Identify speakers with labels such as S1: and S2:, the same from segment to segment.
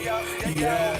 S1: Yeah.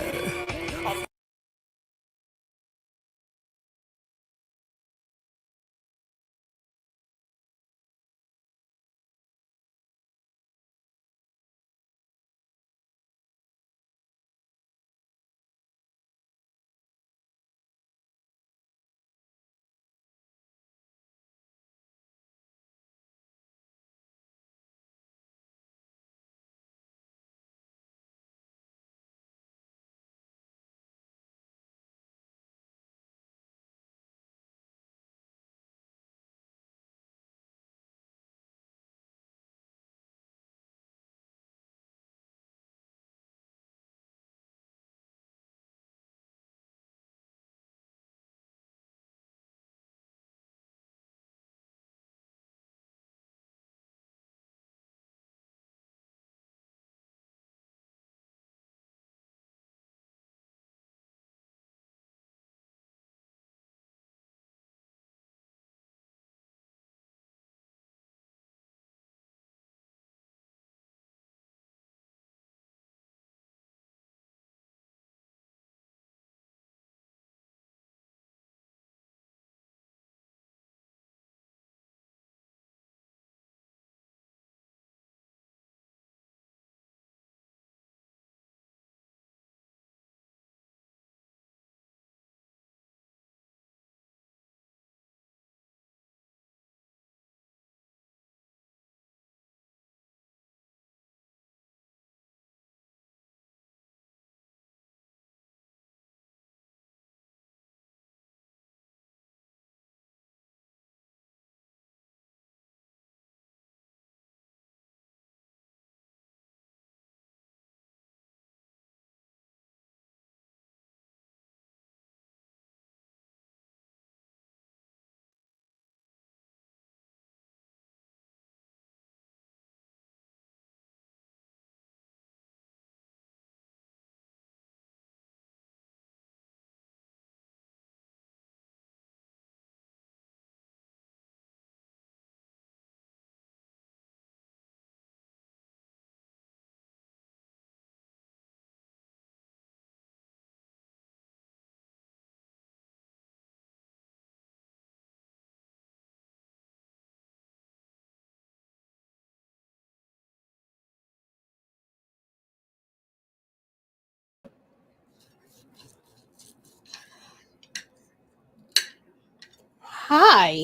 S2: Hi.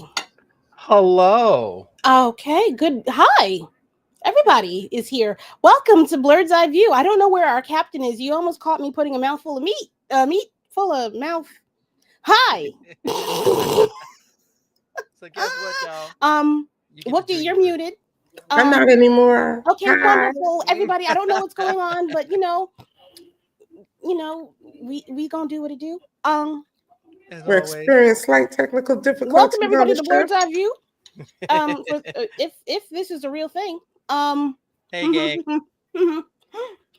S1: Hello.
S2: Okay, good. Hi. Everybody is here. Welcome to Blerd's Eyeview. I don't know where our captain is. You almost caught me putting a mouthful of meat. Meat full of mouth. Hi.
S1: So guess what, y'all?
S2: um,
S1: You get to
S2: Whoopty,
S1: do
S2: you're
S1: yours.
S2: muted.
S3: I'm not
S2: Um,
S3: anymore.
S2: okay,
S3: Hi.
S2: wonderful. Everybody, I don't know what's going on, but we gonna do what it do.
S1: As
S3: We're
S1: always.
S3: experiencing slight technical
S2: Welcome
S3: difficulties on
S2: everybody
S3: the
S2: to
S3: show.
S2: Blerd's Eyeview. If this is a real thing.
S1: Hey, gang. See,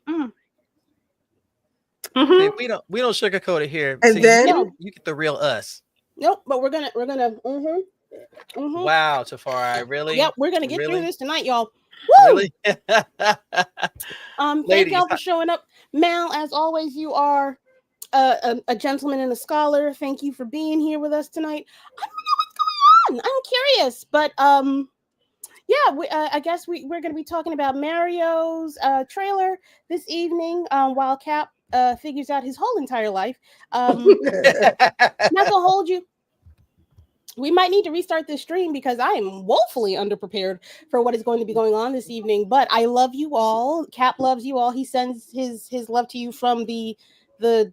S3: Hmm.
S1: we don't sugarcoat it here.
S3: And
S1: See, you get
S3: then,
S2: No,
S1: you get the real us.
S2: nope. But we're gonna.
S1: Wow, Tafari,
S2: Yep,
S1: really,
S2: we're gonna get through
S1: really,
S2: this tonight, y'all. Woo!
S1: really,
S2: Thank
S1: ladies.
S2: y'all for showing up. Mal, as always, you are a gentleman and a scholar. Thank you for being here with us tonight. I don't know what's going on. I'm curious, but yeah, I guess we're gonna be talking about Mario's trailer this evening. While Cap figures out his whole entire life. Not gonna hold you. We might need to restart this stream because I am woefully underprepared for what is going to be going on this evening. But I love you all. Cap loves you all. He sends his love to you from the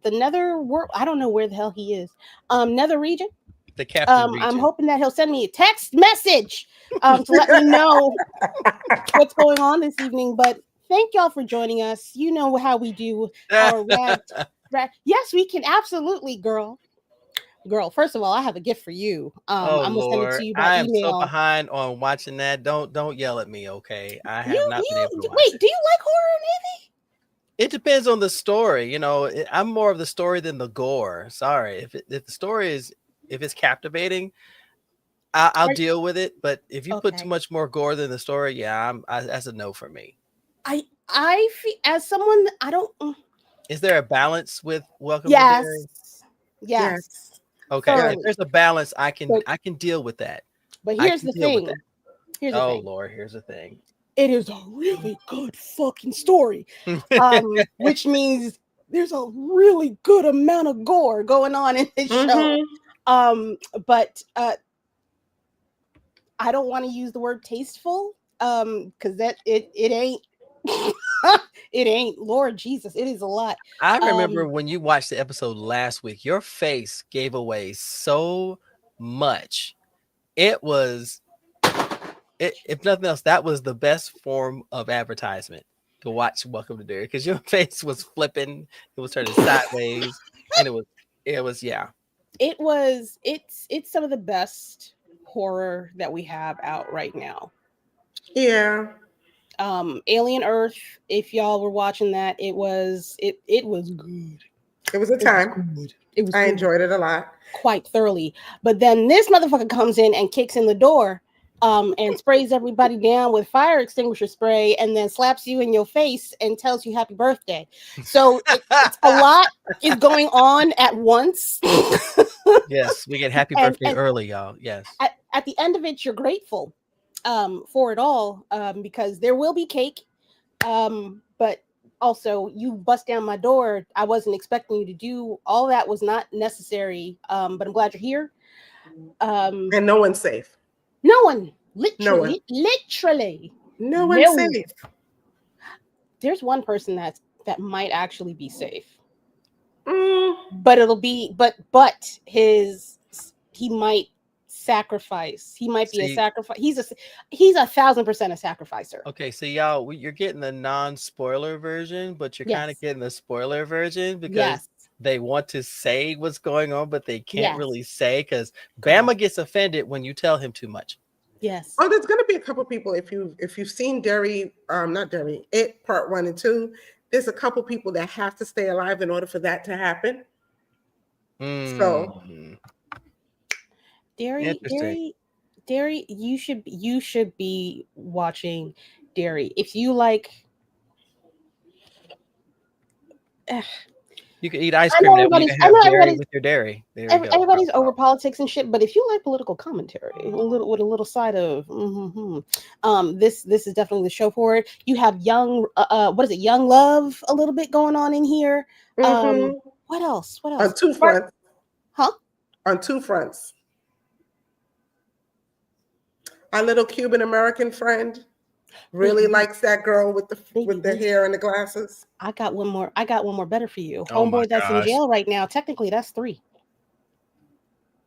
S2: nether world. I don't know where the hell he is. Nether region.
S1: The Captain
S2: I'm
S1: region.
S2: hoping that he'll send me a text message to let me know what's going on this evening. But thank y'all for joining us. You know how we do our Yes, we can absolutely, girl, first of all, I have a gift for you.
S1: Oh
S2: I'm gonna send it
S1: Lord,
S2: to you by
S1: I am so
S2: email.
S1: behind on watching that. Don't yell at me, okay? I have not been
S2: You
S1: able to watch
S2: wait.
S1: it.
S2: Do you like horror, Navy?
S1: It depends on the story. I'm more of the story than the gore. Sorry, if the story is if it's captivating, I'll deal with it. But if you put too
S2: Okay.
S1: much more gore than the story, yeah, that's a no for me.
S2: I feel as someone I don't.
S1: Is there a balance with Welcome to Derry?
S2: Yes, yes,
S3: Yes.
S1: Okay,
S3: Yes.
S1: if
S2: thoroughly.
S1: there's a balance,
S2: But
S1: I can deal with that. I
S2: here's
S1: can
S2: the
S1: deal with that.
S2: thing. Here's the
S1: Oh
S2: thing.
S1: Lord, here's the thing.
S2: It is a really good fucking story. Which means there's a really good amount of gore going on in this show. But I don't want to use the word tasteful, because that it ain't it ain't. Lord Jesus, it is a lot.
S1: I remember when you watched the episode last week, your face gave away so much. It was if nothing else, that was the best form of advertisement to watch Welcome to Derry because your face was flipping, it was turning sideways, and it was yeah.
S2: It's some of the best horror that we have out right now.
S3: Yeah.
S2: Alien Earth, if y'all were watching that, it was good.
S3: It was a
S2: It was
S3: time.
S2: good. It was
S3: I
S2: good.
S3: enjoyed it a lot.
S2: Quite thoroughly. But then this motherfucker comes in and kicks in the door, and sprays everybody down with fire extinguisher spray, and then slaps you in your face and tells you happy birthday. So it's a lot is going on at once.
S1: Yes, we get happy
S2: and
S1: birthday early, y'all. Yes.
S2: at the end of it, you're grateful for it all, because there will be cake, but also you bust down my door. I wasn't expecting you to do all that. Was not necessary, but I'm glad you're here.
S3: And no one's safe.
S2: No one,
S3: No one.
S2: literally
S3: No one's
S2: no.
S3: safe.
S2: There's one person that might actually be safe,
S3: Mm,
S2: but it'll be but he might sacrifice. He might be a
S1: See,
S2: sacrifice. He's 1,000% a sacrificer.
S1: okay, so y'all, you're getting the non-spoiler version, but you're kind of
S2: Yes.
S1: getting the spoiler version because
S2: Yes.
S1: they want to say what's going on, but they can't
S2: Yes.
S1: really say because
S2: Correct.
S1: Bama gets offended when you tell him too much.
S2: Yes.
S3: oh, there's gonna be a couple people if you've seen Derry, not Derry, it part 1 and 2. There's a couple people that have to stay alive in order for that to happen. So
S1: Mm,
S2: Derry,
S1: interesting.
S2: Derry, Derry. You should be watching Derry if you like. eh,
S1: You can eat ice
S2: I
S1: cream
S2: know
S1: now when you
S2: everybody's.
S1: can
S2: I
S1: have
S2: know
S1: dairy
S2: everybody's.
S1: with your dairy. There we go.
S2: Everybody's over politics and shit, but if you like political commentary, with a little side of, this is definitely the show for it. You have young, what is it, young love, a little bit going on in here.
S3: mhm.
S2: What else? What
S3: On
S2: else?
S3: two fronts.
S2: Huh?
S3: On two fronts. Our little Cuban American friend really
S2: Baby,
S3: likes that girl with
S2: baby,
S3: the hair and the glasses.
S2: I got one more. I got one more better for you.
S1: Oh my
S2: Homeboy that's in
S1: gosh.
S2: jail right now. Technically, that's 3.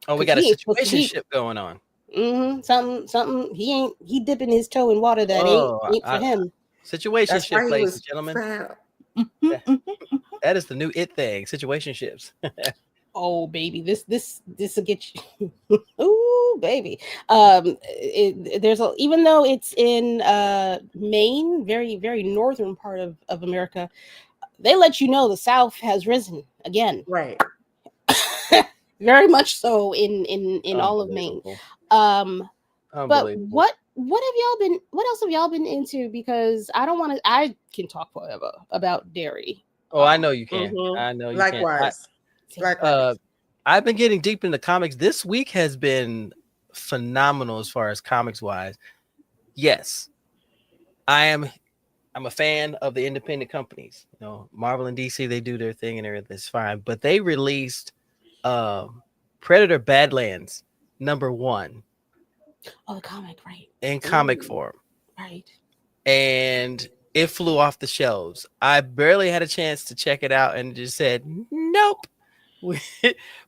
S1: Oh, we
S2: Because
S1: got a
S2: he ain't supposed to be.
S1: situationship going on.
S2: Something. He dipping his toe in water that ain't
S1: Oh,
S2: ain't for him.
S3: That's
S1: situationship,
S3: why he
S1: ladies and
S3: was
S1: gentlemen.
S3: found.
S1: That is the new it thing. Situationships.
S2: Oh baby, this will get you. Ooh baby. There's a, even though it's in Maine, very very northern part of America, they let you know the South has risen again.
S3: Right.
S2: Very much so in all of Maine.
S1: Unbelievable.
S2: But
S1: Unbelievable.
S2: what have y'all been? What else have y'all been into? Because I don't want to. I can talk forever about Derry.
S1: Oh, I know you can.
S3: Mhm.
S1: I know you can.
S3: Likewise. Likewise.
S1: I've been getting deep into comics. This week has been phenomenal as far as comics wise. Yes, I'm a fan of the independent companies. You know, Marvel and DC, they do their thing and everything's fine. But they released Predator Badlands #1
S2: Oh, the comic, right?
S1: in comic
S3: Ooh.
S1: form.
S2: Right.
S1: And it flew off the shelves. I barely had a chance to check it out and just said, nope. We,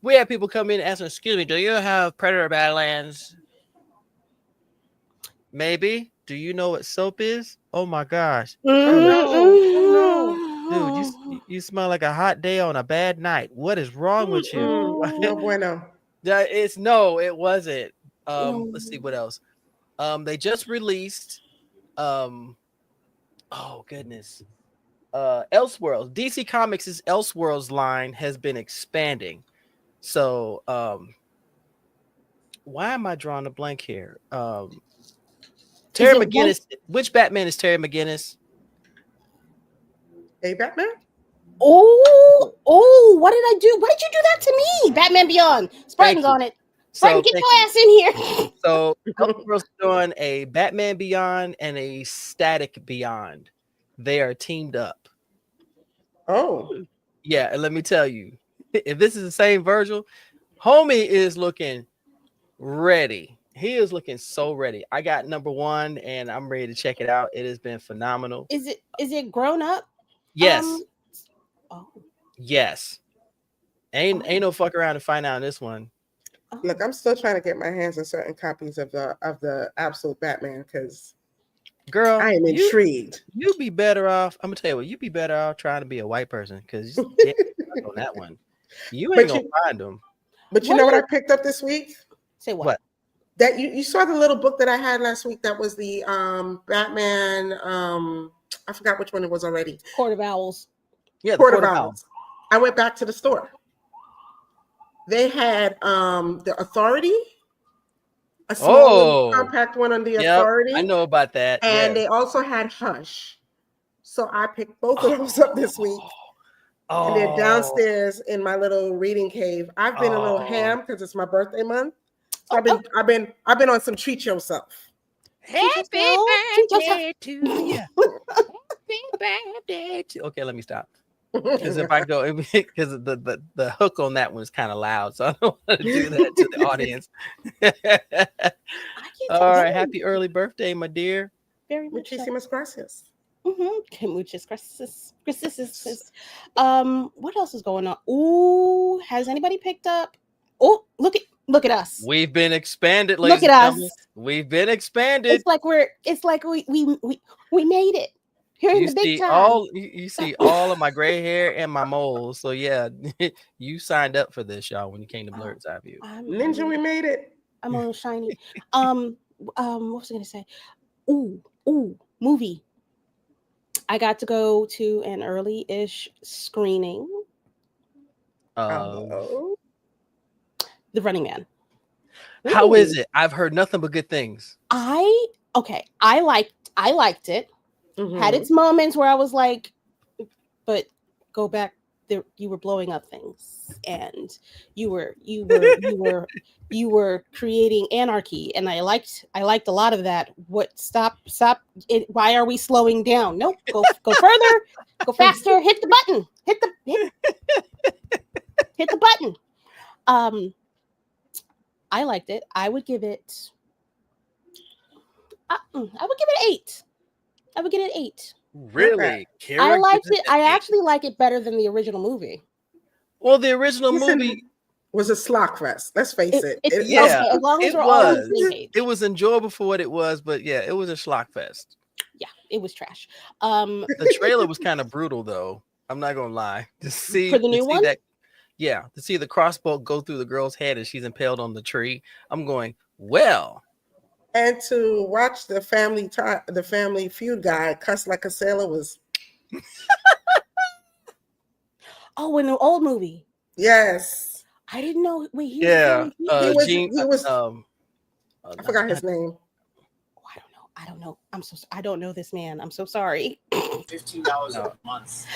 S1: we had people come in and ask, excuse me, do you have Predator Badlands? Maybe. Do you know what soap is? Oh my gosh.
S3: Oh
S1: Dude,
S3: no. Oh
S1: dude, you smell like a hot day on a bad night. What is wrong
S3: no.
S1: with you?
S3: No bueno.
S1: It wasn't.
S2: No.
S1: Let's see what else. They just released oh goodness. Elseworlds. DC Comics' Elseworlds line has been expanding. So why am I drawing a blank here? Terry McGinnis. Which Batman is Terry McGinnis?
S3: Hey, Batman?
S2: Oh, what did I do? Why did you do that to me? Batman Beyond. Spartan's on it. Spartan, get your ass in here.
S1: So Elseworlds doing a Batman Beyond and a Static Beyond. They are teamed up.
S3: Oh.
S1: Yeah, and let me tell you, if this is the same Virgil, homie is looking ready. He is looking so ready. I got number 1 and I'm ready to check it out. It has been phenomenal.
S2: Is it grown up?
S1: Yes.
S2: Oh.
S1: Yes. Ain't no fuck around to find out this one.
S3: Look, I'm still trying to get my hands on certain copies of the Absolute Batman because,
S1: girl,
S3: I am intrigued.
S1: You'd be better off. I'm gonna tell you what. You'd be better off trying to be a white person because on that one, you ain't gonna find them.
S3: But you know what I picked up this week?
S2: Say what?
S3: That you saw the little book that I had last week. That was the Batman. I forgot which one it was already.
S2: Court of Owls.
S1: Yeah,
S3: Court of Owls. I went back to the store. They had the Authority, a small compact one on the Authority.
S1: I know about that.
S3: And they also had Hush. So I picked both of those up this week. And they're downstairs in my little reading cave. I've been a little ham because it's my birthday month. So I've been on some treat yourself.
S1: Happy birthday to you. Happy birthday to. Okay, let me stop. Because if I go, because the hook on that one is kind of loud, so I don't want to do that to the audience. All right, happy early birthday, my dear.
S2: Very much.
S3: Muchísimas gracias.
S2: Muchas gracias. What else is going on? Ooh, has anybody picked up? Oh, look at us.
S1: We've been expanded, ladies.
S2: Look at us.
S1: We've been expanded.
S2: It's like we made it. Here in the big time.
S1: You see all of my gray hair and my moles. So yeah, you signed up for this, y'all, when you came to Blerds Eyeview.
S3: Ninja, we made it.
S2: I'm a little shiny. What was I gonna say? Ooh, movie. I got to go to an early-ish screening. The Running Man.
S1: How is it? I've heard nothing but good things.
S2: I liked it. Had its moments where I was like, but go back there, you were blowing up things and you were creating anarchy, and I liked a lot of that. What stop it, why are we slowing down? Nope, go further, go faster, hit the button. Hit the button. I liked it. I would give it an 8. I would get an 8.
S1: Really?
S2: I liked it. I actually like it better than the original movie.
S1: Well, the original movie
S3: was a slog fest. Let's face it.
S1: Yeah,
S2: as long as
S1: it was. It was enjoyable for what it was, but yeah, it was a schlock fest.
S2: Yeah, it was trash.
S1: The trailer was kind of brutal, though. I'm not gonna lie. To see
S2: for the new one.
S1: To see the crossbow go through the girl's head and she's impaled on the tree. I'm going, well.
S3: And to watch the Family Feud guy cuss like a sailor was.
S2: Oh, in the old movie.
S3: Yes.
S2: I didn't know. Wait,
S3: he was. I forgot his name.
S2: I don't know. I don't know this man. I'm so sorry.
S4: $15 a month.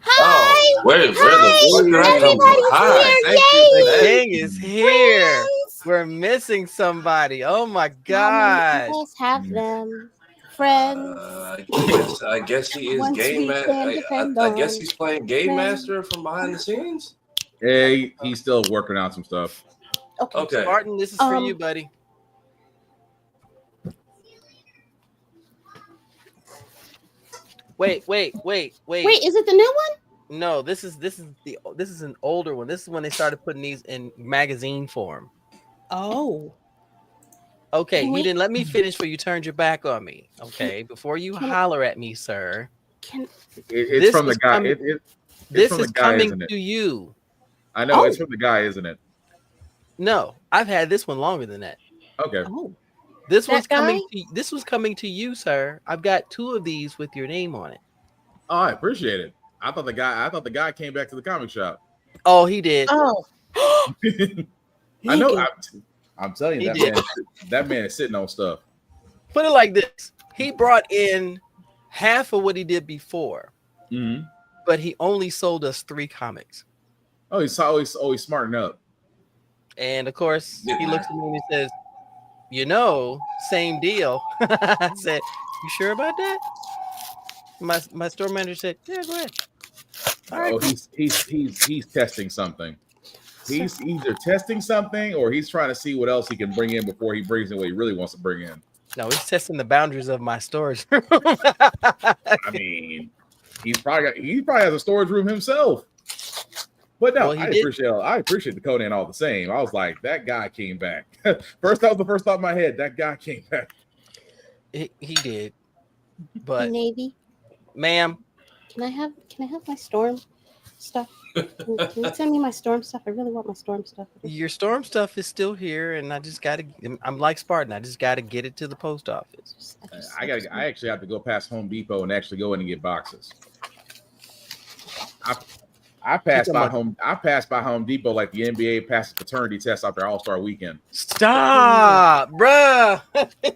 S2: Hi.
S4: Where the
S1: Hi. Thank you. The king is here. We're missing somebody. Oh my God.
S2: Let's have them. Friends.
S4: I guess he is game master. I guess he's playing game master from behind the scenes.
S5: Hey, he's still working out some stuff.
S4: Okay.
S1: Martin, this is for you, buddy. Wait.
S2: Wait, is it the new one?
S1: No, this is an older one. This is when they started putting these in magazine form.
S2: Oh.
S1: Okay, you didn't let me finish before you turned your back on me. Okay, before you holler at me, sir.
S5: It's from the guy.
S1: This is coming to you.
S5: I know, it's from the guy, isn't it?
S1: No, I've had this one longer than that.
S5: Okay.
S2: Oh.
S1: This was coming to you, sir. I've got 2 of these with your name on it.
S5: Oh, I appreciate it. I thought the guy came back to the comic shop.
S1: Oh, he did.
S2: Oh.
S5: I know. I'm telling you, that man is sitting on stuff.
S1: Put it like this: he brought in half of what he did before.
S5: Mm-hmm.
S1: but he only sold us 3 comics.
S5: Oh, he's always smarting up.
S1: And of course, he looks at me and he says, same deal. I said, you sure about that? My store manager said, yeah, go ahead. All right, cool.
S5: He's testing something. He's either testing something or he's trying to see what else he can bring in before he brings in what he really wants to bring in.
S1: No, he's testing the boundaries of my storage.
S5: I mean, he probably has a storage room himself. But no, I appreciate the Conan all the same. I was like, that guy came back. That was the first thought in my head. That guy came back.
S1: He did. But
S2: Navy,
S1: ma'am,
S2: can I have my storm stuff? Can you send me my storm stuff? I really want my storm stuff.
S1: Your storm stuff is still here, and I'm like Spartan. I just gotta get it to the post office.
S5: I actually have to go past Home Depot and actually go in and get boxes. I passed by Home Depot like the NBA passes paternity test after All-Star weekend.
S1: Stop, bruh.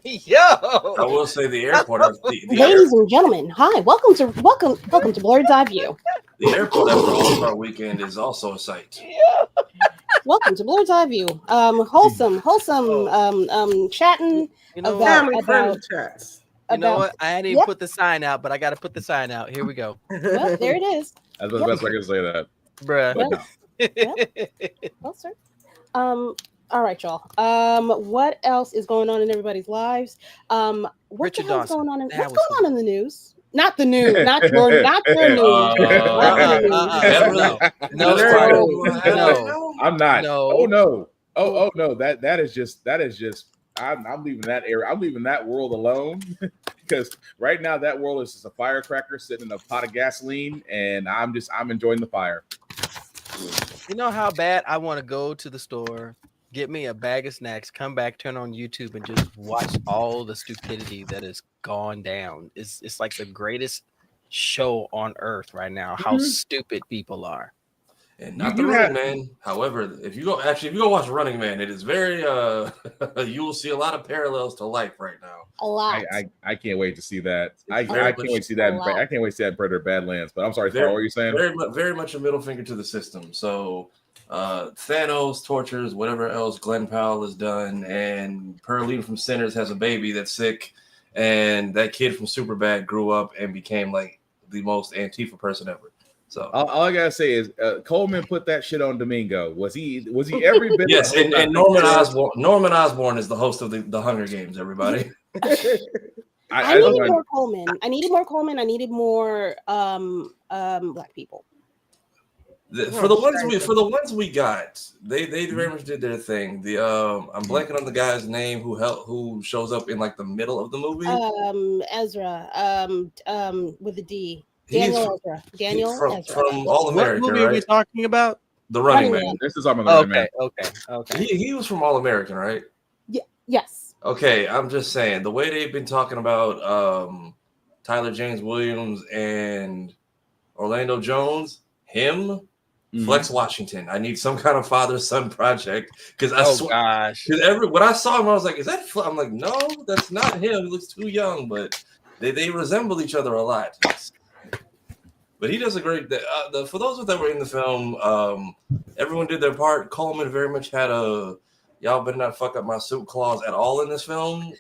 S1: Yo.
S4: I will say the airport.
S2: Ladies and gentlemen, hi. Welcome to Blerds Eyeview.
S4: The airport after All-Star weekend is also a sight.
S2: Welcome to Blerds Eyeview. Wholesome, chatting about
S3: chats.
S1: You know what? I hadn't even put the sign out, but I got to put the sign out. Here we go.
S2: Well, there it is.
S5: That's the best way I can say that,
S1: bruh.
S2: Well, sir. All right, y'all. What else is going on in everybody's lives? What's going on in the news? Not the news. Not your news.
S5: No. I'm not. No. Oh no. Oh no. That is just. I'm leaving that area. I'm leaving that world alone because right now that world is just a firecracker sitting in a pot of gasoline, and I'm enjoying the fire.
S1: You know how bad I want to go to the store, get me a bag of snacks, come back, turn on YouTube, and just watch all the stupidity that has gone down. It's like the greatest show on earth right now. How stupid people are.
S4: And not the Running Man. However, if you go watch Running Man, it is very you will see a lot of parallels to life right now.
S2: A lot.
S5: I can't wait to see that. I can't wait to see that. I can't wait to see that in Predator Badlands. But I'm sorry, Star, what were you saying?
S4: Very much a middle finger to the system. So Thanos tortures whatever else Glenn Powell has done, and Pearline from Sinners has a baby that's sick, and that kid from Superbad grew up and became like the most Antifa person ever. So
S5: all I gotta say is Coleman put that shit on Domingo. Was he every bit?
S4: Yes, and Norman Osborn is the host of the Hunger Games. Everybody.
S2: I needed more Coleman. I needed more black people.
S4: For the ones we got, they very much did their thing. I'm blanking on the guy's name who shows up in like the middle of the movie.
S2: Ezra. With a D. Daniel Ezra.
S4: From All American.
S1: What movie are we talking about?
S4: The Running Man.
S5: This is on the Running Man.
S1: Okay.
S4: He was from All American, right?
S2: Yes.
S4: Okay, I'm just saying the way they've been talking about Tyler James Williams and Orlando Jones, Flex Washington. I need some kind of father-son project because when I saw him, I was like, "Is that?" I'm like, "No, that's not him. He looks too young." But they resemble each other a lot. But he does a great. For those that were in the film, everyone did their part. Coleman very much had a "y'all better not fuck up my suit" clause at all in this film.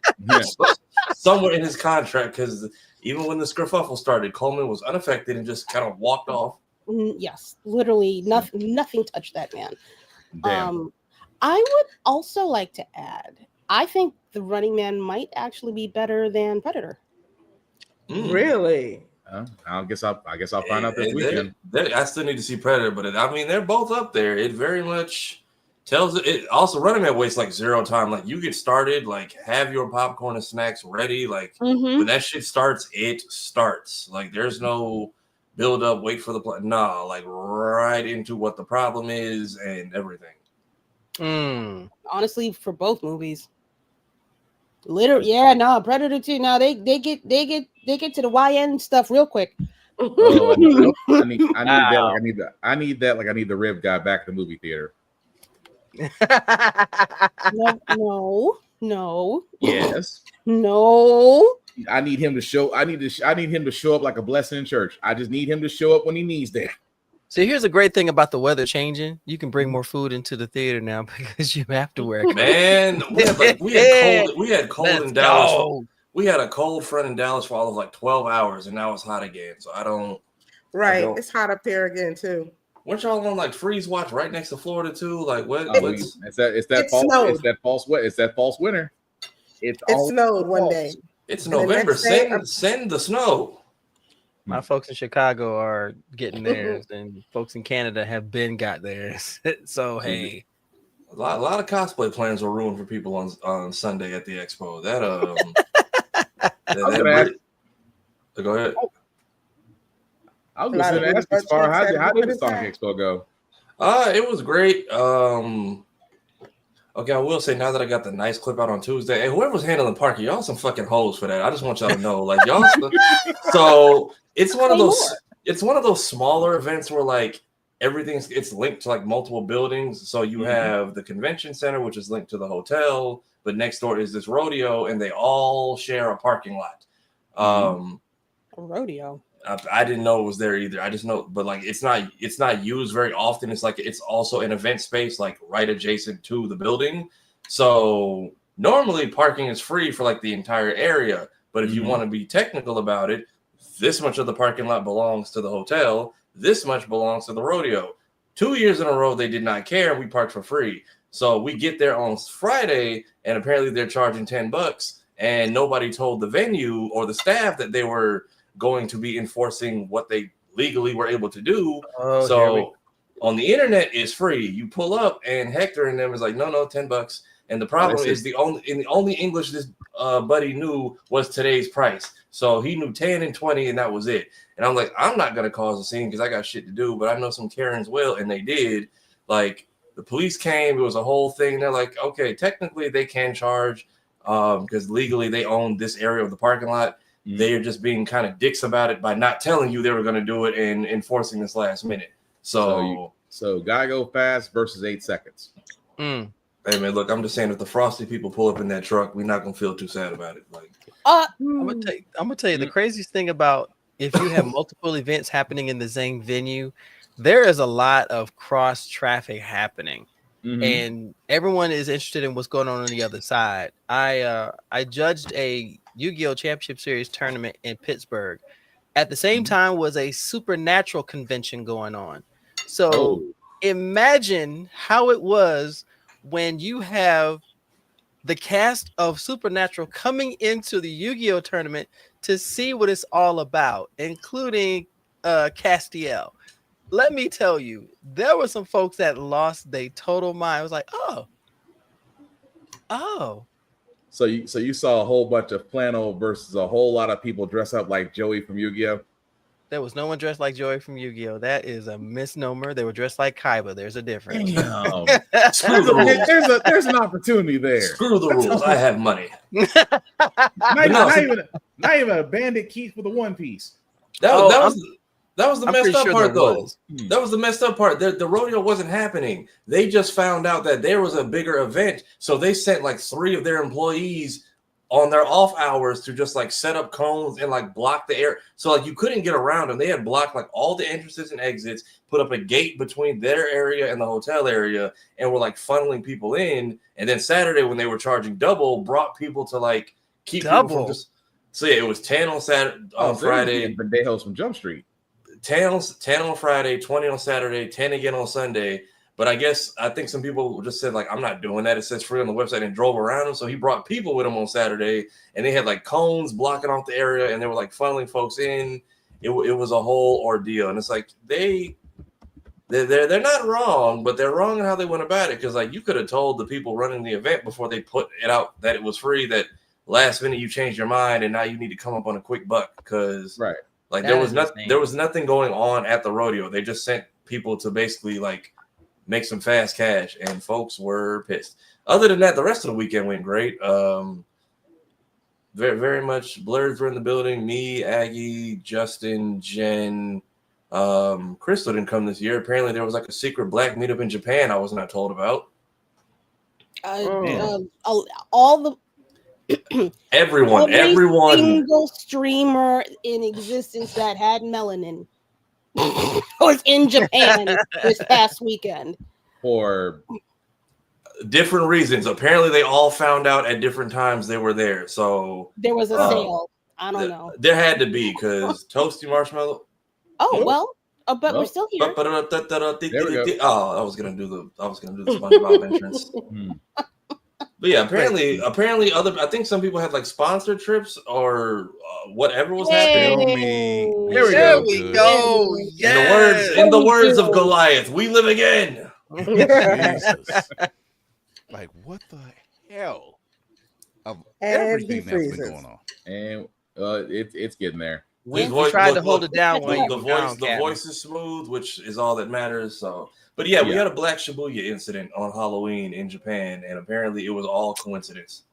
S4: Somewhere in his contract, because even when the skerfuffle started, Coleman was unaffected and just kind of walked off.
S2: Yes, literally nothing touched that man.
S5: Damn.
S2: I would also like to add, I think The Running Man might actually be better than Predator.
S3: Really?
S5: I guess I'll find out this weekend.
S4: I still need to see Predator, but I mean they're both up there. It very much tells it. Also, Running Man wastes like zero time. Like you get started, like have your popcorn and snacks ready. Like when that shit starts, it starts. Like there's no build up, wait for the play. Nah, like right into what the problem is and everything.
S2: Honestly, for both movies. Literally, Predator 2. Now they get to the YN stuff real quick.
S5: I need the rib guy back at the movie theater.
S2: No.
S5: Yes.
S2: No.
S5: I need him to show. I need him to show up like a blessing in church. I just need him to show up when he needs there.
S1: See, here's a great thing about the weather changing. You can bring more food into the theater now because you have to wear a coat.
S4: Man, we had cold in Dallas. We had a cold front in Dallas for all of like 12 hours, and now it's hot again. So
S3: It's hot up there again too.
S4: Weren't y'all on like freeze watch right next to Florida too? Like what?
S5: It's that false winter.
S3: It snowed one day.
S4: It's November. Send the snow.
S1: My folks in Chicago are getting theirs, and folks in Canada have got theirs. So hey,
S4: a lot of cosplay plans were ruined for people on Sunday at the expo. Go ahead.
S5: I was going to ask you, Spar, how did the Sonic Expo go?
S4: It was great. Okay, I will say now that I got the nice clip out on Tuesday, and whoever's handling parking, y'all some fucking hoes for that. I just want y'all to know, like y'all. So it's one of those. It's one of those smaller events where like it's linked to like multiple buildings. So you have the convention center, which is linked to the hotel, but next door is this rodeo, and they all share a parking lot.
S2: A rodeo.
S4: I didn't know it was there either. I just know, but like it's not used very often. It's also an event space like right adjacent to the building. So normally parking is free for like the entire area. But if you want to be technical about it, this much of the parking lot belongs to the hotel. This much belongs to the rodeo. 2 years in a row, they did not care. We parked for free. So we get there on Friday, and apparently they're charging $10, and nobody told the venue or the staff that they were going to be enforcing what they legally were able to do. So on the internet it's free. You pull up and Hector and them is like, no, $10. And the problem is the only English this buddy knew was today's price. So he knew 10 and 20 and that was it. And I'm like, I'm not gonna cause a scene because I got shit to do, but I know some Karens will, and they did. Like the police came, it was a whole thing. They're like, okay, technically they can charge because legally they own this area of the parking lot. They are just being kind of dicks about it by not telling you they were going to do it and enforcing this last minute. So gotta go fast versus 8 seconds. Hey man, look, I'm just saying if the Frosty people pull up in that truck, we're not gonna feel too sad about it. Like,
S1: I'm gonna tell you the craziest thing about if you have multiple events happening in the same venue, there is a lot of cross traffic happening. And everyone is interested in what's going on the other side. I judged a Yu-Gi-Oh! Championship Series tournament in Pittsburgh. At the same time was a Supernatural convention going on. So imagine how it was when you have the cast of Supernatural coming into the Yu-Gi-Oh! Tournament to see what it's all about, including Castiel. Let me tell you, there were some folks that lost their total mind. I was like, oh.
S5: So you saw a whole bunch of flannel versus a whole lot of people dress up like Joey from Yu-Gi-Oh!
S1: There was no one dressed like Joey from Yu-Gi-Oh! That is a misnomer. They were dressed like Kaiba. There's a difference.
S4: Screw the rules.
S5: There's an opportunity there.
S4: Screw the rules. I have money.
S5: not even a Bandit Keith with a one piece.
S4: That was the messed up part, though. That was the messed up part. The rodeo wasn't happening. They just found out that there was a bigger event, so they sent like 3 of their employees on their off hours to just like set up cones and like block the air. So like you couldn't get around them. They had blocked like all the entrances and exits, put up a gate between their area and the hotel area, and were like funneling people in. And then Saturday, when they were charging double, brought people to like keep people from just. So yeah, it was 10 on Saturday, on Friday.
S5: Bandejos from Jump Street.
S4: 10 on Friday, 20 on Saturday, 10 again on Sunday. But I think some people just said, like, I'm not doing that. It says free on the website and drove around him. So he brought people with him on Saturday, and they had like cones blocking off the area, and they were like funneling folks in. It was a whole ordeal. And it's like they're not wrong, but they're wrong in how they went about it. Because like you could have told the people running the event before they put it out that it was free, that last minute you changed your mind and now you need to come up on a quick buck. Because like there was nothing going on at the rodeo. They just sent people to basically like make some fast cash, and folks were pissed. Other than that, the rest of the weekend went great. Very, very much Blerds were in the building. Me, Aggie, Justin, Jen, Crystal didn't come this year. Apparently there was like a secret black meetup in Japan I was not told about.
S2: All the
S4: Every
S2: every single streamer in existence that had melanin was in Japan this past weekend
S5: for
S4: different reasons. Apparently, they all found out at different times they were there. So
S2: there was a sale. I don't know.
S4: There had to be because Toasty Marshmallow.
S2: Oh well, but we're still here.
S4: There we go. Oh, I was gonna do the SpongeBob entrance. But yeah, apparently, I think some people had like sponsored trips or whatever was happening.
S5: There we go.
S1: Yes.
S4: In the words of Goliath, we live again.
S6: Jesus. Like what the hell of everything that's been going on,
S5: and it's getting there.
S1: We tried to hold it down.
S4: The voice is smooth, which is all that matters. So. But yeah, we had a Black Shibuya incident on Halloween in Japan, and apparently it was all coincidence.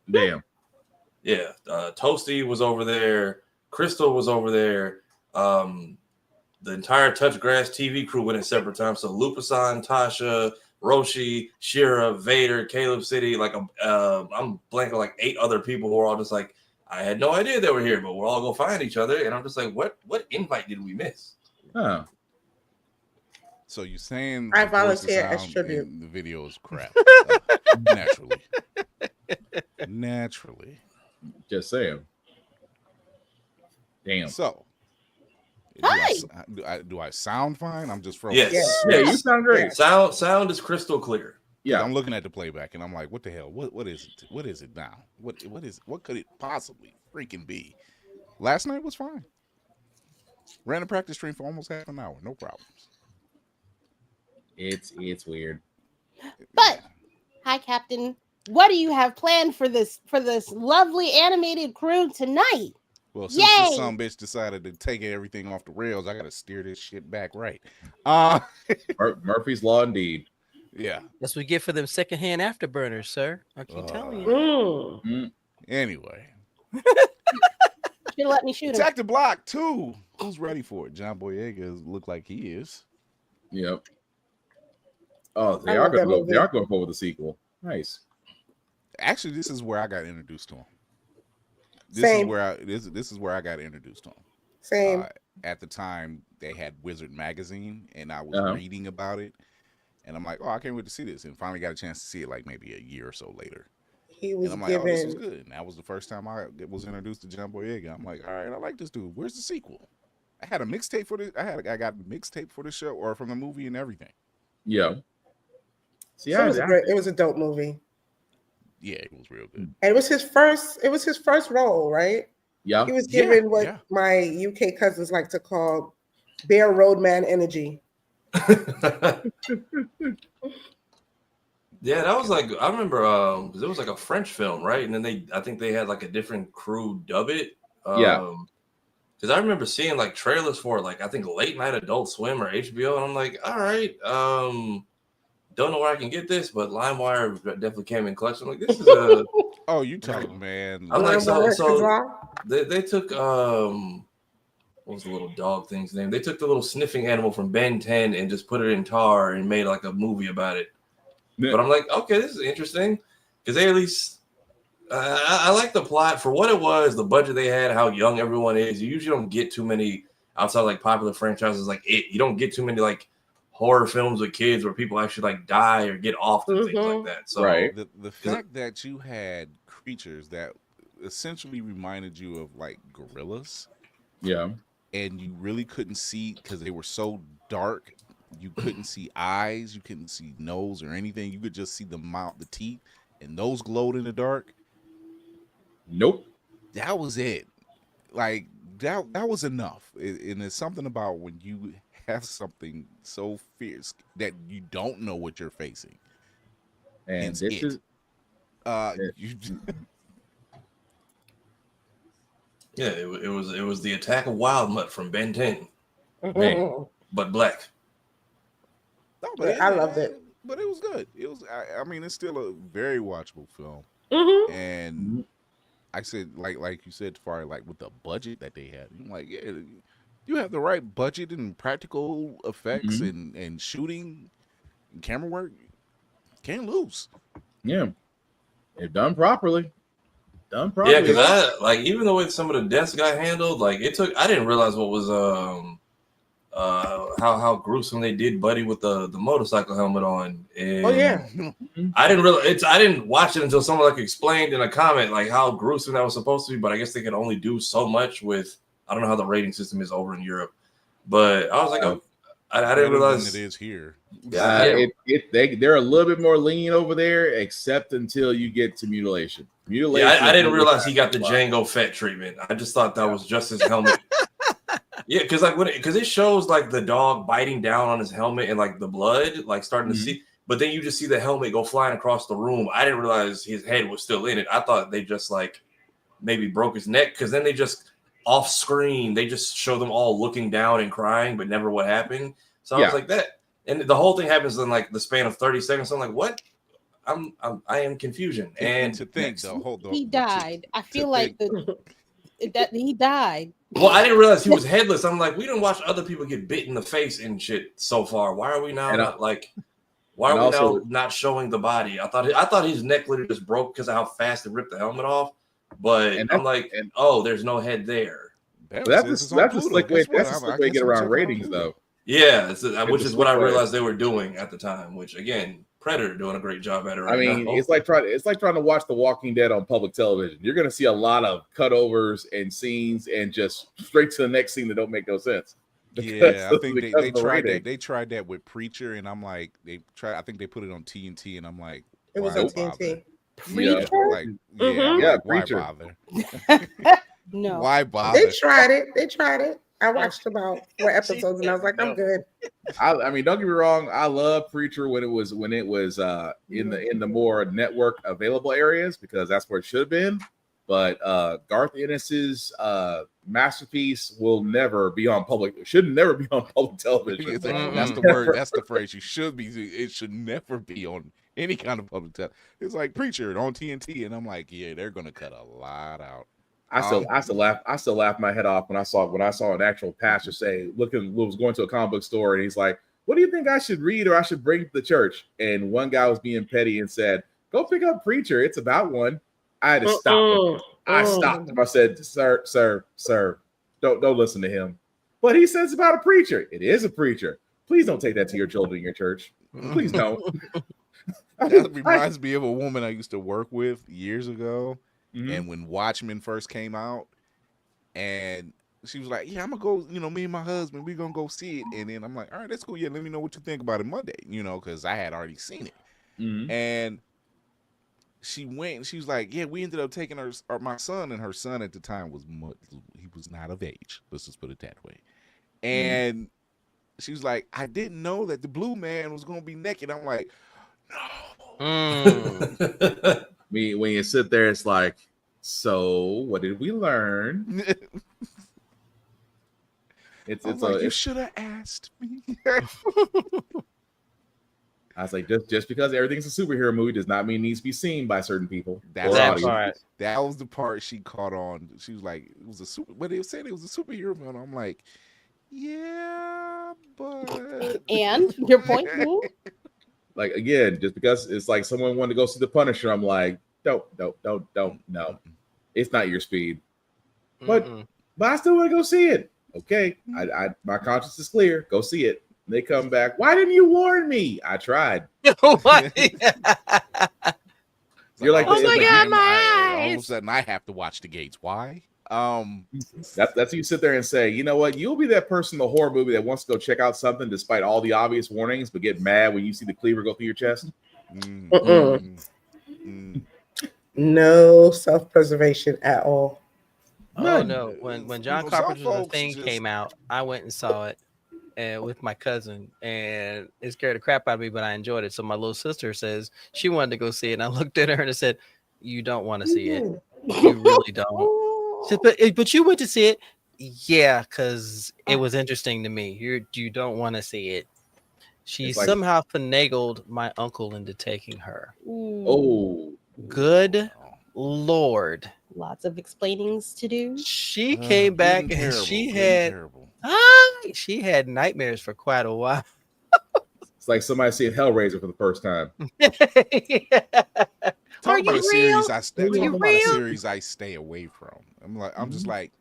S5: Damn.
S4: Yeah, Toasty was over there. Crystal was over there. The entire Touch Grass TV crew went at separate times. So Lupa-san, Tasha, Roshi, Shira, Vader, Caleb City. Like I'm blanking like 8 other people who were all just like, I had no idea they were here, but we're all gonna find each other. And I'm just like, what invite did we miss?
S5: Huh.
S6: So you're saying
S3: I volunteer as tribute.
S6: The video is crap. Naturally.
S5: Just saying. Damn.
S6: So
S2: hi.
S6: Do I sound fine? I'm just frozen.
S4: Yes.
S5: Yeah, you sound great.
S4: Sound is crystal clear.
S5: Yeah.
S6: I'm looking at the playback and I'm like, what the hell? What is it? What is it now? What could it possibly freaking be? Last night was fine. Ran a practice stream for almost half an hour, no problems.
S5: It's weird.
S2: But hi, Captain. What do you have planned for this lovely animated crew tonight?
S6: Well, since this some bitch decided to take everything off the rails, I gotta steer this shit back right.
S5: Murphy's Law indeed.
S6: Yeah.
S1: That's what we get for them secondhand afterburners, sir. I keep telling you.
S6: Anyway.
S2: Should let me shoot him.
S6: Attack the block 2. Who's ready for it? John Boyega look like he is.
S5: Yep. Oh, they are going to go with the sequel. Nice.
S6: Actually, this is where I got introduced to him. This is where I got introduced to him.
S3: Same.
S6: At the time, they had Wizard magazine, and I was reading about it, and I'm like, oh, I can't wait to see this, and finally got a chance to see it like maybe a year or so later.
S3: He was
S6: and I'm like, oh, this was good. And that was the first time I was introduced to John Boyega. I'm like, all right, I like this dude. Where's the sequel? I had a mixtape for this. I got the mixtape for the show or from the movie and everything.
S5: Yeah.
S3: See, it was a dope movie.
S6: Yeah, it was real good.
S3: And it was his first role, right?
S5: Yeah.
S3: He was given what my UK cousins like to call bare roadman energy.
S4: Yeah, that was like I remember because it was like a French film, right? And then I think they had like a different crew dub it. Because I remember seeing like trailers for like I think Late Night Adult Swim or HBO, and I'm like, all right, don't know where I can get this, but LimeWire definitely came in clutch. I'm like, this is a
S6: oh, you talking, man?
S4: I'm like, so they took what was the little dog thing's name? They took the little sniffing animal from Ben 10 and just put it in tar and made like a movie about it. Yeah. But I'm like, okay, this is interesting because they at least I like the plot for what it was, the budget they had, how young everyone is. You usually don't get too many outside like popular franchises like it. You don't get too many like horror films with kids where people actually like die or get off and things like that. So
S6: the fact that you had creatures that essentially reminded you of like gorillas, and you really couldn't see because they were so dark. You couldn't see eyes, you couldn't see nose or anything. You could just see the mouth, the teeth, and those glowed in the dark.
S5: Nope.
S6: That was it. Like that was enough. And there's something about when you have something so fierce that you don't know what you're facing.
S5: And this is
S4: yeah, it was the attack of Wild Mutt from Ben 10. But black.
S6: No, but
S3: I loved it.
S6: But it was good. It was. I mean, it's still a very watchable film. And I said, like you said, far like with the budget that they had, I'm like, yeah, you have the right budget and practical effects and shooting, and camera work. Can't lose.
S5: Yeah, if done properly. Done properly.
S4: Yeah, because I like even the way some of the deaths got handled, like it took. I didn't realize what was how gruesome they did Buddy with the motorcycle helmet on. And
S3: Oh yeah.
S4: I didn't realize I didn't watch it until someone like explained in a comment like how gruesome that was supposed to be. But I guess they could only do so much with. I don't know how the rating system is over in Europe, but I was like, oh, I didn't realize
S6: it is here.
S5: They're a little bit more lenient over there, except until you get to mutilation.
S4: Yeah, I didn't realize he got the Jango Fett treatment. I just thought that was just his helmet. Yeah, because it shows like the dog biting down on his helmet and like the blood like starting to see, but then you just see the helmet go flying across the room. I didn't realize his head was still in it. I thought they just like maybe broke his neck because then they just off screen they just show them all looking down and crying, but never what happened. So I was like that, and the whole thing happens in like the span of 30 seconds. So I'm like, what? I am confusion. And
S6: to think
S2: he died. I feel like that he died.
S4: Well, I didn't realize he was headless. I'm like, we didn't watch other people get bit in the face and shit so far. Why are we now not showing the body? I thought his neck literally just broke because of how fast it ripped the helmet off. But I'm like, there's no head there.
S5: That's a slick way to get around ratings, though.
S4: Yeah, which is what I realized they were doing at the time. Which again, Predator doing a great job at it right now.
S5: It's like trying to watch The Walking Dead on public television. You're going to see a lot of cutovers and scenes, and just straight to the next scene that don't make no sense.
S6: Yeah, I think they tried that. They tried that with Preacher, and I'm like, I think they put it on TNT, and I'm like,
S3: it was on TNT.
S2: Preacher,
S6: why bother?
S2: No,
S6: why bother?
S3: They tried it. I watched about 4 episodes, and I was like, I'm good.
S5: I mean, don't get me wrong. I love Preacher when it was in the more network available areas, because that's where it should have been. But Garth Ennis's masterpiece should never be on public television.
S6: That's the word. That's the phrase. It should never be on any kind of public television. It's like Preacher on TNT, and I'm like, yeah, they're gonna cut a lot out.
S5: I still laugh my head off when I saw an actual pastor was going to a comic book store, and he's like, what do you think I should read or I should bring to the church? And one guy was being petty and said, go pick up Preacher. It's about one. I had to stop him. I stopped him. I said, sir, don't listen to him. But he says about a preacher. It is a preacher. Please don't take that to your children in your church. Please don't.
S6: That reminds me of a woman I used to work with years ago. Mm-hmm. And when Watchmen first came out, and she was like, yeah, I'm gonna go, me and my husband, we're gonna go see it. And then I'm like, all right, that's cool. Yeah, let me know what you think about it Monday, because I had already seen it. Mm-hmm. And she went and she was like, yeah, we ended up taking my son, and her son at the time he was not of age. Let's just put it that way. And she was like, I didn't know that the blue man was gonna be naked. I'm like, no.
S5: When you sit there, it's like, so what did we learn?
S6: You should have asked me.
S5: I was like, just because everything's a superhero movie does not mean it needs to be seen by certain people.
S6: That was the part she caught on. She was like, it was but they said it was a superhero film. I'm like, yeah, but
S2: and your point.
S5: Like, again, just because it's like someone wanted to go see The Punisher, I'm like, don't, no. It's not your speed. But I still want to go see it. Okay, my conscience is clear. Go see it. And they come back. Why didn't you warn me? I tried.
S1: You're like,
S6: oh my God, my eyes. All of a sudden, I have to watch The Gates. Why?
S5: That's you sit there and say, you know what? You'll be that person in the horror movie that wants to go check out something despite all the obvious warnings, but get mad when you see the cleaver go through your chest.
S3: No self-preservation at all.
S1: Oh no! When John Carpenter's Thing came out, I went and saw it with my cousin, and it scared the crap out of me, but I enjoyed it. So my little sister says she wanted to go see it, and I looked at her and I said, "You don't want to see it. You really don't." She said, but you went to see it, yeah, because it was interesting to me. You don't want to see it. She somehow finagled my uncle into taking her.
S5: Oh,
S1: good Lord!
S2: Lots of explainings to do.
S1: She came back and she had nightmares for quite a while.
S5: It's like somebody seeing Hellraiser for the first time.
S1: Are
S6: talking about a series I stay.
S2: Are you
S6: Talking about a
S2: real?
S6: series I stay away from. I'm just like,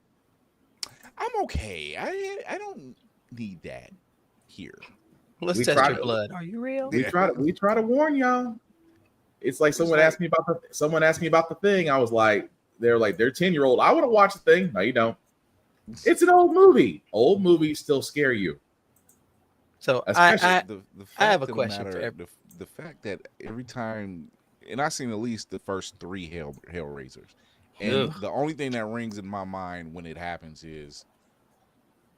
S6: I'm okay. I don't need that here.
S1: Let's test your blood. Are you real?
S5: We try to warn y'all. It's like someone asked me about the thing. I was like, they're 10-year-old. I want to watch the thing. No, you don't. It's an old movie. Old movies still scare you.
S1: So I have a question for
S6: the fact that every time, and I've seen at least the first 3 Hellraisers, and the only thing that rings in my mind when it happens is,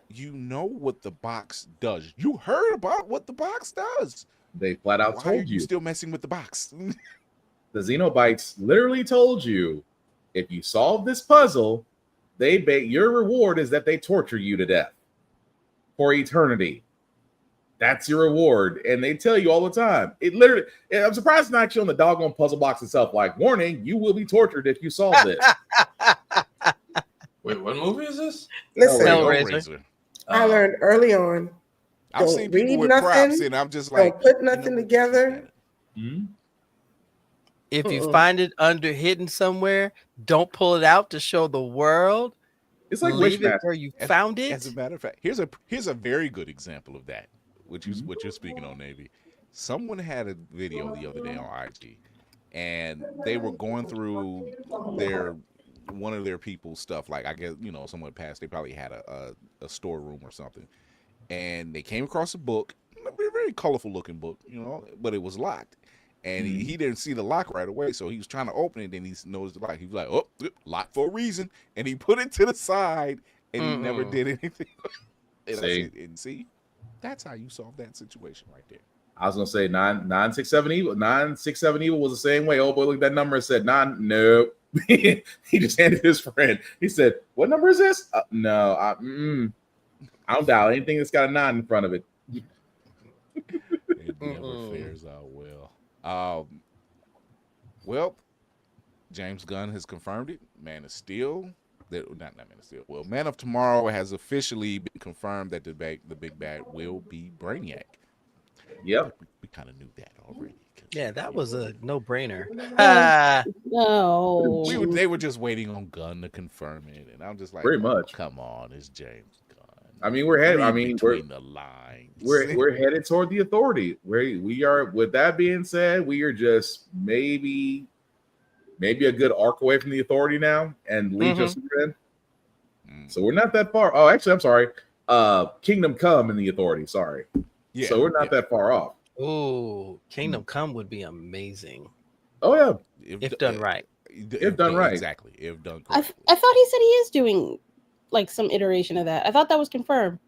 S6: you know what the box does. You heard about what the box does.
S5: They flat out told you.
S6: Still messing with the box.
S5: The Xenobites literally told you, if you solve this puzzle, your reward is that they torture you to death for eternity. That's your reward, and they tell you all the time. It literally, I'm surprised it's not actually on the doggone puzzle box itself. Like, warning, you will be tortured if you solve this.
S4: Wait, what movie is this?
S3: Listen,
S1: Hellraiser.
S3: I learned early on.
S6: I've seen people with props, and I'm just like,
S3: don't put nothing together.
S1: If you find it hidden somewhere, don't pull it out to show the world.
S5: It's like
S1: leave it where you found it.
S6: As a matter of fact, here's a very good example of that. What you're speaking on, Navy. Someone had a video the other day on IG, and they were going through one of their people's stuff. Like, I guess, someone passed. They probably had a storeroom or something, and they came across a book, a very colorful looking book, but it was locked. And he didn't see the lock right away, so he was trying to open it, and he noticed the lock. He was like, "Oh, locked for a reason," and he put it to the side, and he never did anything. And see, that's how you solve that situation right there.
S5: I was gonna say 967 evil. 967 evil was the same way. Oh boy, looked at that number and said, nope. He just handed his friend. He said, "What number is this?" No, I don't dial anything that's got a 9 in front of it.
S6: It never fares out well. Well, James Gunn has confirmed it. Man of Steel, not Man of Steel. Well, Man of Tomorrow has officially been confirmed that the big bad will be Brainiac.
S5: Yep,
S6: we kind of knew that already.
S1: Yeah, that was a no-brainer.
S2: No,
S6: they were just waiting on Gunn to confirm it, and I'm just like,
S5: pretty much.
S6: Come on, it's James Gunn.
S5: I mean, we're headed.
S6: Between the lines.
S5: We're headed toward the Authority. We are. With that being said, we are just maybe a good arc away from the Authority now, and Legion of Superman. So we're not that far. Oh, actually, I'm sorry. Kingdom Come and the Authority. Sorry. Yeah. So we're not that far off.
S1: Oh, Kingdom Come would be amazing.
S5: Oh yeah,
S1: if done right.
S5: If done right,
S6: exactly. If done correctly.
S2: I thought he said he is doing like some iteration of that. I thought that was confirmed.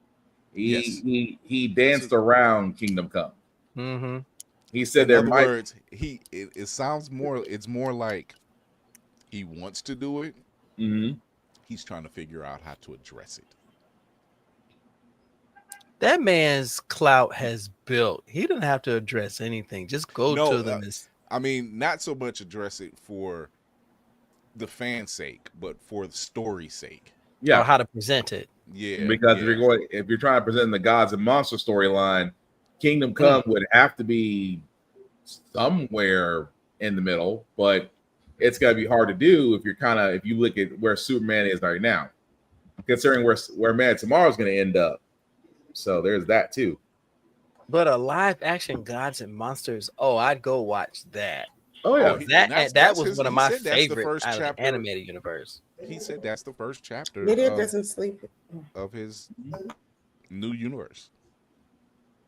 S5: He danced around Kingdom Come.
S1: Mm-hmm.
S5: He said
S6: in other words, it sounds more. It's more like he wants to do it.
S5: Mm-hmm.
S6: He's trying to figure out how to address it.
S1: That man's clout has built. He doesn't have to address anything. Just go to them.
S6: I mean, not so much address it for the fan's sake, but for the story's sake.
S5: Yeah,
S1: or how to present it.
S5: Yeah, because if you're trying to present the gods and monster storyline, Kingdom Come would have to be somewhere in the middle, but it's got to be hard to do if you look at where Superman is right now, considering where Man Tomorrow is going to end up. So there's that too.
S1: But a live action gods and monsters, I'd go watch that.
S5: Oh yeah,
S1: that was one of my favorite out of the animated universe.
S6: He said that's the first chapter.
S3: Idiot doesn't sleep
S6: of his new universe,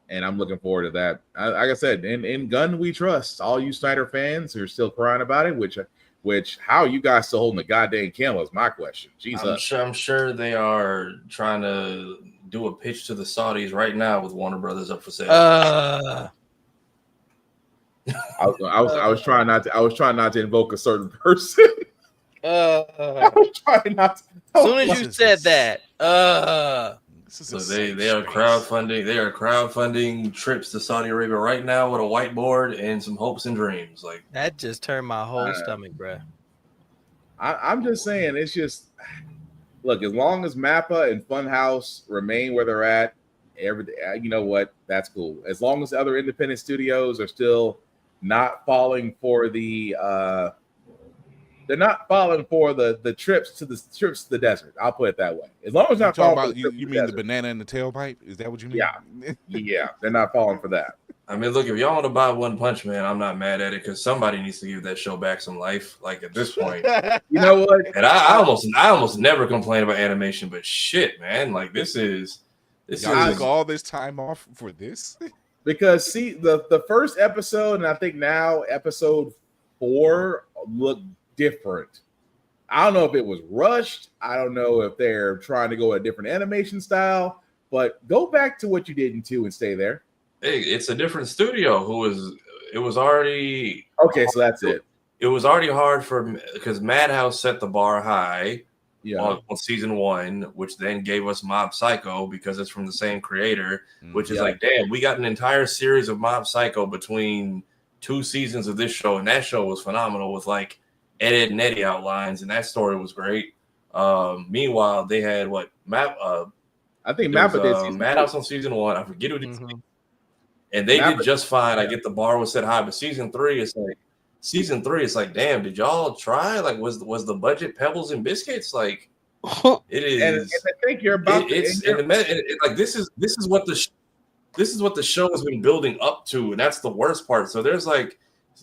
S5: and I'm looking forward to that. Like I said, in Gunn we trust. All you Snyder fans who are still crying about it, which how are you guys still holding the goddamn candle is my question. Jesus,
S4: I'm sure they are trying to do a pitch to the Saudis right now with Warner Brothers up for sale.
S5: I was trying not to invoke a certain person.
S1: I was trying not to. As soon as you said that,
S4: so they are crowdfunding. They are crowdfunding trips to Saudi Arabia right now with a whiteboard and some hopes and dreams. Like
S1: that just turned my whole stomach, bro.
S5: I'm just saying, it's just look. As long as Mappa and Funhouse remain where they're at, you know what? That's cool. As long as other independent studios are still not falling for the They're not falling for the trips to the desert. I'll put it that way. As long as they're not falling for the trip
S6: you
S5: to
S6: mean
S5: the
S6: the
S5: desert.
S6: banana in the tailpipe? Is that what you mean?
S5: Yeah, they're not falling for that.
S4: I mean, look, if y'all want to buy One Punch Man, I'm not mad at it because somebody needs to give that show back some life. Like at this point,
S5: you know what?
S4: And I almost never complain about animation, but shit, man, like this is
S6: took all this time off for this
S5: because see the first episode, and I think now episode 4 look different. I don't know if it was rushed. I don't know if they're trying to go a different animation style, but go back to what you did in 2 and stay there.
S4: Hey, it's a different studio it was already
S5: okay. So that's it.
S4: It was already hard because Madhouse set the bar high on season 1, which then gave us Mob Psycho because it's from the same creator, which is like, damn, we got an entire series of Mob Psycho between 2 seasons of this show, and that show was phenomenal with like Ed and Eddie outlines, and that story was great. Meanwhile, they had
S5: I think Mappa did
S4: Madhouse on season 1. I forget who did. And they did just fine. I get the bar was set high, but season 3 is like, damn, did y'all try? Like, was the budget pebbles and biscuits? Like, it is.
S5: And I think you're about
S4: this is what the show has been building up to, and that's the worst part. So there's like,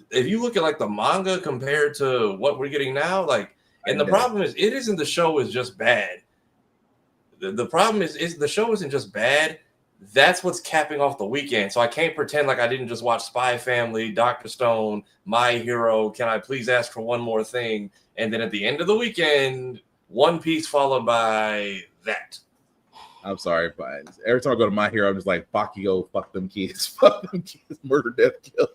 S4: if you look at like the manga compared to what we're getting now, like, and the problem is, it isn't the show is just bad. The problem is the show isn't just bad. That's what's capping off the weekend. So I can't pretend like I didn't just watch Spy Family, Dr. Stone, My Hero. Can I please ask for one more thing? And then at the end of the weekend, One Piece followed by that.
S5: I'm sorry, but every time I go to My Hero, I'm just like, Bakio, fuck them kids. Fuck them kids. Murder, death, kill.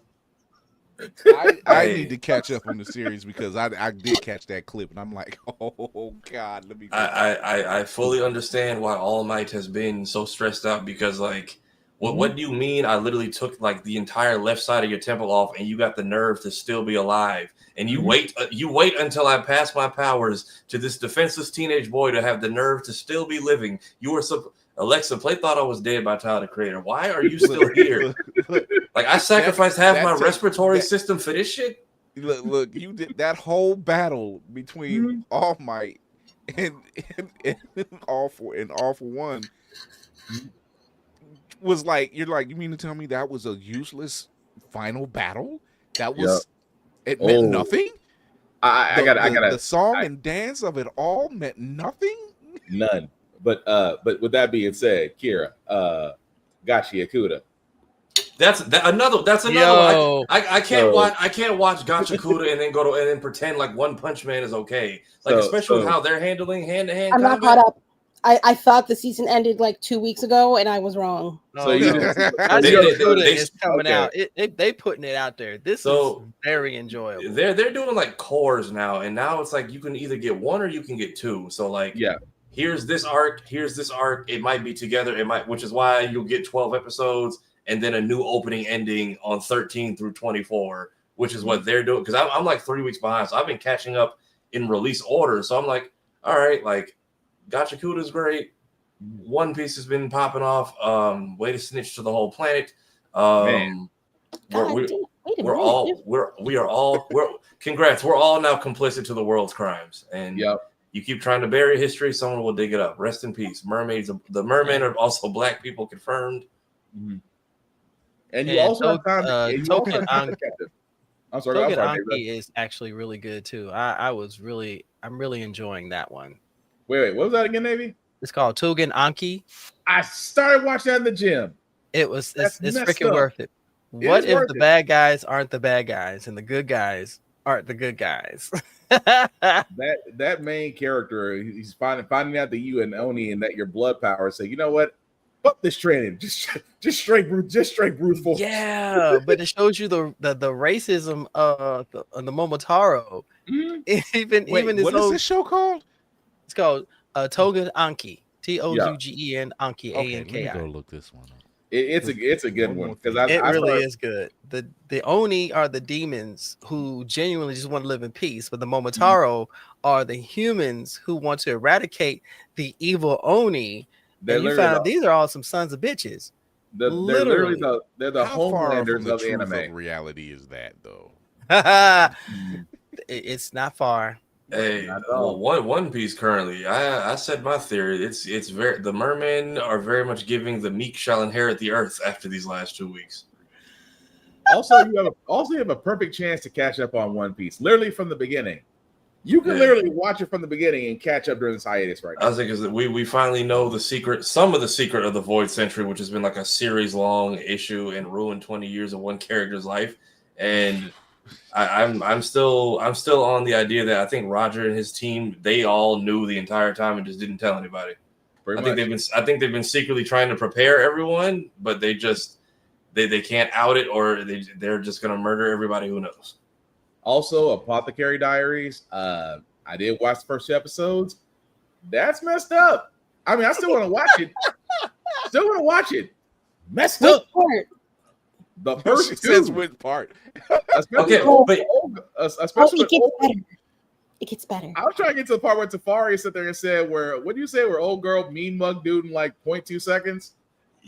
S6: I need to catch up on the series because I did catch that clip and I'm like, oh God, let me.
S4: I fully understand why All Might has been so stressed out because like, what do you mean? I literally took like the entire left side of your temple off and you got the nerve to still be alive, and you wait until I pass my powers to this defenseless teenage boy to have the nerve to still be living. You were Alexa, Play thought I was dead by Tyler the Creator. Why are you still here? Like, I sacrificed half my respiratory system for this shit.
S6: Look, you did that whole battle between All Might and All for One was like, you mean to tell me that was a useless final battle? That was it meant nothing?
S5: I got
S6: the song and dance of it all meant nothing?
S5: None. But with that being said, Kira, Gachi Akuda.
S4: That's another one. I can't watch Gacha Kuda and then pretend like One Punch Man is okay. Like, especially with how they're handling hand-to-hand combat.
S2: I'm not caught up. I thought the season ended like 2 weeks ago, and I was wrong.
S1: They coming out. They putting it out there. This is very enjoyable.
S4: They're doing like cores now, and now it's like you can either get 1 or you can get 2. So like, here's this arc. It might be together. Which is why you'll get 12 episodes and then a new opening ending on 13 through 24, which is what they're doing. Because I'm like 3 weeks behind, so I've been catching up in release order. So I'm like, all right, like Gacha Kuda's great. One Piece has been popping off. Way to snitch to the whole planet. Congrats. We're all now complicit to the world's crimes. And you keep trying to bury history, someone will dig it up. Rest in peace. Mermaids. The mermen are also black people confirmed.
S5: Mm-hmm. And you also have time.
S1: Token Anki is actually really good too. I'm really enjoying that one.
S5: Wait, what was that again, Navy?
S1: It's called Togen Anki.
S5: I started watching that in the gym.
S1: It's freaking worth it. What if the bad guys aren't the bad guys and the good guys aren't the good guys?
S5: that main character, he's finding out that you and Oni and that your blood power say, you know what? Fuck this training. Just straight brute force.
S1: Yeah, but it shows you the racism of the Momotaro.
S6: Mm-hmm. What is this show called?
S1: It's called Togen Anki. Tougen Anki.
S6: Okay,
S1: Anki.
S6: let me go look this one up.
S5: It's a good one because
S1: it really is good. The Oni are the demons who genuinely just want to live in peace, but the Momotaro are the humans who want to eradicate the evil Oni. And you found these are all some sons of bitches.
S5: They're the
S6: How
S5: homelanders of the anime.
S6: Reality is that though?
S1: It's not far.
S4: Hey, well, One Piece currently. I said my theory. It's very the mermen are very much giving the meek shall inherit the earth after these last 2 weeks.
S5: Also, you have a perfect chance to catch up on One Piece, literally from the beginning. You can literally watch it from the beginning and catch up during this hiatus right now.
S4: I think is that we finally know the secret, some of the secret of the Void Century, which has been like a series long issue and ruined 20 years of one character's life. And I'm still on the idea that I think Roger and his team, they all knew the entire time and just didn't tell anybody. I think they've been secretly trying to prepare everyone, but they just they can't out it, or they're just gonna murder everybody who knows.
S5: Also, Apothecary Diaries. I did watch the first 2 episodes. That's messed up. I mean, I still want to watch it. Messed up.
S2: Part?
S5: The first 2.
S6: Says which part?
S5: Okay,
S2: but it gets better.
S5: I was trying to get to the part where Tafari sat there and said, "What do you say? Where old girl mean mug dude in like 0.2 seconds?"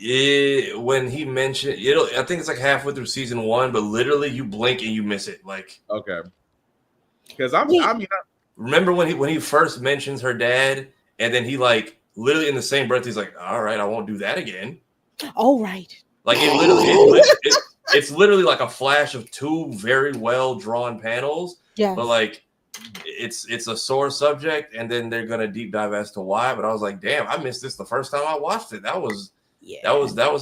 S4: Yeah, when he mentioned I think it's like halfway through season 1, but literally you blink and you miss it. Like,
S5: okay, because
S4: remember when he first mentions her dad, and then he like literally in the same breath he's like, "All right, I won't do that again."
S2: Oh, right.
S4: Like it's literally like a flash of 2 very well drawn panels.
S2: Yeah, but
S4: like it's a sore subject, and then they're gonna deep dive as to why. But I was like, damn, I missed this the first time I watched it. That was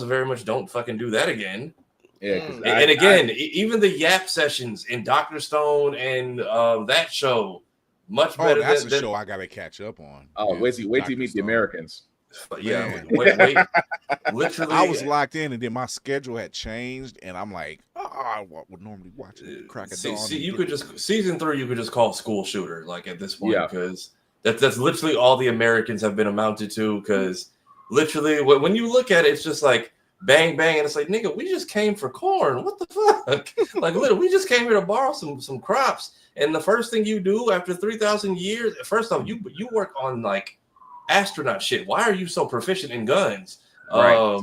S4: a very much don't fucking do that again.
S5: Yeah,
S4: and again, even the Yap sessions in Dr. Stone and that show, much better.
S6: That's a show I gotta catch up on.
S5: Oh, wait till you meet the Americans.
S4: Yeah, wait. Literally,
S6: I was locked in, and then my schedule had changed, and I'm like, I would normally watch it crack a dawn.
S4: See, you could just season 3. You could just call School Shooter, like at this point, because that's literally all the Americans have been amounted to. Because literally, when you look at it, it's just like bang bang, and it's like, nigga, we just came for corn. What the fuck? Like, literally, we just came here to borrow some crops. And the first thing you do after 3,000 years, first off, you work on like astronaut shit. Why are you so proficient in guns?
S5: Right.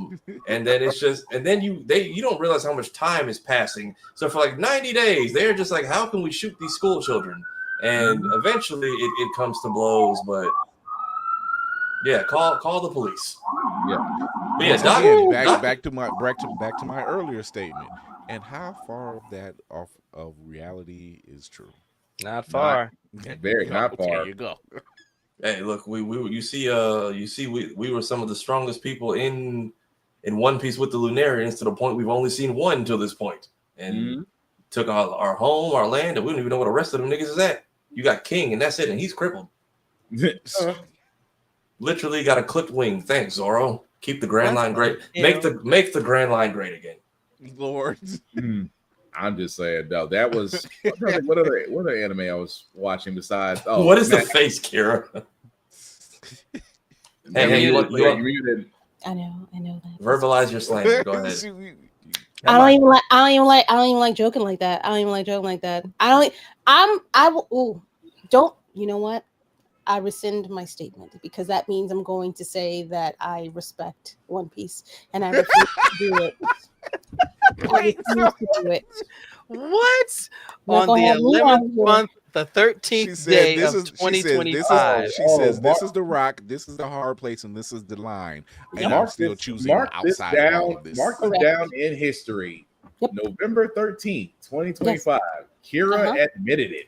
S4: And then it's just, and then you don't realize how much time is passing. So for like 90 days, they're just like, how can we shoot these school children? And eventually it comes to blows, but yeah, call the police.
S5: Yeah.
S4: But yeah,
S6: back to my earlier statement. And how far off of reality is true?
S1: Not far.
S5: Not far.
S6: There you go.
S4: Hey, look, we were some of the strongest people in One Piece with the Lunarians, to the point we've only seen one till this point, and took our home, our land, and we don't even know where the rest of them niggas is at. You got King, and that's it, and he's crippled. Literally got a clipped wing. Thanks, Zoro. Keep the Grand Line great. Make the Grand Line great again.
S6: Lord.
S5: I'm just saying, though, that was what other anime I was watching besides? Oh,
S4: what is the face, Kira? hey, you
S2: I know that.
S4: Verbalize your slang. Go ahead.
S2: I don't even like joking like that. You know what? I rescind my statement, because that means I'm going to say that I respect One Piece, and I refuse to do it.
S1: Wait, what? On the 11th month, the 13th day of 2025.
S6: She says, this is the rock, this is the hard place, and this is the line. And I'm still choosing outside of all of this.
S5: Mark this down in history. Yep. November 13th, 2025. Yes. Kira admitted it.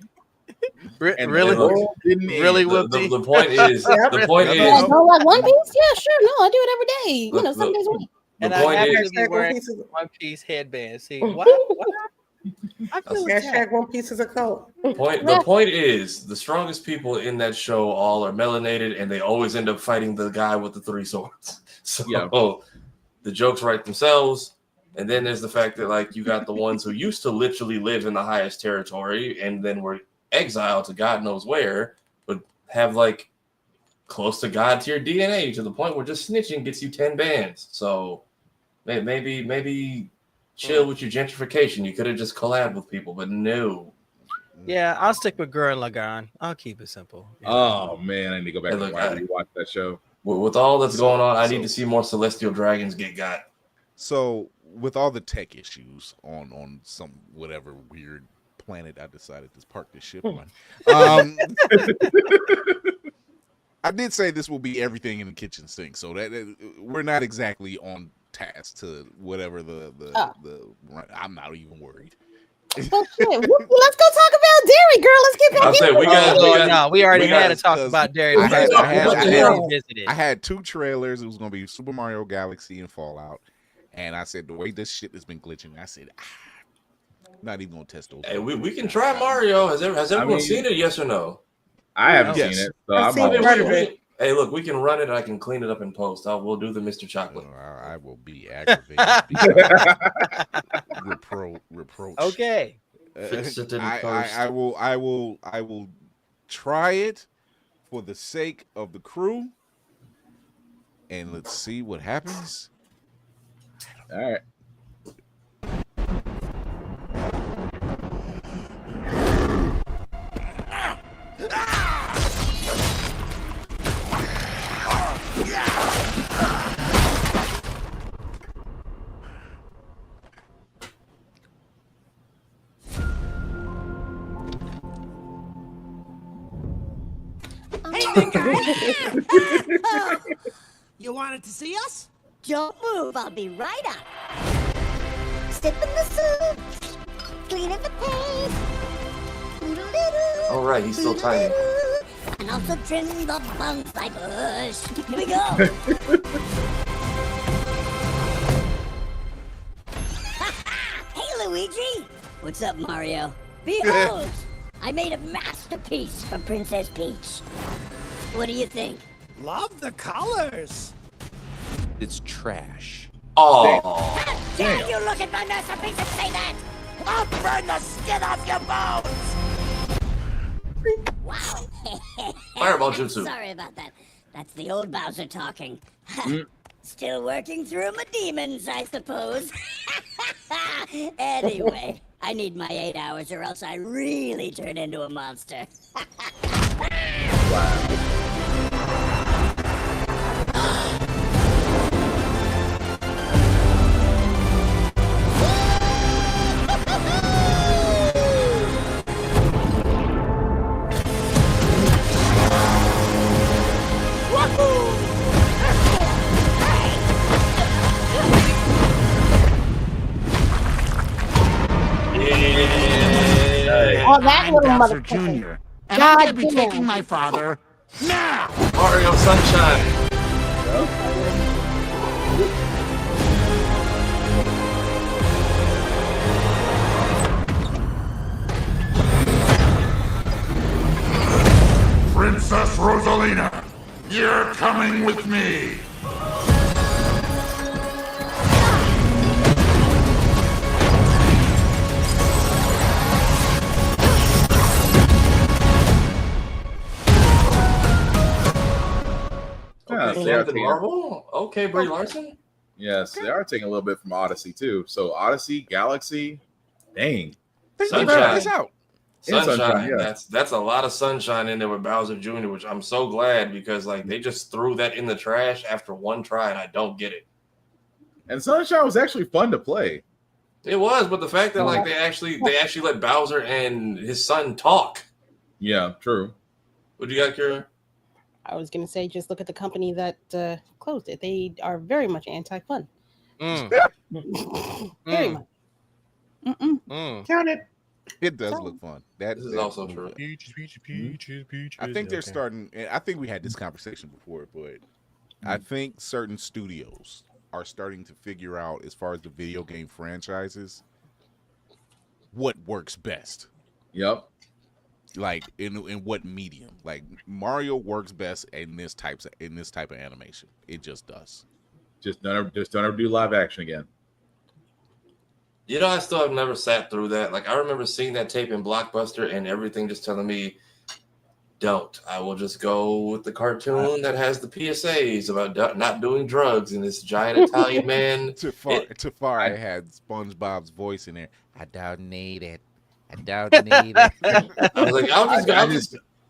S1: Really?
S4: The point is,
S2: don't like One Piece? Yeah, sure. No, I do it every day. You know, some days a week.
S1: And I have to be wearing One Piece headband. See, what?
S3: Hashtag One Piece is a cult.
S4: The point is, the strongest people in that show all are melanated, and they always end up fighting the guy with the 3 swords. So the jokes write themselves. And then there's the fact that, like, you got the ones who used to literally live in the highest territory and then were exiled to God knows where, but have like close to God tier DNA, to the point where just snitching gets you 10 bans. So maybe chill with your gentrification. You could have just collabed with people, but no.
S1: Yeah, I'll stick with Gurren Lagann. I'll keep it simple.
S5: Yeah. Oh man, I need to go back and watch that show.
S4: With all that's going on, I need to see more celestial dragons get got.
S6: So with all the tech issues on some whatever weird planet I decided to park this ship on. I did say this will be everything in the kitchen sink, so that we're not exactly on task to whatever the run. I'm not even worried.
S2: Well, let's go talk about Derry, girl. Let's get back
S1: into it. We already had to talk about Derry.
S6: I had 2 trailers. It was going to be Super Mario Galaxy and Fallout. And I said, the way this shit has been glitching, I said, not even going to test those.
S4: Hey, we can try Mario. Has everyone seen it, yes or no?
S5: I haven't seen it. So I'm
S3: part of it.
S4: Hey, look, we can run it. I can clean it up in post. We'll do the Mr. Chocolate.
S6: I will be aggravated. Reproach.
S1: Okay.
S6: I will try it for the sake of the crew, and let's see what happens.
S5: All right.
S7: You wanted to see us?
S8: Don't move, I'll be right up. Step in the soup, clean up the paste.
S4: All right, he's still tiny.
S8: And also trim the bonsai bush. Here we go. Hey, Luigi. What's up, Mario? Behold, I made a masterpiece for Princess Peach. What do you think?
S7: Love the colors.
S6: It's trash.
S4: Oh.
S8: How dare you look at my masterpiece and say that?
S7: I'll burn the skin off your bones.
S8: Wow.
S4: Fireball jutsu.
S8: Sorry about that. That's the old Bowser talking. Still working through my demons, I suppose. Anyway, I need my 8 hours or else I really turn into a monster.
S5: Wow.
S2: Oh, that little
S7: Bowser
S2: motherfucker.
S7: Jr. And I'm going to be taking my father now.
S4: Mario Sunshine.
S9: Princess Rosalina, you're coming with me.
S4: Marvel? Okay, Brie Larson?
S5: Yes, they are taking a little bit from Odyssey too. So Odyssey, Galaxy, dang.
S4: Sunshine.
S5: Sunshine, yeah.
S4: That's a lot of sunshine in there with Bowser Jr., which I'm so glad because like they just threw that in the trash after one try and I don't get it.
S5: And Sunshine was actually fun to play.
S4: It was, but the fact that like they actually let Bowser and his son talk.
S5: Yeah, true.
S4: What do you got, Kira?
S2: I was going to say, just look at the company that closed it. They are very much anti-fun. Very much.
S3: Count it.
S6: It does look fun.
S4: This is also true.
S6: Peaches. I think they're starting. I think we had this conversation before, but I think certain studios are starting to figure out, as far as the video game franchises, what works best.
S5: Yep.
S6: Like in what medium? Like Mario works best in this type of animation. It just does.
S5: Just don't ever do live action again.
S4: You know, I still have never sat through that. Like, I remember seeing that tape in Blockbuster and everything just telling me, don't. I will just go with the cartoon that has the PSAs about not doing drugs and this giant Italian man.
S6: Too far. I had SpongeBob's voice in there. I don't need it. I don't need it.
S4: I was like,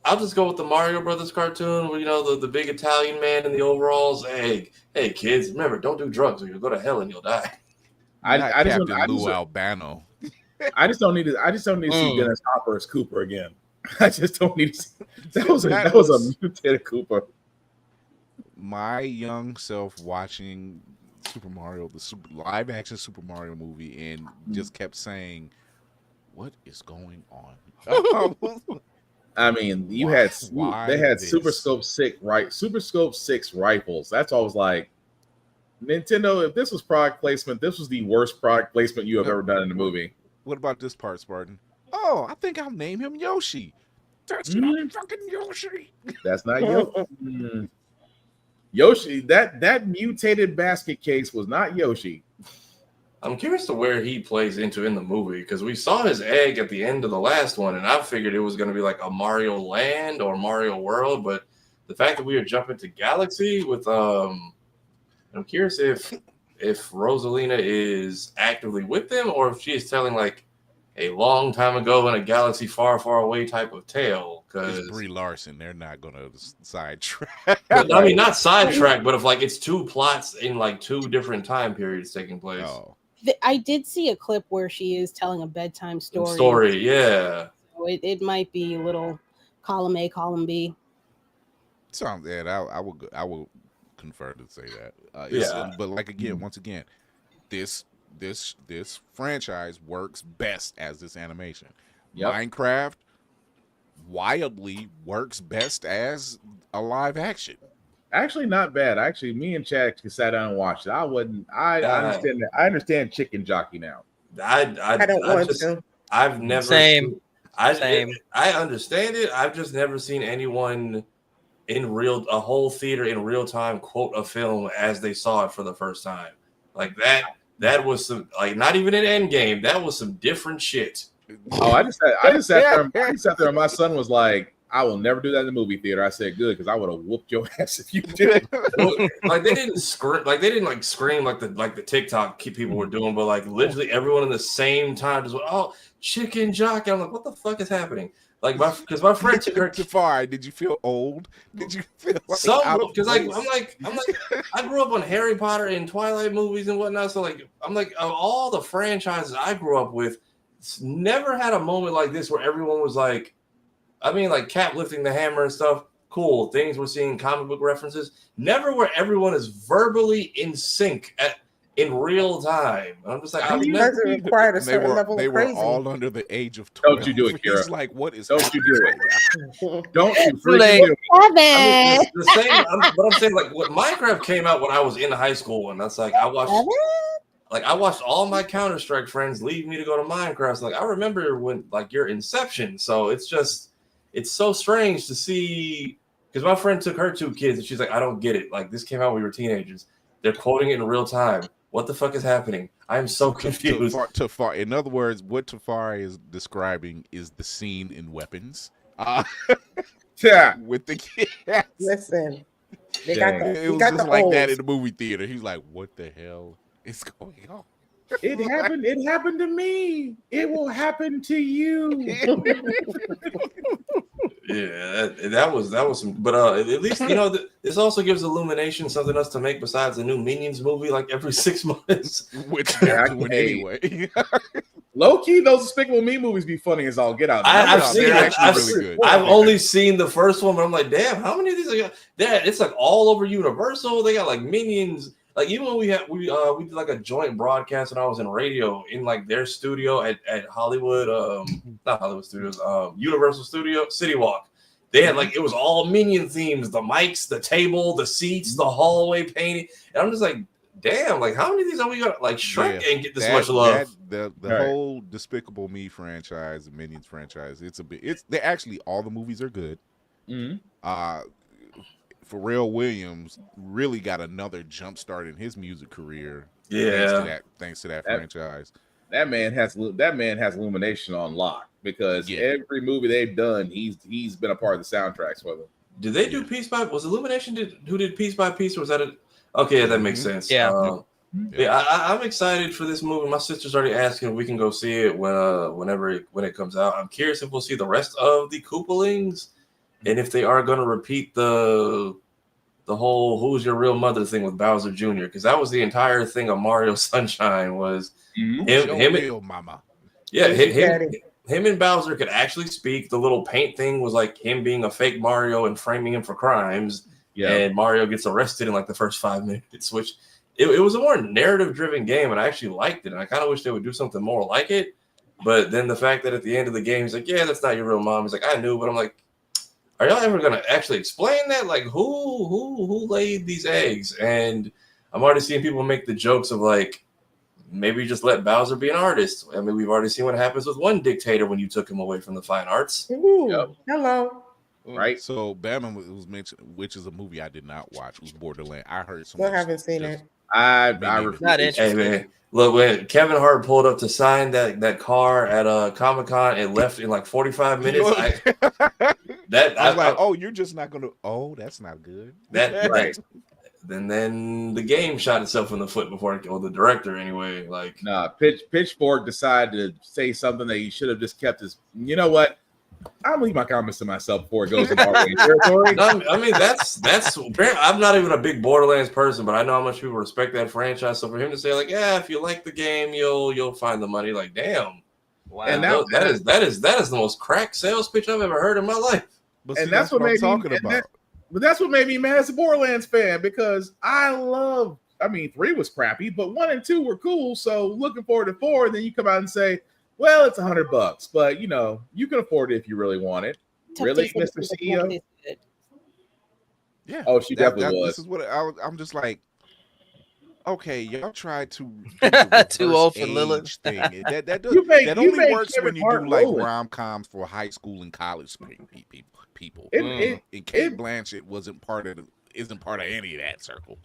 S4: I'll just go with the Mario Brothers cartoon where, you know, the big Italian man in the overalls. Hey, kids, remember, don't do drugs or you'll go to hell and you'll die.
S6: I just Captain Lou Albano.
S5: I just don't need to. I just don't need to see Dennis Hopper as Cooper again. I just don't need to see. That was a mutated Cooper.
S6: My young self watching Super Mario, the live action Super Mario movie, and just kept saying, "What is going on?"
S5: I mean, they had Super Scope 6 rifles. That's always like, Nintendo, if this was product placement, this was the worst product placement you have ever done in a movie.
S6: What about this part, Spartan? Oh, I think I'll name him Yoshi. That's not fucking Yoshi.
S5: That's not Yoshi. Yoshi, that mutated basket case was not Yoshi.
S4: I'm curious to where he plays into in the movie, because we saw his egg at the end of the last one, and I figured it was going to be like a Mario Land or Mario World, but the fact that we are jumping to Galaxy with I'm curious if Rosalina is actively with them, or if she is telling like a long time ago in a galaxy far, far away type of tale. Because
S6: Brie Larson, they're not gonna sidetrack.
S4: I mean, not sidetrack, but if like it's two plots in like two different time periods taking place.
S6: Oh.
S2: I did see a clip where she is telling a bedtime story.
S4: Yeah.
S2: So it might be a little column A, column B.
S6: Sounds good. I will confer to say that. But like once again, this franchise works best as this animation. Yep. Minecraft wildly works best as a live action.
S5: Actually, not bad. Actually, me and Chad sat down and watched it. I understand that. I understand Chicken Jockey now.
S3: I don't want to.
S4: I've never
S1: same.
S4: I understand it. I've just never seen anyone a whole theater in real time quote a film as they saw it for the first time. Like that was some, like, not even an Endgame. That was some different shit.
S5: Oh, I just sat there and my son was like, I will never do that in the movie theater. I said, good, because I would have whooped your ass if you did.
S4: Like they didn't scream like the TikTok people were doing, but like literally everyone in the same time just went, oh, Chicken Jockey. I'm like, what the fuck is happening? Like because my friend took her
S6: Tafari, did you feel old? Did you feel like
S4: some? Because like I'm like I grew up on Harry Potter and Twilight movies and whatnot. So like I'm like, of all the franchises I grew up with, never had a moment like this where everyone was like, I mean, like Cap lifting the hammer and stuff, cool. Things we're seeing comic book references. Never where everyone is verbally in sync in real time. And I'm just like,
S3: required a certain level of crazy.
S6: They were all under the age of 12.
S5: Don't you do it, Kira.
S6: It's like, what is?
S5: Don't you do it? Don't you freaking do it.
S4: I mean, the same. But I'm saying, like, what Minecraft came out when I was in high school, and that's like I watched all my Counter-Strike friends leave me to go to Minecraft. So, like, I remember when like your inception. So it's so strange to see, because my friend took her 2 kids and she's like, I don't get it. Like, this came out when we were teenagers. They're quoting it in real time. What the fuck is happening? I am so confused.
S6: In other words, what Tafari is describing is the scene in Weapons.
S5: Yeah,
S6: with the kids.
S3: Listen,
S6: it was just like that in the movie theater. He's like, what the hell is going on?
S5: It happened to me. It will happen to you.
S4: Yeah, that was some. But at least this also gives Illumination something else to make besides the new Minions movie like every 6 months.
S6: Which they're doing anyway.
S5: Low key, those Despicable Me movies be funny as all get out.
S4: I've only seen the first one, but I'm like, damn, how many of these are there? It's like all over Universal. They got like Minions. Like even when we did like a joint broadcast when I was in radio in like their studio at Hollywood, not Hollywood Studios, Universal Studio, City Walk. They had like, it was all Minion themes, the mics, the table, the seats, the hallway painting. And I'm just like, damn, like how many of these are we gonna like Shrek and get this much love?
S6: The whole Despicable Me franchise, the Minions franchise, they actually all the movies are good.
S5: Mm-hmm.
S6: Pharrell Williams really got another jump start in his music career.
S4: Yeah,
S6: thanks to that franchise.
S5: That man has Illumination on lock, because every movie they've done, he's been a part of the soundtracks for them.
S4: Did they do Piece by? Was Illumination who did Piece by Piece? Or was that a? Okay, that makes sense.
S1: Yeah.
S4: I'm excited for this movie. My sister's already asking if we can go see it when it comes out. I'm curious if we'll see the rest of the Koopalings. And if they are going to repeat the whole "Who's Your Real Mother" thing with Bowser Jr., because that was the entire thing of Mario Sunshine was him,
S6: real mama.
S4: Yeah, him and Bowser could actually speak. The little paint thing was like him being a fake Mario and framing him for crimes. Yeah. And Mario gets arrested in like the first 5 minutes, which it was a more narrative-driven game, and I actually liked it. And I kind of wish they would do something more like it. But then the fact that at the end of the game, he's like, yeah, that's not your real mom. He's like, I knew, but I'm like, are y'all ever gonna actually explain that? Like, who laid these eggs? And I'm already seeing people make the jokes of like, maybe just let Bowser be an artist. I mean, we've already seen what happens with one dictator when you took him away from the fine arts.
S3: Ooh, hello.
S5: Right.
S6: So Batman was mentioned, which is a movie I did not watch. Was Borderland. I heard some.
S3: I haven't seen it.
S5: I not
S4: interested. Hey, man, look, when Kevin Hart pulled up to sign that car at Comic-Con, it left in like 45 minutes. I was
S6: like, oh, you're just not gonna. Oh, that's not good.
S4: That right. Then the game shot itself in the foot or the director anyway. Like,
S5: nah, Pitchfork decided to say something that he should have just kept his. You know what? I'll leave my comments to myself before it goes into our territory.
S4: I mean, that's. I'm not even a big Borderlands person, but I know how much people respect that franchise. So for him to say like, yeah, if you like the game, you'll find the money. Like, damn, wow, and that is the most crack sales pitch I've ever heard in my life.
S5: But and that's what made me talking about. But that's what made me mad as a Borderlands fan because I mean, 3 was crappy, but 1 and 2 were cool. So looking forward to 4, and then you come out and say, well, it's $100, but you know, you can afford it if you really want it. Really, Mr. CEO?
S6: Yeah.
S5: Oh, she definitely was.
S6: This is what I'm just like, okay, y'all try to
S1: too old for Lilith
S6: thing. That only works when you do like rom-coms for high school and college people. And Kate Blanchett isn't part of any of that circle.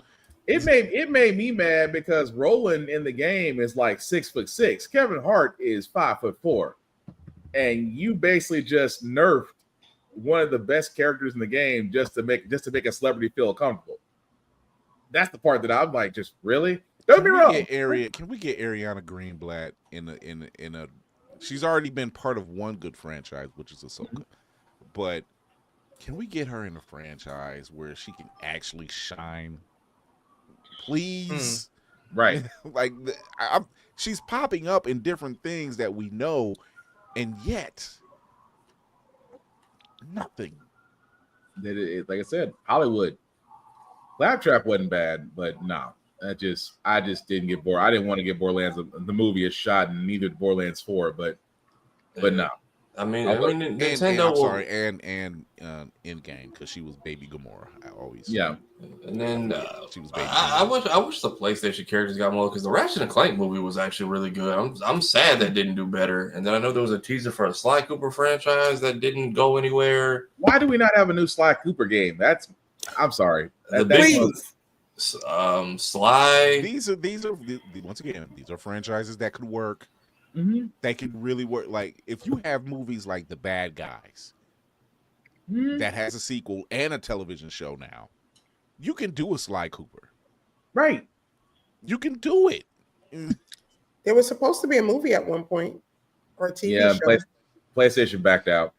S5: It made me mad because Roland in the game is like 6'6". Kevin Hart is 5'4", and you basically just nerfed one of the best characters in the game just to make a celebrity feel comfortable. That's the part that I'm like, just really? Don't be wrong.
S6: Can we get Ariana Greenblatt in a? She's already been part of one good franchise, which is Ahsoka, but can we get her in a franchise where she can actually shine? Please,
S5: right?
S6: Like she's popping up in different things that we know, and yet nothing.
S5: Like I said, Hollywood. Claptrap wasn't bad, but no, I just didn't get bored. I didn't want to get Borderlands the movie a shot, and neither did Borderlands 4, but no.
S4: I mean,
S6: Nintendo and Endgame because she was Baby Gamora. I always
S4: and then
S6: she was Baby.
S4: I wish the PlayStation characters got more because the Ratchet and Clank movie was actually really good. I'm sad that didn't do better. And then I know there was a teaser for a Sly Cooper franchise that didn't go anywhere.
S5: Why do we not have a new Sly Cooper game? I'm sorry.
S4: Sly.
S6: These are once again, these are franchises that could work.
S5: Mm-hmm.
S6: That could really work. Like if you have movies like The Bad Guys, that has a sequel and a television show now, you can do a Sly Cooper.
S5: Right.
S6: You can do it.
S3: There was supposed to be a movie at one point or a TV show.
S5: PlayStation backed out.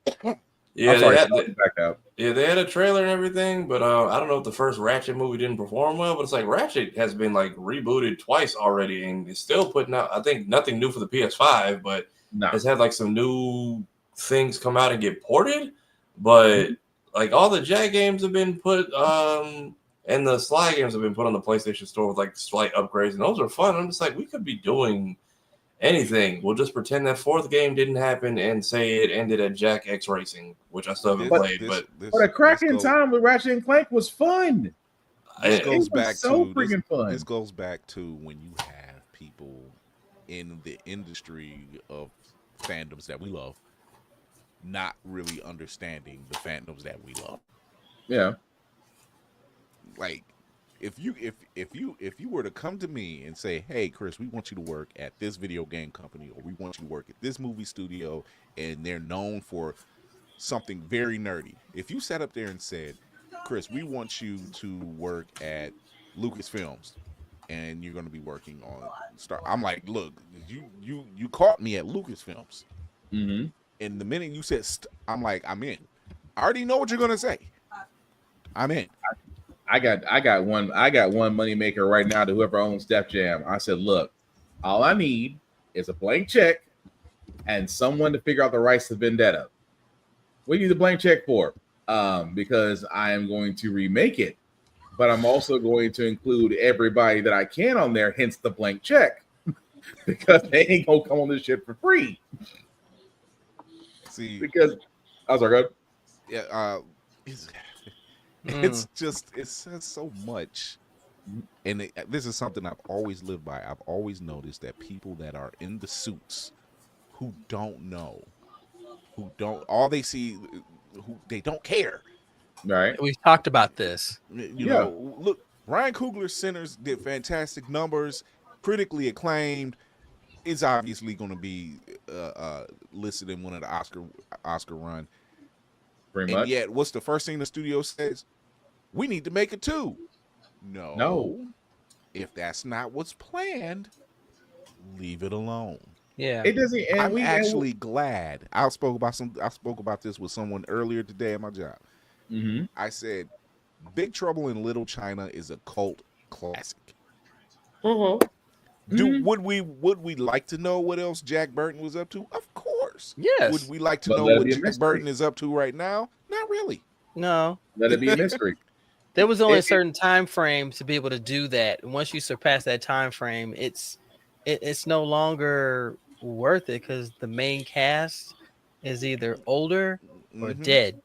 S4: Yeah,
S5: backed out.
S4: Yeah, they had a trailer and everything, but I don't know if the first Ratchet movie didn't perform well, but it's like Ratchet has been like rebooted twice already and it's still putting out, I think, nothing new for the PS5, but it's had like some new things come out and get ported, but like all the Jag games have been put, and the Sly games have been put on the PlayStation Store with like slight upgrades, and those are fun. I'm just like, we could be doing anything. We'll just pretend that 4th game didn't happen and say it ended at Jack X Racing, which I still haven't played.
S5: But a cracking time with Ratchet and Clank was fun.
S6: This goes back to when you have people in the industry of fandoms that we love not really understanding the fandoms that we love.
S5: Yeah.
S6: Like if you were to come to me and say, hey Chris, we want you to work at this video game company, or we want you to work at this movie studio, and they're known for something very nerdy. If you sat up there and said, Chris, we want you to work at Lucasfilms and you're going to be working on Star, I'm like, look, you caught me at Lucasfilms.
S5: Mm-hmm.
S6: And the minute you said I'm like, I'm in. I already know what you're going to say. I'm in.
S5: I got one money maker right now to whoever owns Def Jam. I said, look, all I need is a blank check and someone to figure out the rights to Vendetta. What do you need the blank check for? Because I am going to remake it, but I'm also going to include everybody that I can on there, hence the blank check, because they ain't gonna come on this shit for free.
S6: See,
S5: because I was like, good.
S6: Yeah, it's just it says so much, and this is something I've always lived by. I've always noticed that people that are in the suits who don't know, who don't all they see, who they don't care.
S5: Right.
S1: We've talked about this.
S6: You know, look, Ryan Coogler's Sinners did fantastic numbers, critically acclaimed. It's obviously going to be listed in one of the Oscar run.
S5: Pretty much.
S6: Yet, what's the first thing the studio says? We need to make it 2. No. If that's not what's planned, leave it alone.
S1: Yeah.
S5: It doesn't. And
S6: I'm actually glad. I spoke about this with someone earlier today at my job.
S5: Mm-hmm.
S6: I said, Big Trouble in Little China is a cult classic.
S3: Mm-hmm.
S6: Would we like to know what else Jack Burton was up to? Of course.
S1: Yes.
S6: Would we like to know what Jack Burton is up to right now? Not really.
S1: No.
S5: Let it be a mystery.
S1: There was only a certain time frame to be able to do that. And once you surpass that time frame, it's no longer worth it because the main cast is either older or dead.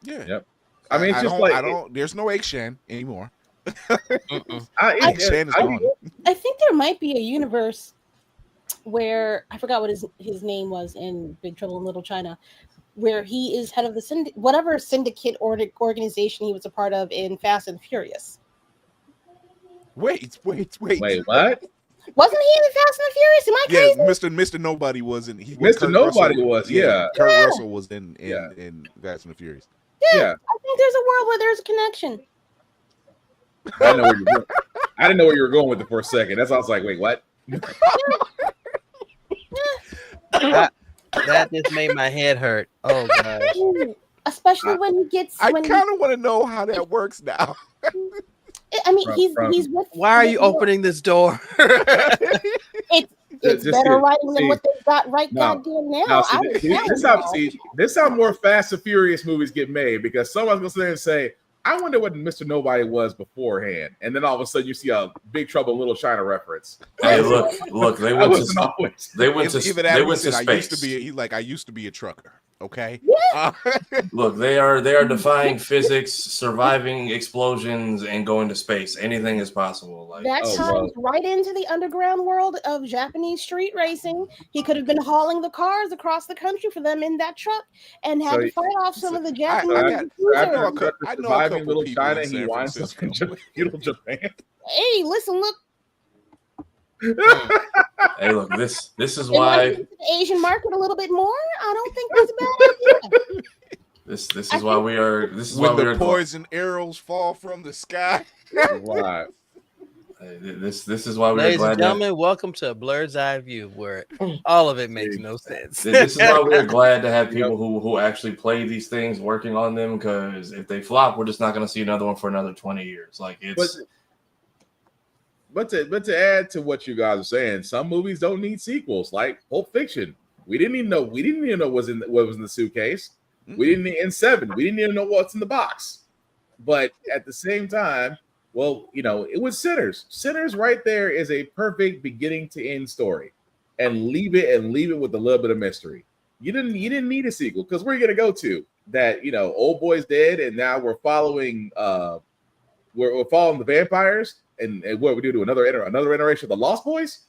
S6: Yeah.
S5: Yep. I mean, it's just like
S6: there's no Shan anymore.
S2: Shan is gone. I think there might be a universe where I forgot what his name was in Big Trouble in Little China, where he is head of the whatever syndicate or organization he was a part of in Fast and Furious.
S6: Wait,
S5: what?
S2: Wasn't he in Fast and Furious? Am I crazy?
S6: Yeah, Mr. Nobody wasn't.
S5: Mr. Nobody was. Yeah.
S6: Kurt Russell was in Fast and the Furious.
S2: Yeah, I think there's a world where there's a connection.
S5: I didn't know where you were going with it for a second. That's why I was like, wait, what?
S1: That just made my head hurt. Oh gosh.
S2: Especially when he gets.
S6: I kind of want to know how that works now.
S2: I mean, he's with.
S1: Why are you opening this door?
S2: It's better writing than what they've got goddamn now.
S5: This how more Fast and Furious movies get made, because someone's gonna sit there and say, I wonder what Mr. Nobody was beforehand, and then all of a sudden you see a Big Trouble in Little China reference.
S4: Hey, look, they went to space.
S6: I used to be a trucker. Okay.
S2: Yeah.
S4: Look, they are defying physics, surviving explosions, and going to space. Anything is possible. Like
S2: that ties right into the underground world of Japanese street racing. He could have been hauling the cars across the country for them in that truck and had to fight off some of the Japanese.
S5: I know a couple Little China. He winds up in feudal Japan.
S2: Hey, listen, look.
S4: Hey, look, this is why
S2: the Asian market a little bit more. I don't think that's a bad idea.
S4: This is why we are. This is
S6: when
S4: why we
S6: the
S4: are.
S6: Poison arrows fall from the sky.
S5: Right.
S4: This is why we are.
S1: Ladies and gentlemen, welcome to Blerd's Eyeview, where all of it makes no sense.
S4: This is why we're glad to have people who actually play these things working on them, because if they flop, we're just not going to see another one for another 20 years. Like it's.
S5: But to add to what you guys are saying, some movies don't need sequels, like Pulp Fiction. We didn't even know what was in the suitcase. We didn't in Seven. We didn't even know what's in the box. But at the same time, well, it was Sinners. Sinners right there is a perfect beginning to end story, and leave it with a little bit of mystery. You didn't need a sequel, because we're gonna go to that. Old boy's dead, and now we're following we're following the vampires. And what we do another iteration of the Lost Boys?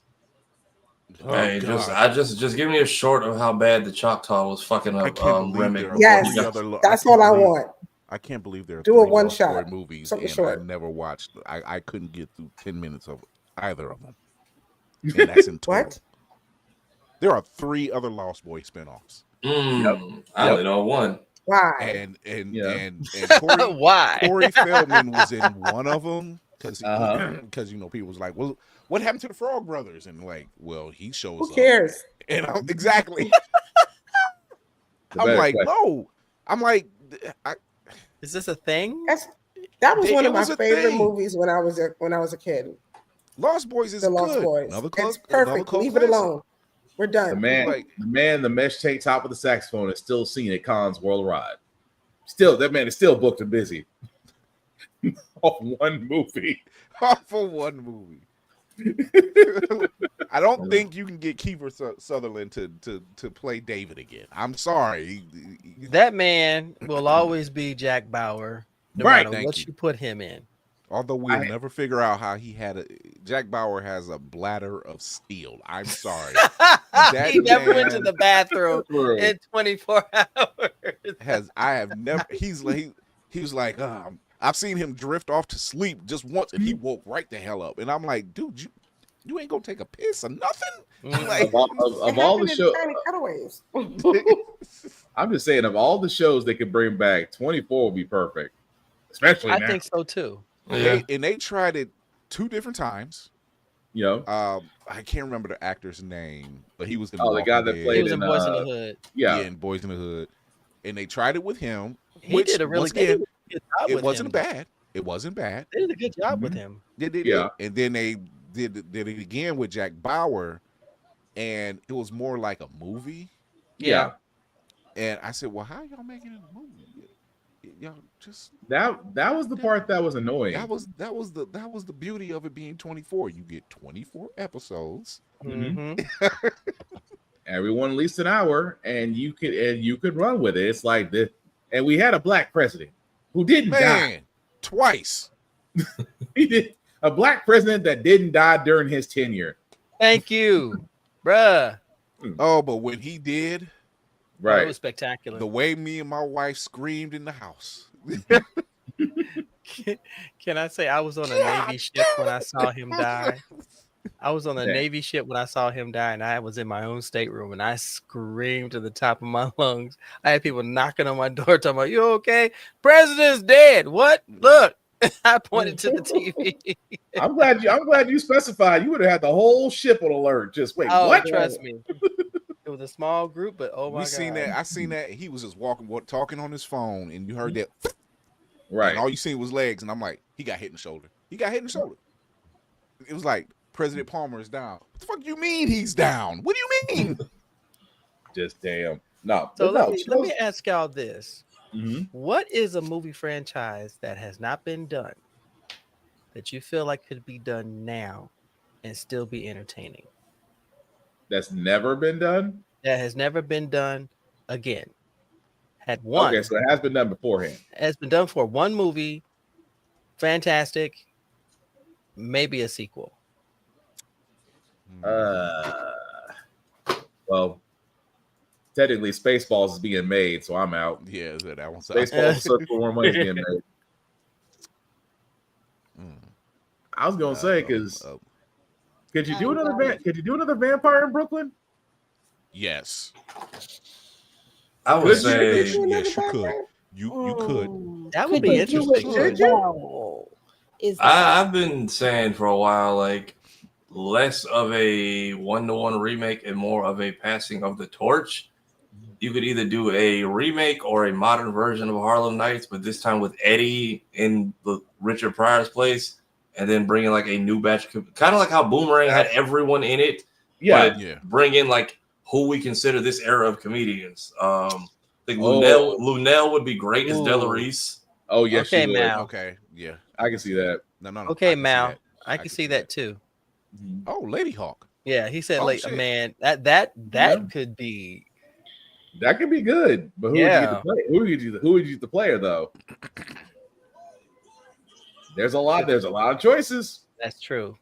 S4: Hey, just give me a short of how bad the Choctaw was fucking up Remy.
S3: Yes, that's what I want.
S6: I can't believe there are
S3: do a one shot
S6: movies, something and short. I never watched. I couldn't get through 10 minutes of either of them. And that's in total. What? There are 3 other Lost Boys spinoffs.
S4: I only know one.
S3: Why?
S6: And Corey,
S1: why?
S6: Corey Feldman was in one of them. Because people was like, well, what happened to the Frog Brothers? And like, well, he shows
S3: Who cares?
S6: Up. And exactly. I'm like, no. I'm like,
S1: is this a thing?
S3: That was one of my favorite movies when I was a kid.
S6: Lost Boys is
S3: the Lost
S6: good.
S3: Boys. It's perfect. Leave it alone. We're done.
S5: The mesh tank top with the saxophone is still seen at cons worldwide. Still, that man is still booked and busy. Off one movie.
S6: For one movie. I don't think you can get Kiefer Sutherland to play David again. I'm sorry.
S1: That man will always be Jack Bauer, no matter what you put him in.
S6: Although we'll never figure out how Jack Bauer has a bladder of steel. I'm sorry.
S1: He never went to the bathroom in 24 hours.
S6: He was like, I've seen him drift off to sleep just once, and he woke right the hell up. And I'm like, dude, you ain't gonna take a piss or nothing. Like,
S5: of all the shows,
S3: cutaways.
S5: I'm just saying, of all the shows they could bring back, 24 would be perfect. Especially now.
S1: I think so too.
S6: And they tried it 2 different times.
S5: Yeah.
S6: I can't remember the actor's name, but he was in
S5: the guy that played
S1: in Boys in the Hood.
S6: Yeah, in Boys in the Hood. And they tried it with him.
S1: He did a really good job.
S6: It wasn't bad. It wasn't bad.
S1: They did a good job with him.
S6: They did. And then they did it again with Jack Bauer, and it was more like a movie.
S1: Yeah.
S6: And I said, well, how y'all making it a movie? Y'all just
S5: that was the part that was annoying.
S6: That was the beauty of it being 24. You get 24 episodes.
S1: Mm-hmm.
S5: Everyone at least an hour, and you could run with it. It's like this, and we had a black president who didn't die
S6: twice.
S5: He did a black president that didn't die during his tenure.
S1: Thank you, bruh.
S6: Oh, but when he did.
S5: Right.
S1: It was spectacular.
S6: The way me and my wife screamed in the house.
S1: Can I say I was on a Navy ship when I saw him die? I was on a Navy ship when I saw him die, and I was in my own stateroom, and I screamed to the top of my lungs. I had people knocking on my door talking about, "You okay? President's dead." What? Look. I pointed to the TV.
S5: I'm glad you specified. You would have had the whole ship on alert. Just wait. What?
S1: Trust me. It was a small group, but oh my God.
S6: I seen that. He was just talking on his phone, and you heard that.
S5: Right.
S6: And all you seen was legs, and I'm like, he got hit in the shoulder. It was like, President Palmer is down. What the fuck you mean he's down? What do you mean?
S5: Just damn. No.
S1: So let me ask y'all this.
S5: Mm-hmm.
S1: What is a movie franchise that has not been done that you feel like could be done now and still be entertaining?
S5: That's never been done?
S1: That has never been done again. Had one.
S5: Okay, so it has been done beforehand.
S1: It has been done for one movie. Fantastic. Maybe a sequel.
S5: Well, technically Spaceballs is being made, so I'm out.
S6: Yeah, that one's
S5: Spaceballs search for more money is being made. I was gonna say, because could you do another vampire in Brooklyn?
S6: Yes.
S4: I would say
S6: yes, you could. You could.
S1: That would be interesting.
S4: I've been saying for a while, like, less of a one-to-one remake and more of a passing of the torch. You could either do a remake or a modern version of Harlem Nights, but this time with Eddie in the Richard Pryor's place, and then bring in like a new batch, kind of like how Boomerang had everyone in it.
S5: Yeah,
S4: but bring in like who we consider this era of comedians. I think Lunel would be great as Delarice.
S5: Oh yes,
S1: okay, Mal.
S6: Okay, yeah,
S5: I can see that.
S6: No.
S1: Okay, Mal, I can see that too.
S6: Oh, Lady Hawk.
S1: Yeah, he said, like, man, that could be.
S5: That could be good, but who would you get to play? Who would you get the player though? There's a lot of choices.
S1: That's true.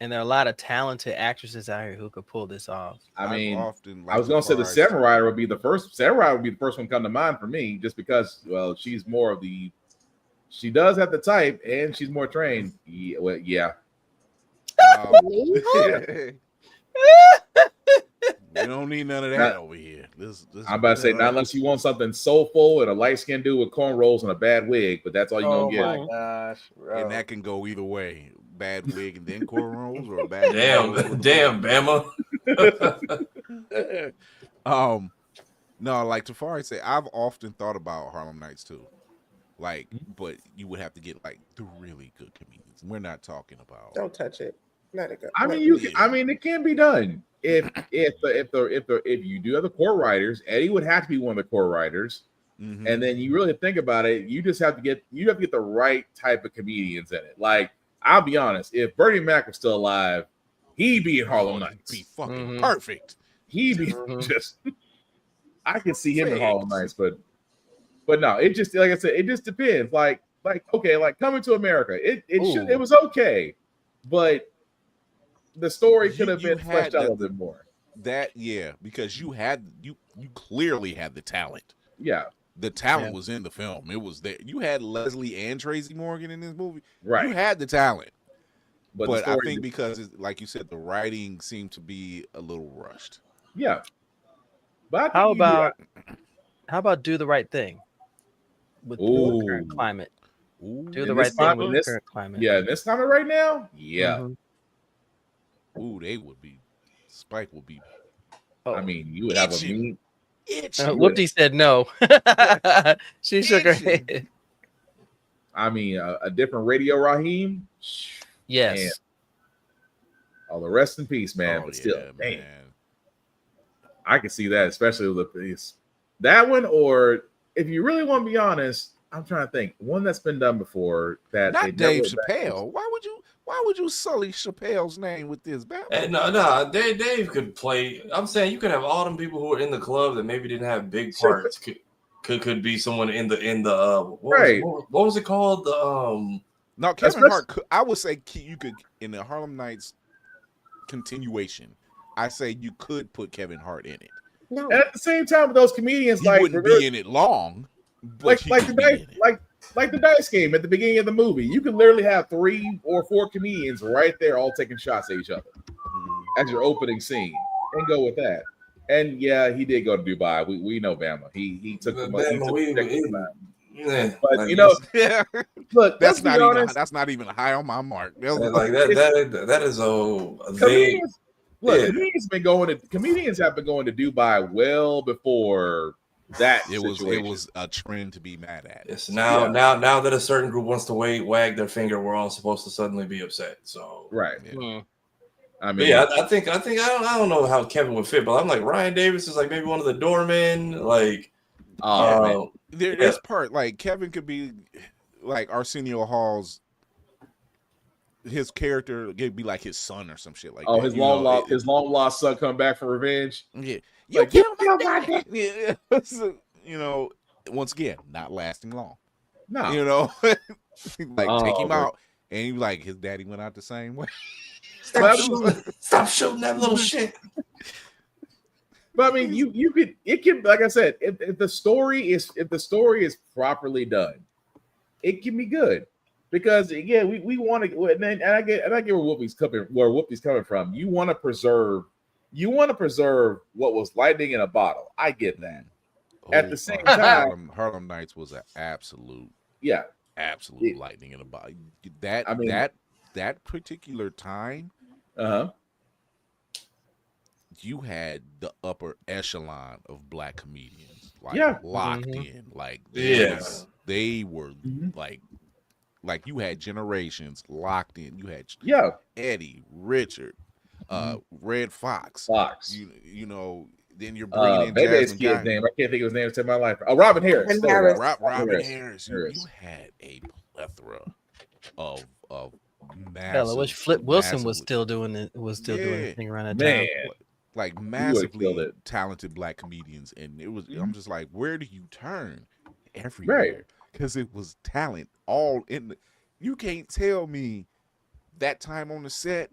S1: And there are a lot of talented actresses out here who could pull this off.
S5: I mean, I was going to say the Samurai would be the first. Samurai would be the first one come to mind for me, just because, well, she's more of the. She does have the type, and she's more trained. Yeah. Well, yeah.
S6: We don't need none of that over here.
S5: I'm about to say, not unless you want something soulful and a light-skinned dude with cornrows and a bad wig, but that's all you're going to get.
S3: Oh, my gosh. Bro.
S6: And that can go either way. Bad wig and then cornrows, or a bad
S4: damn Bama.
S6: No, like Tafari said, I've often thought about Harlem Nights too. Like, but you would have to get like the really good comedians. We're not talking about.
S3: Don't touch it.
S5: I mean, you can. I mean, it can be done if you do have the core writers. Eddie would have to be one of the core writers, and then you really think about it. You just have to get the right type of comedians in it. Like, I'll be honest, if Bernie Mac was still alive, he'd be in Harlem Nights.
S6: Be fucking perfect.
S5: He'd be just. I could see him in Harlem Nights, but no, it just, like I said, it just depends. Like okay, like Coming to America, it was okay, but the story could have been fleshed out a little bit more.
S6: Because you clearly had the talent.
S5: Yeah,
S6: the talent was in the film. It was there. You had Leslie and Tracy Morgan in this movie.
S5: Right,
S6: you had the talent. But I think because, like you said, the writing seemed to be a little rushed.
S5: Yeah. But
S1: how about Do the Right Thing with the current climate? Do the right thing with the current climate.
S5: Yeah, this climate right now. Yeah.
S6: Spike would be.
S5: I mean, you would have a mean.
S1: Whoopty said no. She shook her head.
S5: I mean, a different Radio Raheem.
S1: Yes.
S5: Man. Oh, the rest in peace, man. But still, man. I can see that, especially with that one. Or if you really want to be honest, I'm trying to think one that's been done before. That
S6: not Dave Chappelle. Why would you sully Chappelle's name with this?
S4: No, Dave could play. I'm saying you could have all them people who are in the club that maybe didn't have big parts. Could be someone in the what was it called?
S6: No, Kevin Hart. I would say you could in the Harlem Nights continuation. I say you could put Kevin Hart in it.
S5: No. And at the same time, with those comedians,
S6: he wouldn't be in it long.
S5: Like the dice game at the beginning of the movie, you can literally have 3 or 4 comedians right there, all taking shots at each other as your opening scene, and go with that. And yeah, he did go to Dubai. We know Bama. He took the money. But you know, look,
S6: that's not even high on my mark.
S4: Like that is vague.
S5: Look, comedians have been going to Dubai well before that.
S6: It was a trend to be mad at.
S4: Yes, now that a certain group wants to wag their finger, we're all supposed to suddenly be upset. So
S5: right.
S6: Yeah.
S5: I mean,
S4: I think I don't know how Kevin would fit, but I'm like Ryan Davis is like maybe one of the doormen. Like,
S6: there's part like Kevin could be like Arsenio Hall's. His character could be like his son or some shit like that.
S5: His long lost son come back for revenge.
S6: Yeah,
S5: you killed my dad.
S6: Yeah, you know, once again, not lasting long.
S5: No,
S6: you know, take him out, and he like his daddy went out the same way.
S4: Stop shooting that little shit.
S5: But I mean, it can like I said, if the story is properly done, it can be good. Because again, we want to, and I get where Whoopi's coming from. You want to preserve what was lightning in a bottle. I get that. At the same time,
S6: Harlem Nights was an absolute lightning in a bottle. That particular time, you had the upper echelon of black comedians, locked in, they were like you had generations locked in. You had Eddie, Richard, Red Fox. You know, then you're bringing in
S5: Jasmine kid's name. I can't think of his name to my life. Robin Harris.
S6: Robin Harris. You had a plethora of massive.
S1: Hell, I wish Flip Wilson was still doing anything around that time.
S6: Like massively talented black comedians, and it was. I'm just like, where do you turn? Everywhere.
S5: Right.
S6: Because it was talent all in the. You can't tell me that time on the set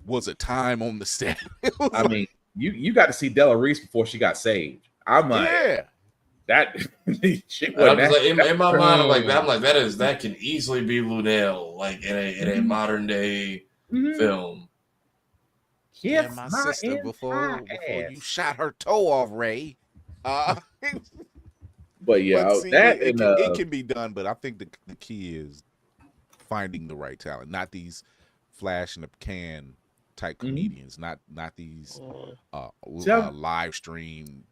S6: was a time on the set.
S5: I mean, you got to see Della Reese before she got saved. I'm like, that shit.
S4: In my mind, I'm like that can easily be Lunel, like in a modern day film.
S6: Yeah, my sister before you shot her toe off, Ray.
S5: But yeah,
S6: see, it can be done, but I think the key is finding the right talent, not these flash in the pan type comedians, not these live stream,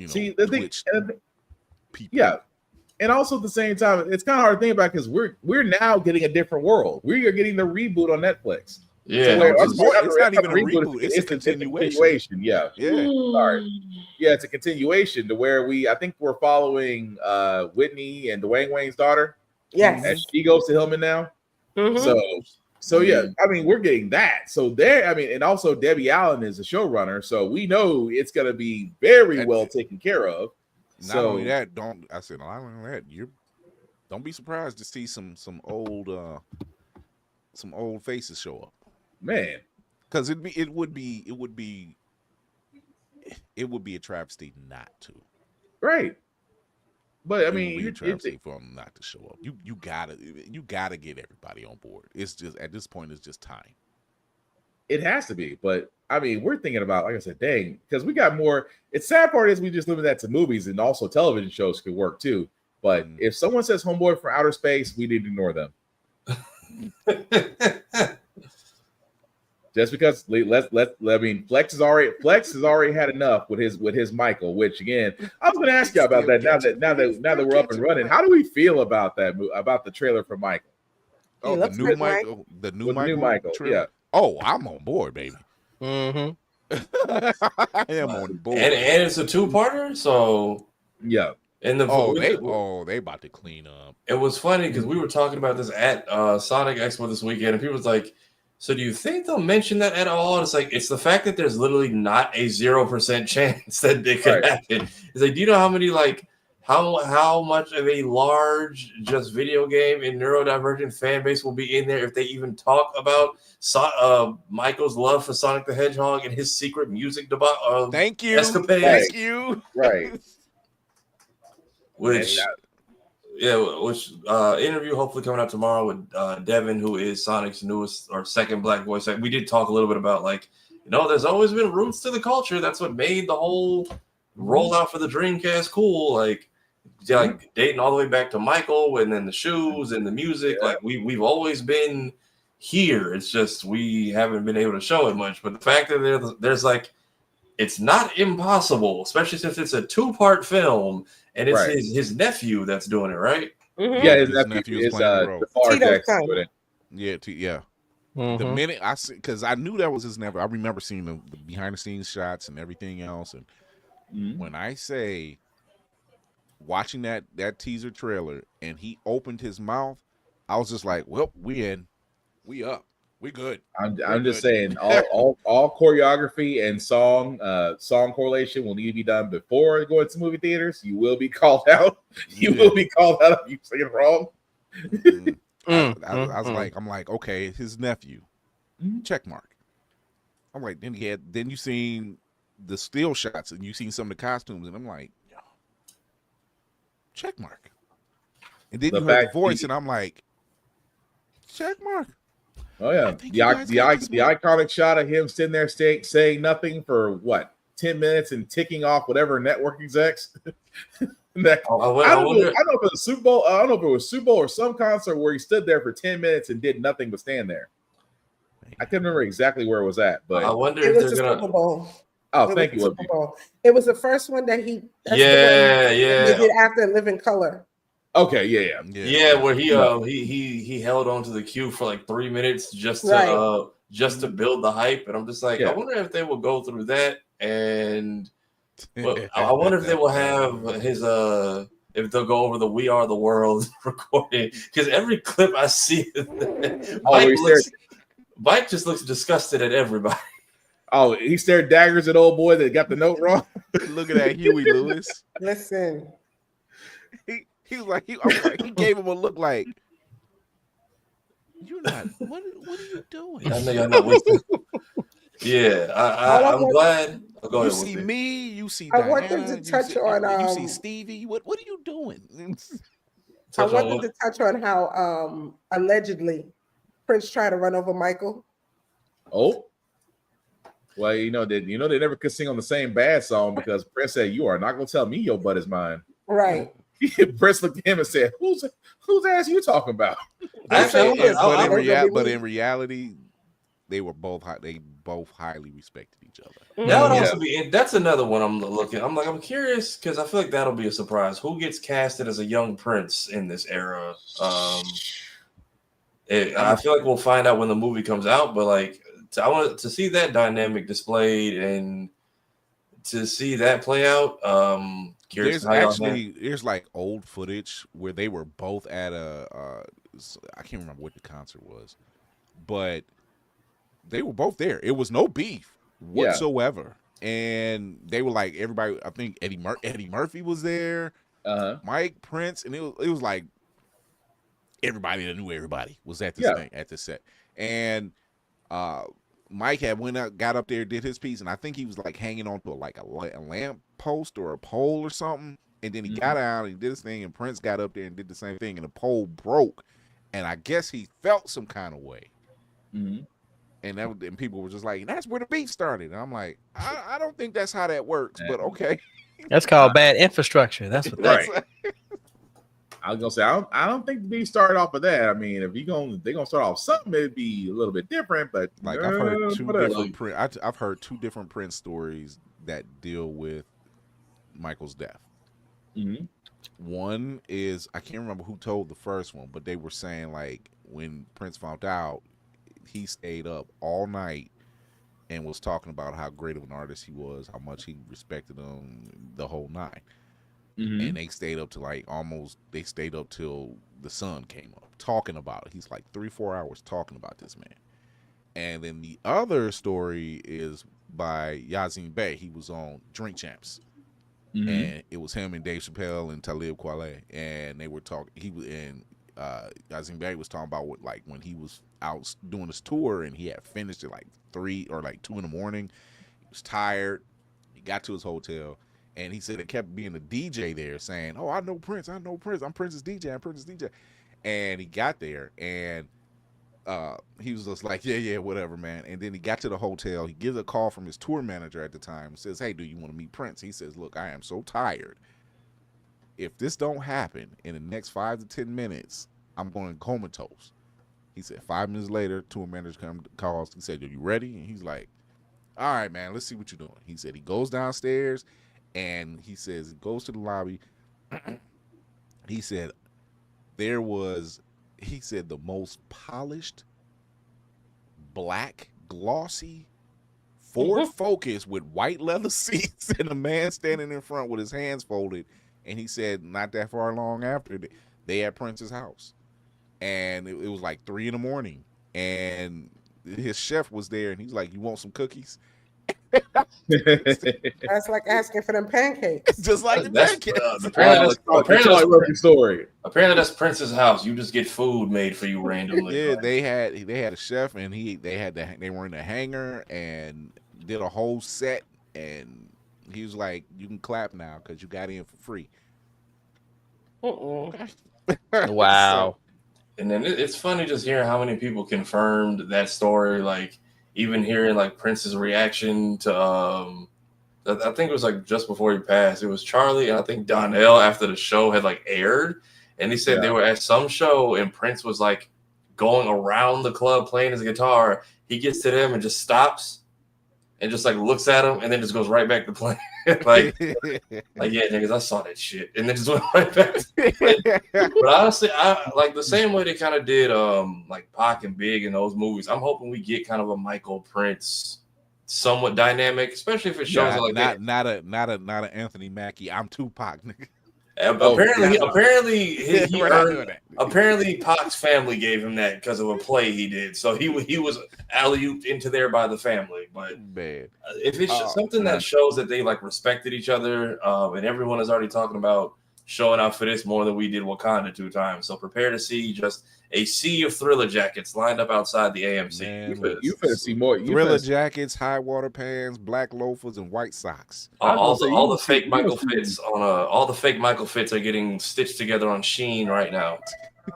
S6: Twitch people. Yeah, and also at the same time, it's kind of hard to think about because we're now getting a different world. We are getting the reboot on Netflix.
S4: Yeah,
S5: it's
S6: not even a reboot. It's a continuation.
S5: Yeah. Sorry. Yeah, it's a continuation to where I think we're following Whitney and Dwayne Wayne's daughter.
S3: Yes.
S5: As she goes to Hillman now. So yeah, I mean, we're getting that. So and also Debbie Allen is a showrunner, so we know it's gonna be very well taken care of.
S6: Not only that, not only that, don't be surprised to see some old faces show up,
S5: man.
S6: Because it would be a travesty not to.
S5: Right. But I mean,
S6: it would be a travesty for them not to show up. You gotta get everybody on board. It's just at this point, it's just time.
S5: It has to be, but I mean, we're thinking about, like I said, dang, because we got more. It's sad part is we just limit that to movies, and also television shows could work too. But if someone says "Homeboy from Outer Space," we need to ignore them. Just because Flex has already had enough with his Michael. Which again, I was going to ask you about that. Now that we're up and running, how do we feel about that? About the trailer for Michael?
S6: Oh, the new Michael. The new Michael. Yeah. Oh, I'm on board, baby.
S1: Mm-hmm.
S6: I am on board.
S4: And it's a two-parter, so
S5: yeah.
S6: And they about to clean up.
S4: It was funny because we were talking about this at Sonic Expo this weekend, and people was like, "So do you think they'll mention that at all?" And it's like, it's the fact that there's literally not a 0% chance that it could happen. It's like, do you know how many how much of a large just video game and neurodivergent fan base will be in there if they even talk about Michael's love for Sonic the Hedgehog and his secret music
S6: Thank you.
S4: escapades?
S6: Thank you.
S5: Right.
S4: Which interview hopefully coming out tomorrow with Devin, who is Sonic's newest or second black voice. We did talk a little bit about there's always been roots to the culture. That's what made the whole rollout for the Dreamcast cool. Dating all the way back to Michael, and then the shoes and the music. Yeah. We've always been here. It's just we haven't been able to show it much. But the fact that there's it's not impossible, especially since it's a 2-part film. And it's his nephew that's doing it, right?
S5: Mm-hmm. Yeah, his nephew is playing the role.
S6: Yeah. Mm-hmm. The minute I see, because I knew that was his nephew. I remember seeing the behind the scenes shots and everything else. And when I say watching that teaser trailer and he opened his mouth, I was just like, "Well, we in, we up, we good."
S5: I'm just saying, all choreography and song correlation will need to be done before going to movie theaters. You will be called out. You will be called out if you say it wrong.
S6: I'm like, okay, his nephew, check mark. I'm like, then you seen the still shots and you seen some of the costumes, and I'm like, check mark. And then you heard the voice, and I'm like, check mark.
S5: Oh yeah, the iconic shot of him sitting there saying nothing for 10 minutes and ticking off whatever network execs. I don't know if it was Super Bowl. I don't know if it was Super Bowl or some concert where he stood there for 10 minutes and did nothing but stand there. I can't remember exactly where it was at, but
S4: I wonder
S3: if
S4: they're gonna.
S3: Super Bowl.
S5: Oh, thank you.
S3: It was the first one that he.
S4: They
S3: did after Living Color.
S5: Okay,
S4: where he held on to the queue for 3 minutes just to build the hype, and I'm just like, I wonder if they will go through that, and I wonder if they will have his if they'll go over the "We Are the World" recording, because every clip I see, Mike just looks disgusted at everybody.
S5: Oh, he stared daggers at old boy that got the note wrong.
S6: Look at that Huey Lewis.
S3: Listen.
S6: He was like, he gave him a look like, "You're not. What are you doing?"
S4: I know y'all know. I'm glad. Go ahead,
S6: you see me. You see.
S3: I want them to touch on.
S6: You see Stevie. What are you doing?
S3: I want them to touch on how allegedly Prince tried to run over Michael.
S5: Oh. Well, they never could sing on the same bad song because Prince said, "You are not gonna tell me your butt is mine."
S3: Right.
S5: Prince looked at him and said, "Whose ass you talking about?"
S6: But in reality, they both highly respected each other.
S4: That would also be. That's another one I'm looking. I'm curious because I feel like that'll be a surprise. Who gets casted as a young Prince in this era? I feel like we'll find out when the movie comes out, but like I want to see that dynamic displayed and to see that play out.
S6: There's like old footage where they were both at I can't remember what the concert was, but they were both there. It was no beef whatsoever, and they were like everybody. I think Eddie Murphy was there, Mike Prince, and it was like everybody that knew everybody was at this thing at the set, and Mike had got up there, did his piece, and I think he was like hanging on to a lamp post or a pole or something, and then he got out and he did his thing, and Prince got up there and did the same thing, and the pole broke, and I guess he felt some kind of way, and people were just like, that's where the beef started, and I'm like, I don't think that's how that works, but okay.
S1: That's called bad infrastructure. That's what that's
S5: right. I was gonna say I don't think the beef started off of that. I mean, if they're gonna start off something, it'd be a little bit different. But
S6: like I've heard two different Prince stories that deal with Michael's death. One is I can't remember who told the first one, but they were saying like when Prince found out, he stayed up all night and was talking about how great of an artist he was, how much he respected him, the whole nine. And they stayed up till the sun came up talking about it. He's like 3-4 hours talking about this man. And then the other story is by Yazin Bey. He was on Drink Champs, and it was him and Dave Chappelle and Talib Kweli, and they were talking. Yazin Bey was talking about what, like when he was out doing his tour and he had finished at like 3 or like 2 in the morning. He was tired. He got to his hotel. And he said it kept being a DJ there saying, "Oh, I know Prince. I'm Prince's DJ. And he got there and he was just like, yeah, whatever, man. And then he got to the hotel. He gives a call from his tour manager at the time and says, "Hey, do you want to meet Prince?" He says, "Look, I am so tired. If this don't happen in the next 5 to 10 minutes, I'm going comatose." He said 5 minutes later, tour manager calls. He said, "Are you ready?" And he's like, "All right, man, let's see what you're doing." He said he goes downstairs. And he says, he goes to the lobby. He said, the most polished, black, glossy, Ford Focus with white leather seats and a man standing in front with his hands folded. And he said, not that far long after, they at Prince's house. And it was like 3 in the morning. And his chef was there. And he's like, "You want some cookies?"
S3: That's like asking for them pancakes.
S6: Just like the pancakes.
S4: Apparently that's Prince's house. You just get food made for you randomly.
S6: Yeah, they had a chef, and they were in a hangar and did a whole set, and he was like, "You can clap now because you got in for free."
S1: Wow.
S4: And then it's funny just hearing how many people confirmed that story, like. Even hearing like Prince's reaction to, I think it was like just before he passed. It was Charlie and I think Donnell after the show had like aired, and he said they were at some show and Prince was like going around the club playing his guitar. He gets to them and just stops and just like looks at him and then just goes right back to playing. like yeah, niggas, I saw that shit, and then just went right back. But honestly, I like the same way they kind of did like Pac and Big in those movies. I'm hoping we get kind of a Michael Prince somewhat dynamic, especially if it shows
S6: not an Anthony Mackie. I'm Tupac, nigga.
S4: Apparently Pac's family gave him that because of a play he did. So he was alley-ooped into there by the family. But if it's something that shows that they like respected each other, and everyone is already talking about showing out for this more than we did Wakanda 2 times. So prepare to see just a sea of Thriller jackets lined up outside the AMC.
S5: Man, you finna see more
S6: Thriller jackets, high water pants, black loafers, and white socks.
S4: All the fake Michael Fitts are getting stitched together on Shein right now.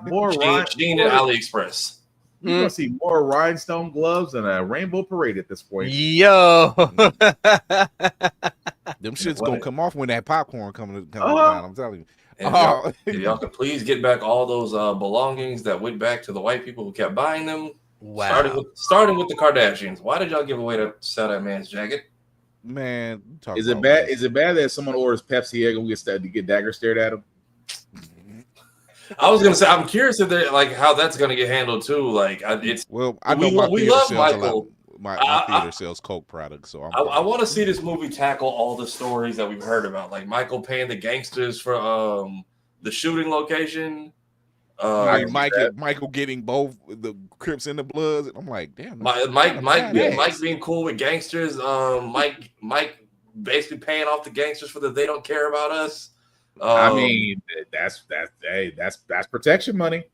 S4: Shein and AliExpress.
S5: You're gonna see more rhinestone gloves and a rainbow parade at this point.
S1: Yo,
S6: them shit's gonna come off when that popcorn coming down. I'm telling you.
S4: If y'all could please get back all those belongings that went back to the white people who kept buying them.
S1: Wow.
S4: Starting with the Kardashians. Why did y'all give away to sell that man's jacket?
S6: Man,
S5: is it bad? Is it bad that someone orders Pepsi and gonna get dagger stared at him?
S4: I was gonna say, I'm curious if they're like how that's gonna get handled too. Like, it's
S6: I know
S4: we love Michael.
S6: My theater sells Coke products, so
S4: I want to see this movie tackle all the stories that we've heard about, like Michael paying the gangsters for the shooting location.
S6: Michael getting both the Crips and the Bloods. I'm like, damn.
S4: Mike being cool with gangsters. Mike basically paying off the gangsters for that they don't care about us.
S5: I mean, that's protection money.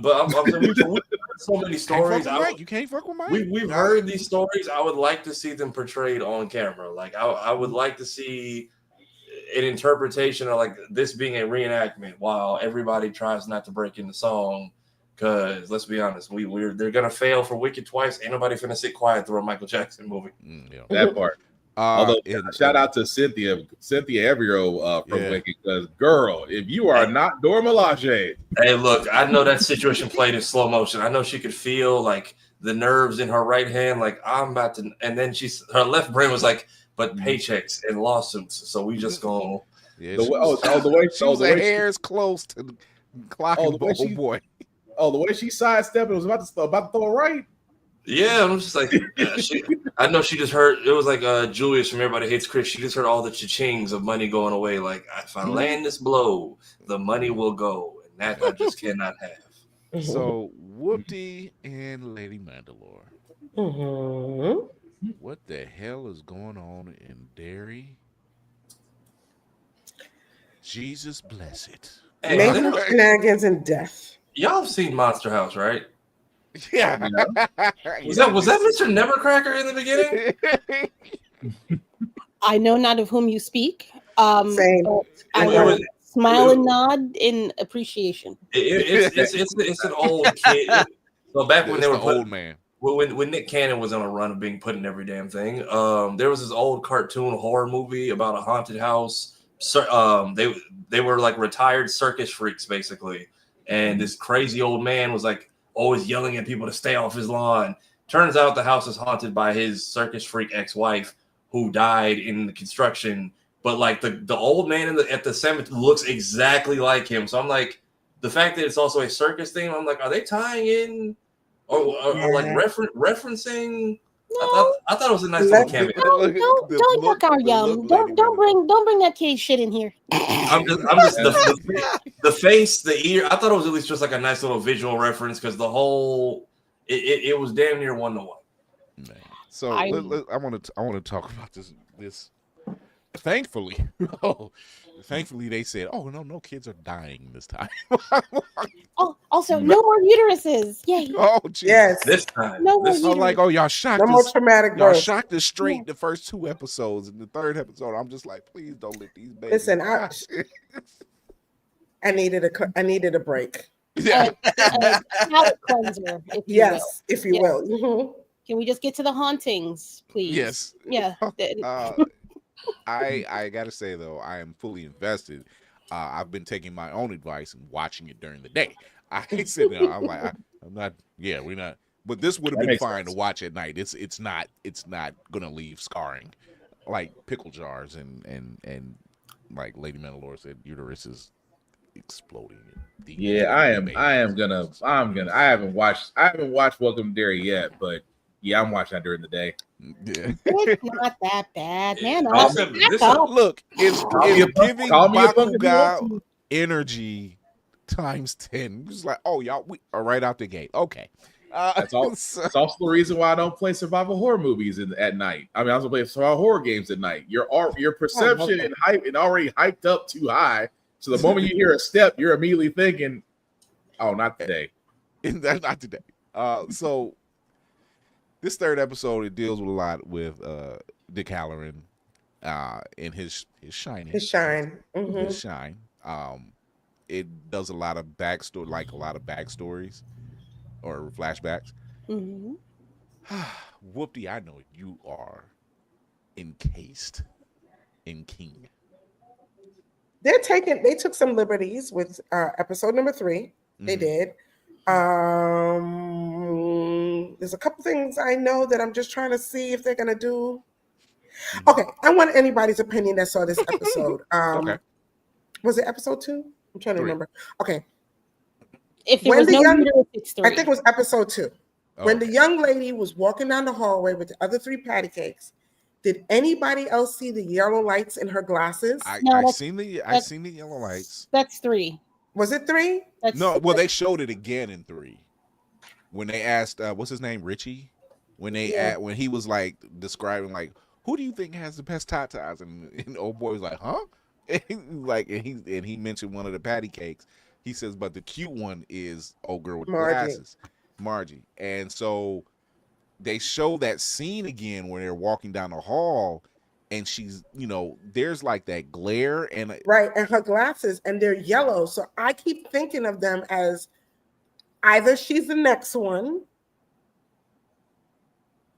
S4: But we've heard so many stories.
S6: You can't fuck with Mike.
S4: We've heard these stories. I would like to see them portrayed on camera. Like I would like to see an interpretation of like this being a reenactment while everybody tries not to break in the song. Because let's be honest, they're gonna fail for Wicked twice. Ain't nobody finna sit quiet through a Michael Jackson movie.
S5: That part. Although shout out to Cynthia Eyeview from Wicked, because girl, if you are not Dora Milaje.
S4: Hey, look, I know that situation played in slow motion. I know she could feel like the nerves in her right hand, like I'm about to, and then her left brain was like, but paychecks and lawsuits, so we just gonna.
S6: Yeah, the hair's close to clocking the boy.
S5: Oh, the way she sidestepped, it was about to throw a right.
S4: Yeah, I'm just like, I know she just heard, it was like Julius from Everybody Hates Chris. She just heard all the cha-chings of money going away. Like, if I land this blow, the money will go. And that I just cannot have.
S6: So, Whoopty and Lady Mandalore.
S3: Mm-hmm.
S6: What the hell is going on in Derry? Jesus bless it.
S4: Hey,
S3: Major shenanigans and death.
S4: Y'all have seen Monster House, right?
S6: Yeah.
S4: Was that Mr. Nevercracker in the beginning?
S2: I know not of whom you speak.
S3: Same.
S2: I will smile and nod in appreciation.
S4: It's an old kid. So back when they were
S6: old man.
S4: When Nick Cannon was on a run of being put in every damn thing, there was this old cartoon horror movie about a haunted house. They were like retired circus freaks basically, and this crazy old man was like always yelling at people to stay off his lawn. Turns out the house is haunted by his circus freak ex-wife who died in the construction. But like the old man at the cemetery looks exactly like him. So I'm like, the fact that it's also a circus thing, I'm like, are they tying in or like referencing?
S2: No.
S4: I thought it was a nice little cameo.
S2: Don't yuck our yum. Don't bring that cage shit in here.
S4: I'm just the face, the ear. I thought it was at least just like a nice little visual reference because the whole it was damn near 1-to-1.
S6: So I want to talk about this. Thankfully, they said, "Oh no kids are dying this time."
S2: Also, no more uteruses. Yay!
S6: Oh, geez.
S3: Yes,
S4: this time.
S2: No more uteruses.
S6: I'm like, oh, y'all shocked.
S3: No more traumatic
S6: Y'all
S3: birth.
S6: shocked us straight the first 2 episodes, and the 3rd episode, I'm just like, please don't let these babies.
S3: Listen, I needed a break.
S6: Yeah,
S2: palate cleanser.
S3: If you will. Mm-hmm.
S2: Can we just get to the hauntings, please?
S6: Yes.
S2: Yeah.
S6: I gotta say though, I am fully invested. I've been taking my own advice and watching it during the day. I sit there, I'm like, I'm not. Yeah, we're not. But this would have been fine to watch at night. It's not gonna leave scarring, like pickle jars and like Lady Mandalore said, uterus is exploding.
S5: Yeah, I haven't watched Welcome to Derry yet, but yeah, I'm watching that during the day.
S6: Yeah.
S2: It's not that bad, man.
S6: Look, it's giving Bakugan energy times 10. It's like, oh, y'all, we are right out the gate. Okay.
S5: That's also the reason why I don't play survival horror movies at night. I mean, I also play survival horror games at night. Your perception and hype and already hyped up too high. So the moment you hear a step, you're immediately thinking, "Oh, not today."
S6: That's not today. So this 3rd episode, it deals with a lot with Dick Halloran and his shining.
S3: His shine. Mm-hmm.
S6: His shine. It does a lot of backstory, like a lot of backstories or flashbacks.
S2: Mm-hmm.
S6: Whoopty, I know you are encased in King.
S3: They took some liberties with episode number 3. They did. There's a couple things I know that I'm just trying to see if they're gonna do. Okay, I want anybody's opinion that saw this episode.
S6: Okay.
S3: Was it episode 2? I'm trying to remember. Okay.
S2: If there was no uterus, it's 3.
S3: I think it was episode 2. When the young lady was walking down the hallway with the other 3 patty cakes, did anybody else see the yellow lights in her glasses?
S6: I seen the yellow lights.
S2: That's 3.
S3: Was it 3?
S6: They showed it again in 3 when they asked what's his name, Richie, when he was like describing like, who do you think has the best tatas, and the old boy was like, huh? And he mentioned one of the patty cakes. He says, but the cute one is old girl with glasses, Margie. And so they show that scene again where they're walking down the hall, and she's, there's like that glare and
S3: her glasses, and they're yellow. So I keep thinking of them as either she's the next one,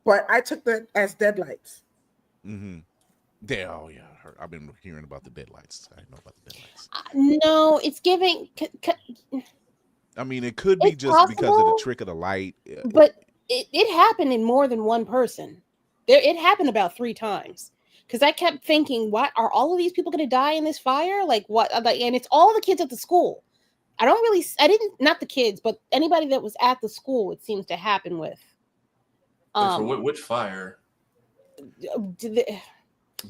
S3: but I took that as deadlights.
S6: Mm-hmm. I've been hearing about the deadlights. I know about the deadlights.
S2: No, it's giving.
S6: I mean, it could be just
S2: possible,
S6: because of the trick of the light.
S2: But it happened in more than one person. It happened about 3 times. Because I kept thinking, what are all of these people going to die in this fire? Like what? And it's all the kids at the school. Not the kids, but anybody that was at the school, it seems to happen with.
S4: For which fire?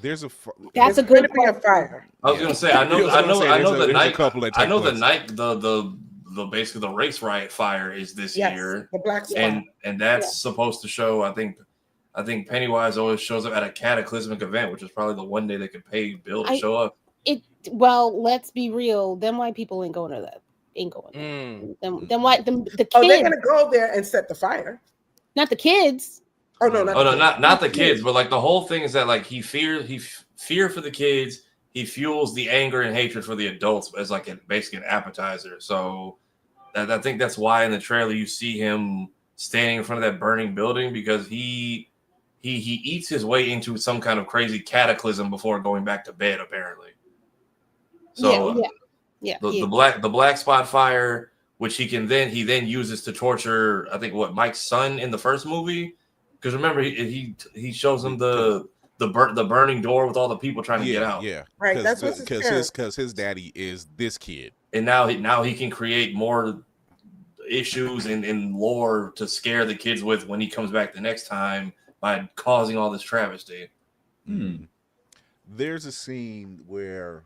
S6: There's a.
S2: That's a good
S3: fire.
S4: I was gonna say, I know the night, the basically the race riot fire is this year,
S3: the black spot.
S4: and that's supposed to show. I think Pennywise always shows up at a cataclysmic event, which is probably the one day they could pay Bill to show up.
S2: Well, let's be real. Then white people ain't going to that. Ain't going. Then why the kids?
S3: Oh, they're gonna go there and set the fire.
S2: Not the kids.
S3: Oh no,
S4: not the kids, but like the whole thing is that like he fear for the kids. He fuels the anger and hatred for the adults as like basically an appetizer. So I think that's why in the trailer you see him standing in front of that burning building, because he eats his way into some kind of crazy cataclysm before going back to bed, apparently. So the black spot fire, which he then uses to torture, I think Mike's son in the first movie. Because remember, he shows him the burning door with all the people trying to get out.
S6: Yeah,
S3: right. That's
S6: because his daddy is this kid,
S4: and now he can create more issues and lore to scare the kids with when he comes back the next time by causing all this travesty.
S6: There's a scene where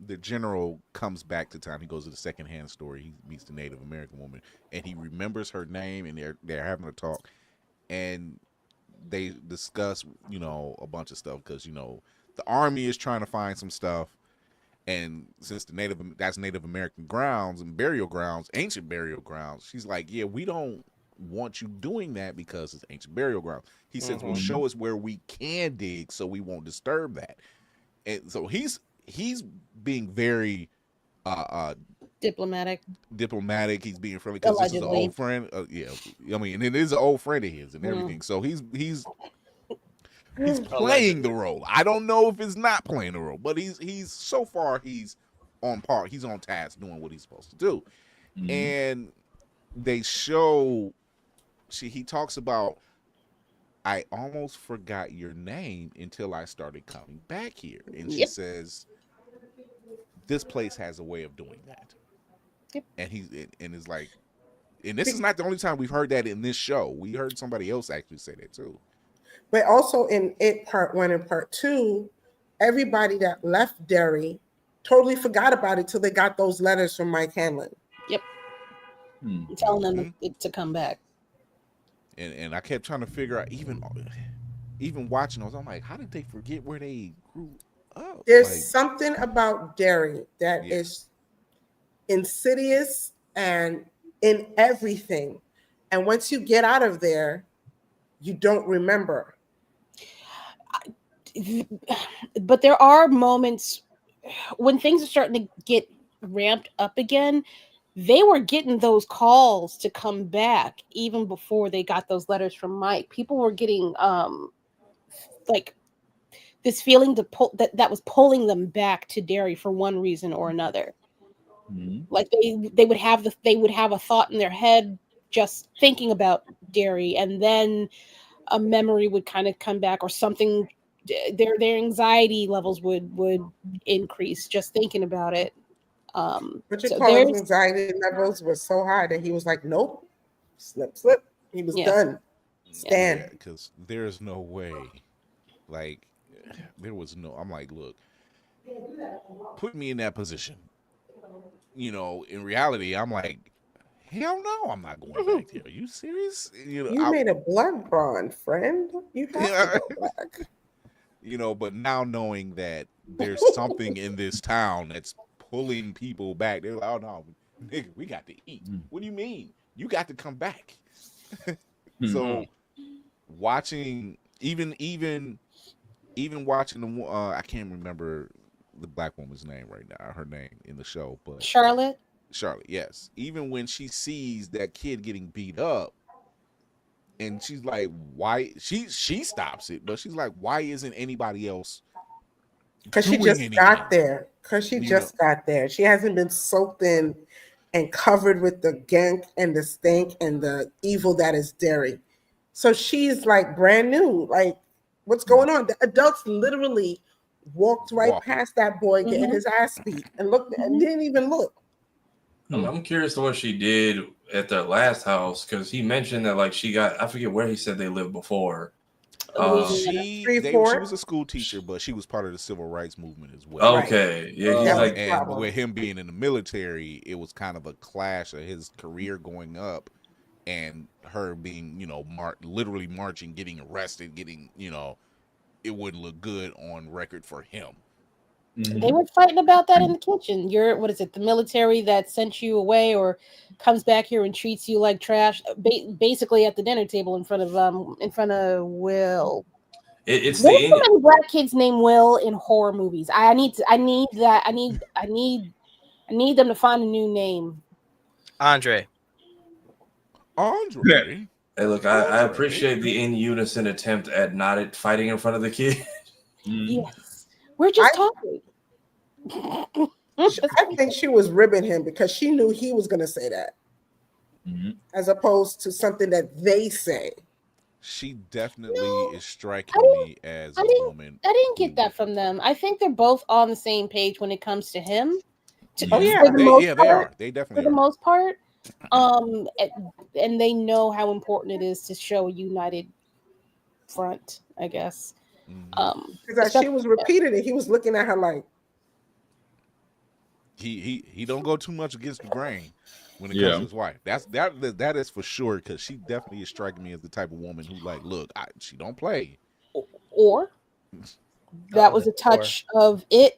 S6: the general comes back to town. He goes to the secondhand store. He meets the Native American woman, and he remembers her name, and they're having a talk, and they discuss, a bunch of stuff because, the army is trying to find some stuff. And since that's Native American grounds and burial grounds, ancient burial grounds, she's like, yeah, we don't want you doing that because it's ancient burial grounds. He says, well, show us where we can dig so we won't disturb that. And so he's being very
S2: diplomatic.
S6: He's being friendly because this is an old friend. I mean, it is an old friend of his and everything. So he's playing the role. I don't know if it's not playing the role, but he's so far he's on par. He's on task doing what he's supposed to do. And they show he talks about, I almost forgot your name until I started coming back here. And she says, this place has a way of doing that. And it's like, and this is not the only time we've heard that in this show. We heard somebody else actually say that too.
S3: But also in part 1 and part 2, everybody that left Derry totally forgot about it till they got those letters from Mike Hanlon.
S2: Yep. Telling them to come back.
S6: And I kept trying to figure out, even watching those, I'm like, how did they forget where they grew up?
S3: There's something about Derry that is insidious and in everything. And once you get out of there, you don't remember.
S2: But there are moments when things are starting to get ramped up again. They were getting those calls to come back even before they got those letters from Mike. People were getting like this feeling to pull that was pulling them back to Derry for one reason or another. Like they would have a thought in their head just thinking about Derry, and then a memory would kind of come back or something. Their anxiety levels would increase just thinking about it.
S3: Richard
S2: So
S3: Paul's
S2: there's
S3: anxiety levels were so high that he was like, nope, slip. He was done. Stand.
S6: Yeah, because there's no way. Like, there was no. I'm like, look, put me in that position. You know, in reality, I'm like, hell no, I'm not going back there. Are you serious? You know,
S3: You made a blood bond, friend. You have to go back.
S6: You know, but now knowing that there's something in this town that's pulling people back, they're like, oh no, nigga, we got to eat. What do you mean? You got to come back. So watching, even watching the, I can't remember the black woman's name right now, her name in the show, but
S2: Charlotte,
S6: yes. Even when she sees that kid getting beat up, and she's like, why? She stops it, but she's like, why isn't anybody else?
S3: Because she just got there. She hasn't been soaked in and covered with the gank and the stink and the evil that is Derry. So she's like brand new. Like, what's going on? The adults literally walked past that boy getting his ass beat and looked and didn't even look.
S4: I'm curious to what she did at their last house, because he mentioned that like she got, I forget where he said they lived before.
S6: She was a school teacher, but she was part of the civil rights movement as well.
S4: Okay, yeah, he's like,
S6: and with him being in the military, it was kind of a clash of his career going up and her being, you know, literally marching, getting arrested, getting, you know, it wouldn't look good on record for him.
S2: They were fighting about that in the kitchen. You're, what is it, the military that sent you away or comes back here and treats you like trash, basically at the dinner table in front of Will.
S4: It's
S2: There's so many black kids named Will in horror movies. I need them to find a new name.
S1: Andre.
S4: Hey, look, I appreciate the in unison attempt at not fighting in front of the kid.
S2: Yes, we're just talking.
S3: I think she was ribbing him because she knew he was going to say that, as opposed to something that they say.
S6: She definitely is striking me as a woman.
S2: I didn't get that from them. I think they're both on the same page when it comes to him.
S6: They are. They definitely
S2: for the most part. And they know how important it is to show a united front, I guess.
S3: Because she was repeating it, he was looking at her like
S6: he don't go too much against the grain when it comes to his wife. That is for sure, because she definitely is striking me as the type of woman who like, look, she don't play.
S2: Or that was a touch of it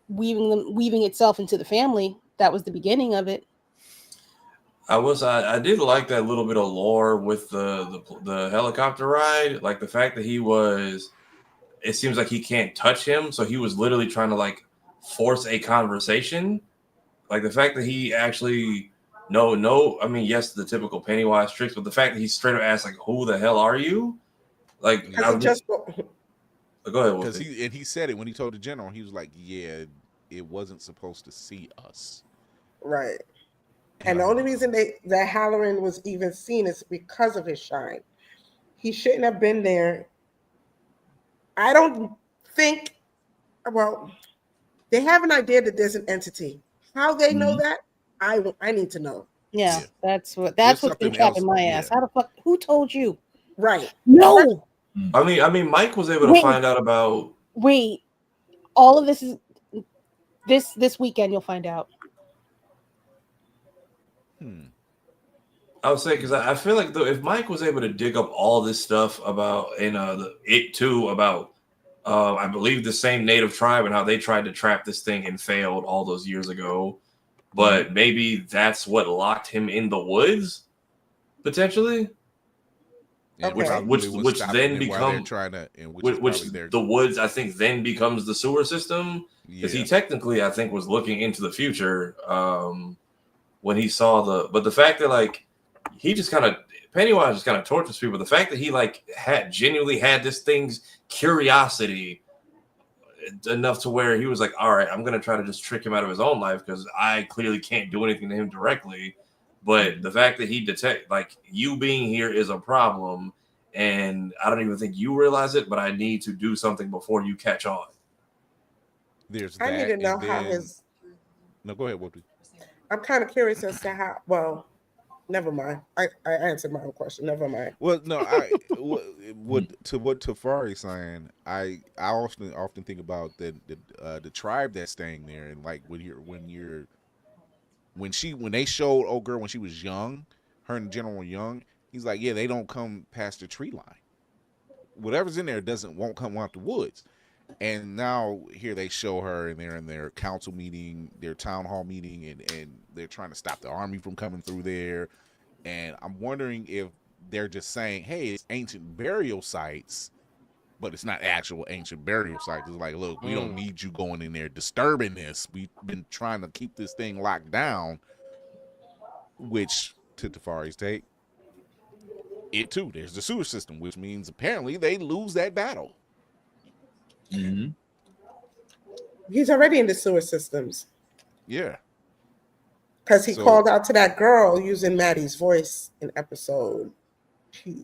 S2: weaving itself into the family. That was the beginning of it.
S4: I did like that little bit of lore with the helicopter ride, like the fact that it seems like he can't touch him, so he was literally trying to like force a conversation. Like the fact that he actually I mean, yes, the typical Pennywise tricks, but the fact that he straight up asked like, "Who the hell are you?" Like,
S3: go ahead.
S6: Because he said it when he told the general. He was like, "Yeah, it wasn't supposed to see us."
S3: Right. And the only reason that Halloran was even seen is because of his shine. He shouldn't have been there. I don't think. Well, they have an idea that there's an entity. How they know that, I need to know.
S2: Yeah, that's what's been trapping my ass. How the fuck? Who told you?
S3: Right.
S2: No.
S4: I mean, Mike was able to find out about.
S2: Wait, all of this is this weekend. You'll find out.
S4: I would say, because I feel like though, if Mike was able to dig up all this stuff about about I believe the same native tribe and how they tried to trap this thing and failed all those years ago, but maybe that's what locked him in the woods, potentially. Which then becomes the woods. I think then becomes the sewer system, because he technically, I think, was looking into the future when he saw but the fact that like he just kind of Pennywise just kind of tortures people. The fact that he like genuinely had this thing's curiosity enough to where he was like, all right, I'm gonna try to just trick him out of his own life because I clearly can't do anything to him directly. But the fact that he like, you being here is a problem, and I don't even think you realize it, but I need to do something before you catch on.
S6: There's
S3: I need to know how
S6: No, go ahead, Whoopi.
S3: I'm kind of curious as to how. Well, never mind. I answered my own question. Never mind.
S6: Well, no, what Tafari's saying, I often think about the tribe that's staying there, and like when they showed old girl when she was young, her and the general were young. He's like, yeah, they don't come past the tree line. Whatever's in there won't come out the woods. And now here they show her, and they're in their council meeting, their town hall meeting, and they're trying to stop the army from coming through there. And I'm wondering if they're just saying, hey, it's ancient burial sites, but it's not actual ancient burial sites. It's like, look, we don't need you going in there disturbing this. We've been trying to keep this thing locked down, which, to Tafari's take, there's the sewer system, which means apparently they lose that battle.
S5: Mm-hmm.
S3: He's already in the sewer systems.
S6: Yeah.
S3: Because he called out to that girl using Maddie's voice in episode 2.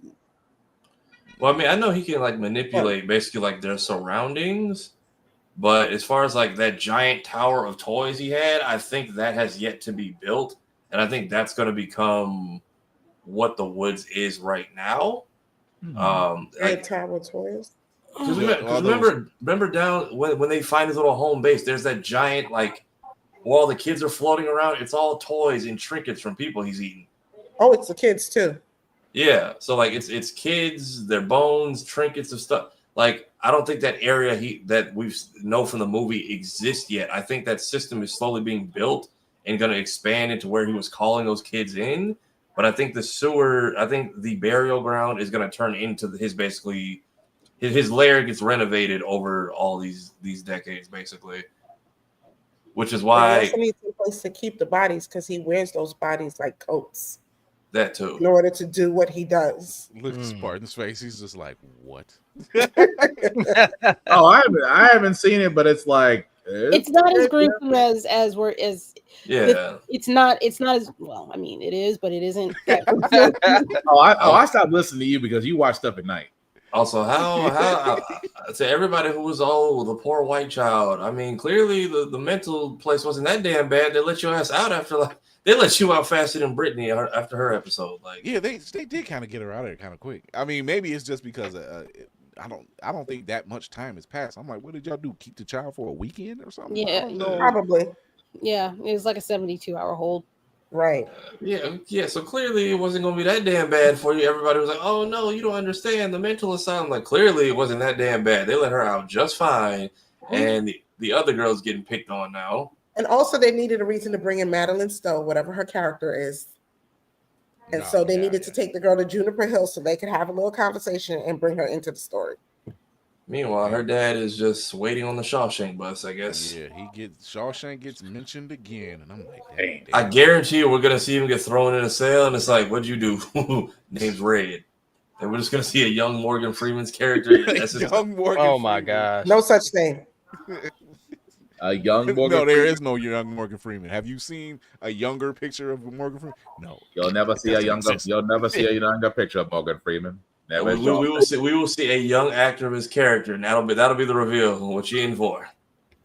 S4: Well, I mean, I know he can like manipulate basically like their surroundings, but as far as like that giant tower of toys he had, I think that has yet to be built, and I think that's going to become what the woods is right now.
S3: Tower of toys.
S4: Because remember down when they find his little home base, there's that giant like while the kids are floating around, it's all toys and trinkets from people he's eating.
S3: Oh, it's the kids too.
S4: Yeah, so like it's kids, their bones, trinkets of stuff. Like I don't think that area that we know from the movie exists yet. I think that system is slowly being built and going to expand into where he was calling those kids in. But I think the burial ground is going to turn into his lair gets renovated over all these decades, basically. Which is why
S3: he also needs a place to keep the bodies because he wears those bodies like coats.
S4: That too.
S3: In order to do what he does.
S6: Look at Spartan's face. He's just like, what?
S5: Oh, I haven't seen it, but it's like
S2: it's not as gruesome as
S4: yeah.
S2: It's not as well. I mean, it is, but it isn't. That
S5: I stopped listening to you because you watch stuff at night.
S4: Also, how to everybody who was the poor white child. I mean, clearly the mental place wasn't that damn bad. They let your ass out they let you out faster than Brittany after her episode. Like,
S6: yeah, they did kind of get her out of there kind of quick. I mean, maybe it's just because I don't think that much time has passed. I'm like, what did y'all do? Keep the child for a weekend or something?
S2: Yeah,
S3: probably.
S2: Yeah, it was like a 72-hour hold.
S3: Right.
S4: Yeah. So clearly it wasn't going to be that damn bad for you. Everybody was like, "Oh no, you don't understand the mental asylum." Like clearly it wasn't that damn bad. They let her out just fine, and the other girl's getting picked on now.
S3: And also, they needed a reason to bring in Madeline Stowe, whatever her character is, and so they needed to take the girl to Juniper Hill so they could have a little conversation and bring her into the story.
S4: Meanwhile, her dad is just waiting on the Shawshank bus, I guess.
S6: Yeah, Shawshank gets mentioned again, and I'm like,
S4: damn. I guarantee you, we're gonna see him get thrown in a cell, and it's like, what'd you do? Name's Red, and we're just gonna see a young Morgan Freeman's character.
S6: Young Morgan.
S1: Oh my gosh!
S3: No such thing.
S5: A young Morgan.
S6: No, there is no young Morgan Freeman. Have you seen a younger picture of Morgan Freeman? No.
S5: You'll never see a younger picture of Morgan Freeman.
S4: We will see a young actor of his character, and that'll be the reveal. What you in for?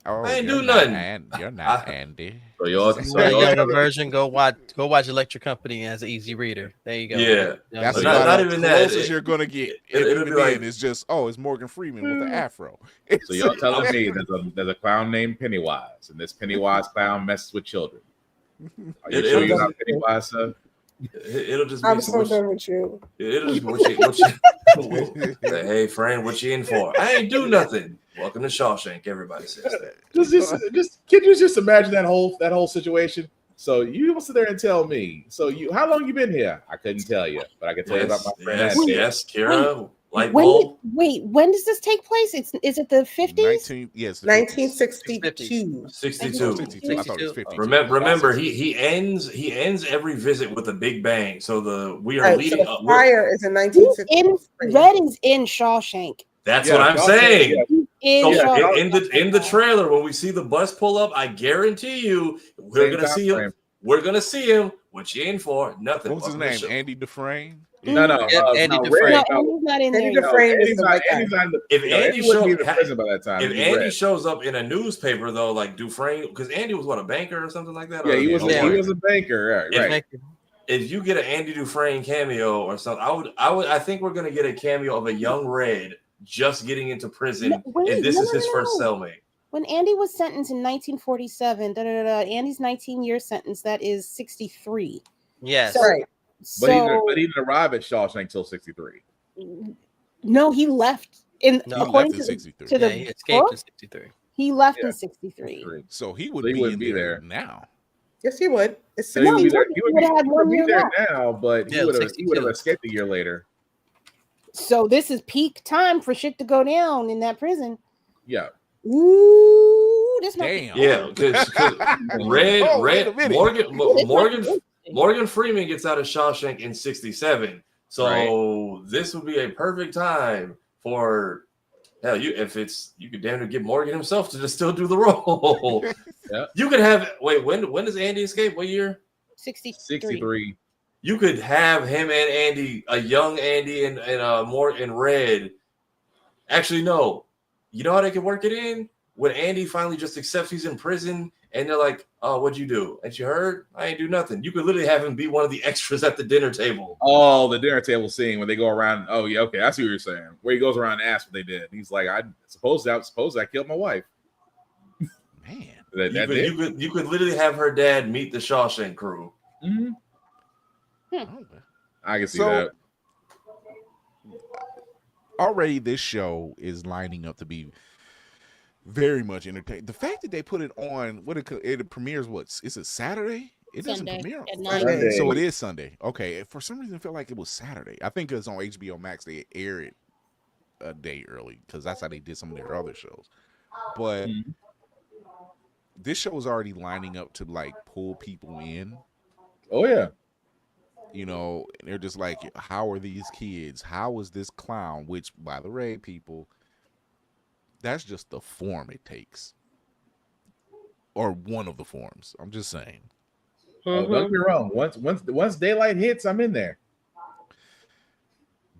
S6: Oh,
S4: I ain't do nothing.
S6: You're not Andy.
S5: So your
S1: younger version, go watch Electric Company as an easy reader. There you go.
S4: Yeah,
S6: that's
S4: not even that.
S6: Closest you're gonna get.
S4: It'll be like
S6: it's just it's Morgan Freeman with an afro.
S5: So you're telling me there's a clown named Pennywise, and this Pennywise clown messes with children. Are you sure you're not Pennywise, sir?
S4: It'll just be
S3: I'm so done with you.
S4: It'll just what you say, hey friend, what you in for? I ain't do nothing. Welcome to Shawshank. Everybody says that.
S5: Just can you just imagine that whole situation? So you sit there and tell me. So how long you been here? I couldn't tell you, but I can tell you about my friend.
S4: Yes, Kira.
S2: When does this take place? Is it the 50s?
S3: 1962.
S4: 62. I thought it was 50. Remember, he ends every visit with a big bang. So we are leading up.
S3: The fire is in 1963.
S2: Red is in Shawshank.
S4: That's what I'm saying.
S2: In
S4: the trailer, when we see the bus pull up, I guarantee you we're gonna see him. We're gonna see him. What you in for? Nothing.
S6: What was his name? Andy Dufresne.
S5: No.
S1: Andy
S5: No,
S1: Dufresne.
S5: Red,
S2: No, Andy's not in
S3: Andy
S2: there.
S3: Dufresne is
S5: Andy's
S3: the
S5: not.
S3: white guy.
S5: Andy's not.
S4: If
S5: Andy
S4: Andy
S5: wouldn't be
S4: showed,
S5: in the prison by that time.
S4: if
S5: He'd be
S4: Andy
S5: red.
S4: shows up in a newspaper though, like Dufresne, because Andy was what, a banker or something like that.
S5: Yeah,
S4: or
S5: he was.
S4: a
S5: He
S4: lawyer?
S5: was a banker, right?
S4: If you get an Andy Dufresne cameo or something, I think we're gonna get a cameo of a young Red just getting into prison, and this is his first cellmate.
S2: When Andy was sentenced in 1947, Andy's 19-year sentence, that is 63.
S1: Yes.
S2: So,
S3: Right.
S5: But he didn't arrive at Shawshank until 63.
S2: No, he left
S6: he left in 63.
S2: To the
S1: he escaped
S2: book,
S1: in 63.
S2: He left in 63.
S6: So he would be in there now.
S3: Yes, he would.
S5: So he would be there. He would
S2: have
S5: be
S2: 1 year
S5: there
S2: left.
S5: now, but he would have escaped a year later.
S2: So this is peak time for shit to go down in that prison.
S5: Yeah.
S2: Ooh, this might
S6: Damn.
S4: Yeah, because Morgan Freeman gets out of Shawshank in 67. So this would be a perfect time for you could damn near get Morgan himself to just still do the role.
S5: Yeah.
S4: You could have when does Andy escape? What year?
S2: 63.
S4: You could have him and Andy, a young Andy and more in Red. Actually, no. You know how they could work it in? When Andy finally just accepts he's in prison and they're like, "Oh, what'd you do? And you heard? I ain't do nothing." You could literally have him be one of the extras at the dinner table.
S5: Oh, the dinner table scene when they go around. Oh, yeah, okay, I see what you're saying. Where he goes around and asks what they did. He's like, I suppose I killed my wife.
S6: Man.
S4: You could literally have her dad meet the Shawshank crew.
S5: Mm-hmm. I can see
S6: So,
S5: that.
S6: Already, this show is lining up to be very much entertaining. The fact that they put it on, it premieres, is it Saturday? It doesn't
S2: Sunday
S6: premiere
S2: at
S6: on
S2: 9.
S6: Sunday. So it is Sunday. Okay. For some reason, I feel like it was Saturday. I think it's on HBO Max. They air it a day early because that's how they did some of their other shows. But this show is already lining up to like pull people in.
S5: Oh yeah.
S6: You know, they're just like, how are these kids? How is this clown? Which, by the way, people, that's just the form it takes, or one of the forms. I'm just saying.
S5: Oh, don't get me wrong. Once daylight hits, I'm in there.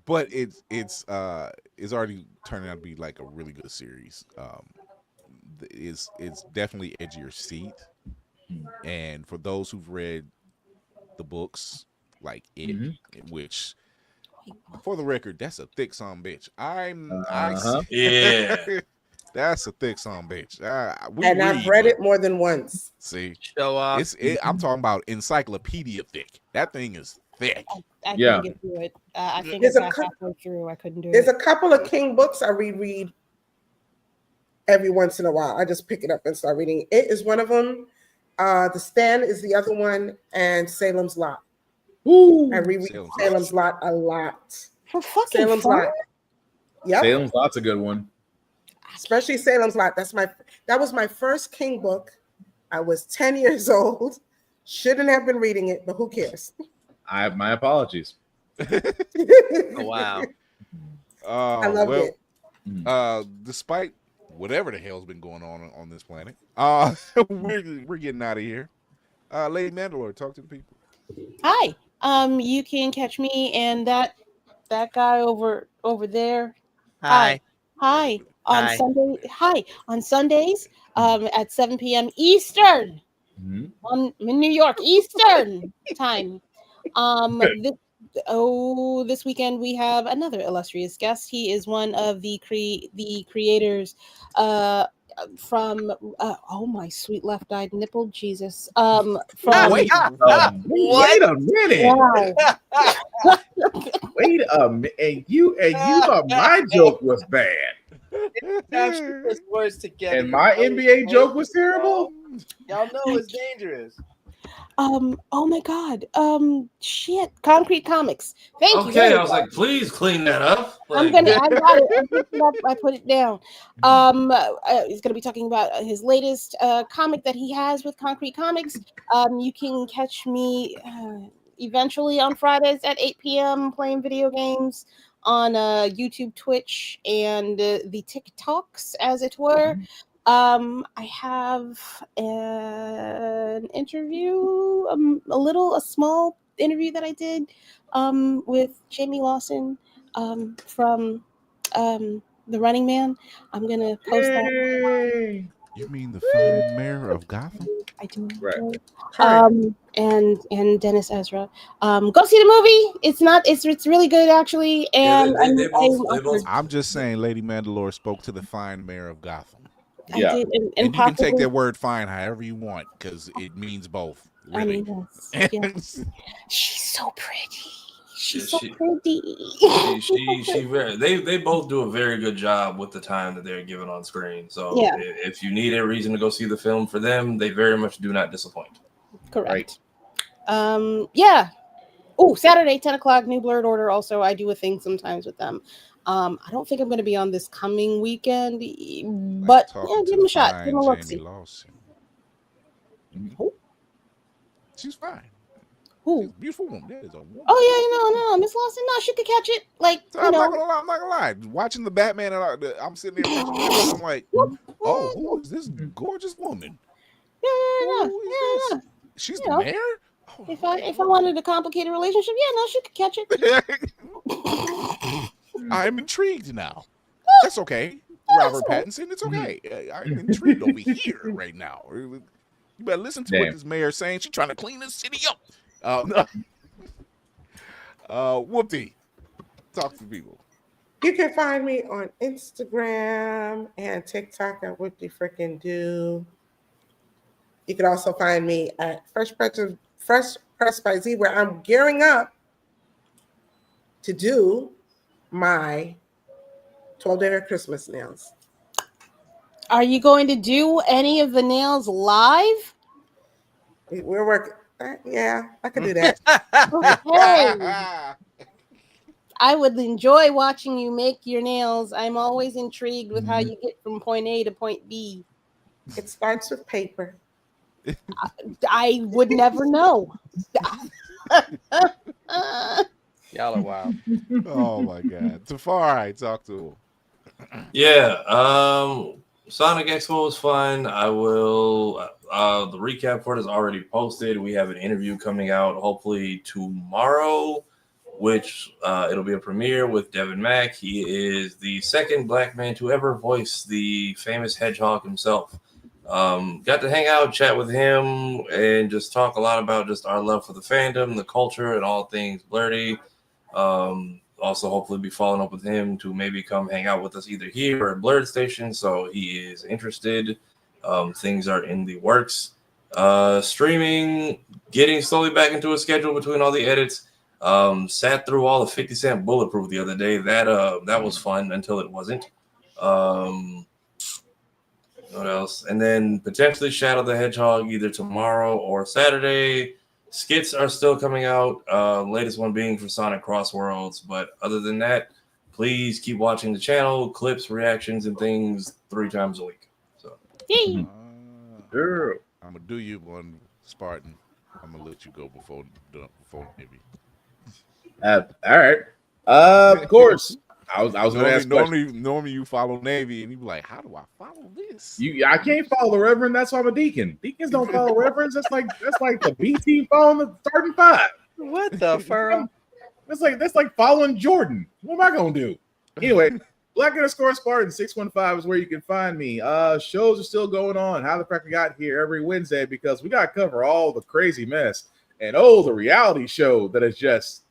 S6: But it's already turning out to be like a really good series. It's definitely edge of your seat, and for those who've read the books, like it, which, for the record, that's a thick son bitch. That's a thick son bitch.
S3: I've read it more than once.
S6: See,
S1: show off.
S6: I'm talking about encyclopedia thick. That thing is thick.
S2: I couldn't get through it. I think I got halfway through. I couldn't do it.
S3: There's a couple of King books I reread every once in a while. I just pick it up and start reading. It is one of them. The Stand is the other one, and Salem's Lot.
S5: Ooh,
S3: I reread Salem's Lot a lot.
S2: For fucking
S3: Salem's
S2: fun?
S3: Lot. Yep.
S5: Salem's Lot's a good one.
S3: Especially Salem's Lot. That was my first King book. I was 10 years old. Shouldn't have been reading it, but who cares?
S5: I have my apologies.
S1: Oh, wow.
S3: I loved it.
S6: Despite whatever the hell's been going on this planet, we're getting out of here. Lady Mandalore, talk to the people.
S2: Hi. You can catch me and that guy over there.
S1: Hi.
S2: Hi. On
S1: Hi.
S2: Sunday. Hi. On Sundays, at 7 p.m. Eastern. In New York Eastern time. This weekend we have another illustrious guest. He is one of the creators from my sweet left-eyed nipple, Jesus. From
S5: wait a minute.
S2: Wow.
S5: Wait a minute. And you thought my joke was bad.
S1: Words together.
S5: And my NBA joke was terrible.
S1: Y'all know it's dangerous.
S2: Oh my God. Shit. Concrete Comics. Thank you.
S4: Okay, I was like, please clean that up.
S2: I got it. I picked it up. I put it down. He's going to be talking about his latest comic that he has with Concrete Comics. You can catch me eventually on Fridays at 8 p.m. playing video games on YouTube, Twitch, and the TikToks, as it were. I have an interview, a small interview that I did with Jamie Lawson from The Running Man. I'm gonna post that.
S6: You mean the fine mayor of Gotham?
S2: I do.
S5: Right.
S2: And Dennis Ezra. Go see the movie. It's really good actually. And
S4: they both.
S6: I'm just saying, Lady Mandalore spoke to the fine mayor of Gotham.
S2: I did,
S6: and you can take that word "fine" however you want because it means both. Really.
S2: I mean, yes. She's so pretty. She's so pretty.
S4: They both do a very good job with the time that they're given on screen. So if you need a reason to go see the film for them, they very much do not disappoint.
S2: Correct. Right. Yeah. Oh, Saturday, 10 o'clock, new Blerd order. Also, I do a thing sometimes with them. I don't think I'm going to be on this coming weekend, but give them a shot. Give them a look.
S6: She's fine.
S2: Who?
S6: She's a beautiful woman. That is a woman.
S2: Oh yeah, no, Miss Lawson. No, she could catch it. Like
S6: I'm not gonna lie. Watching the Batman, and I'm sitting there watching Batman, I'm like, oh, who is this gorgeous woman?
S2: Yeah.
S6: She's the mayor.
S2: Oh, if I wanted a complicated relationship, no, she could catch it.
S6: I'm intrigued now. That's okay, Robert Pattinson. It's okay. I'm intrigued over here right now. You better listen to what this mayor's saying. She's trying to clean this city up. Whoopty, talk to people.
S3: You can find me on Instagram and TikTok at Whoopty Frickin' Do. You can also find me at Fresh Press by Z, where I'm gearing up to do my 12 Derry Christmas nails.
S2: Are you going to do any of the nails live?
S3: We're working. Yeah, I could do that.
S2: Okay. I would enjoy watching you make your nails. I'm always intrigued with how you get from point A to point B.
S3: It starts with paper.
S2: I would never know.
S1: Y'all are wild.
S6: Oh my God. Tafari, talk to him.
S4: Yeah. Sonic Expo was fun. I will. The recap for it is already posted. We have an interview coming out hopefully tomorrow, which it'll be a premiere with Devin Mack. He is the second black man to ever voice the famous Hedgehog himself. Got to hang out, chat with him, and just talk a lot about just our love for the fandom, the culture, and all things Blerdy. Also, hopefully be following up with him to maybe come hang out with us either here or at Blerd Station. So he is interested. Things are in the works. Streaming, getting slowly back into a schedule between all the edits. Sat through all the 50 Cent Bulletproof the other day. That was fun until it wasn't. What else? And then potentially Shadow the Hedgehog either tomorrow or Saturday. Skits are still coming out. Latest one being for Sonic Crossworlds. But other than that, please keep watching the channel, clips, reactions, and things 3 times a week. So,
S6: I'm gonna do you one, Spartan. I'm gonna let you go before maybe.
S5: All right. Of course. I was going to ask.
S6: Normally you follow Navy, and you be like, "How do I follow this?"
S5: I can't follow the Reverend. That's why I'm a deacon. Deacons don't follow Reverends. That's like the B team following the starting 5.
S1: What the furrow?
S5: That's like following Jordan. What am I gonna do? Anyway, Black_Spartan 615 is where you can find me. Shows are still going on. How the Cracker got here every Wednesday because we got to cover all the crazy mess and the reality show that is just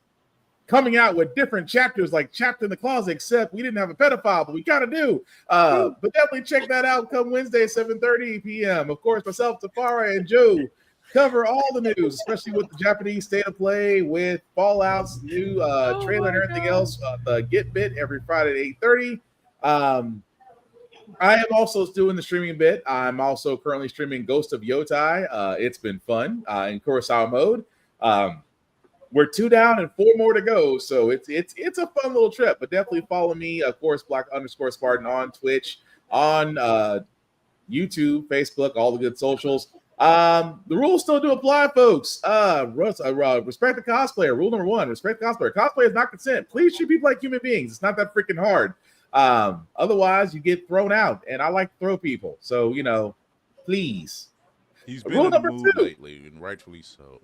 S5: coming out with different chapters, like Chapter in the Closet, except we didn't have a pedophile, but we gotta do. But definitely check that out come Wednesday, 7:30 p.m. Of course, myself, Tafara, and Joe cover all the news, especially with the Japanese State of Play, with Fallout's new trailer and everything else. The Get Bit every Friday at 8:30. I am also doing the streaming bit. I'm also currently streaming Ghost of Yotai. It's been fun in Kurosawa mode. We're 2 down and 4 more to go, so it's a fun little trip. But definitely follow me, of course, Black_Spartan on Twitch, on YouTube, Facebook, all the good socials. The rules still do apply, folks. Respect the cosplayer. Rule number 1: respect the cosplayer. Cosplay is not consent. Please treat people like human beings. It's not that freaking hard. Otherwise, you get thrown out, and I like to throw people. So please.
S6: He's been in the mood lately, and rightfully so.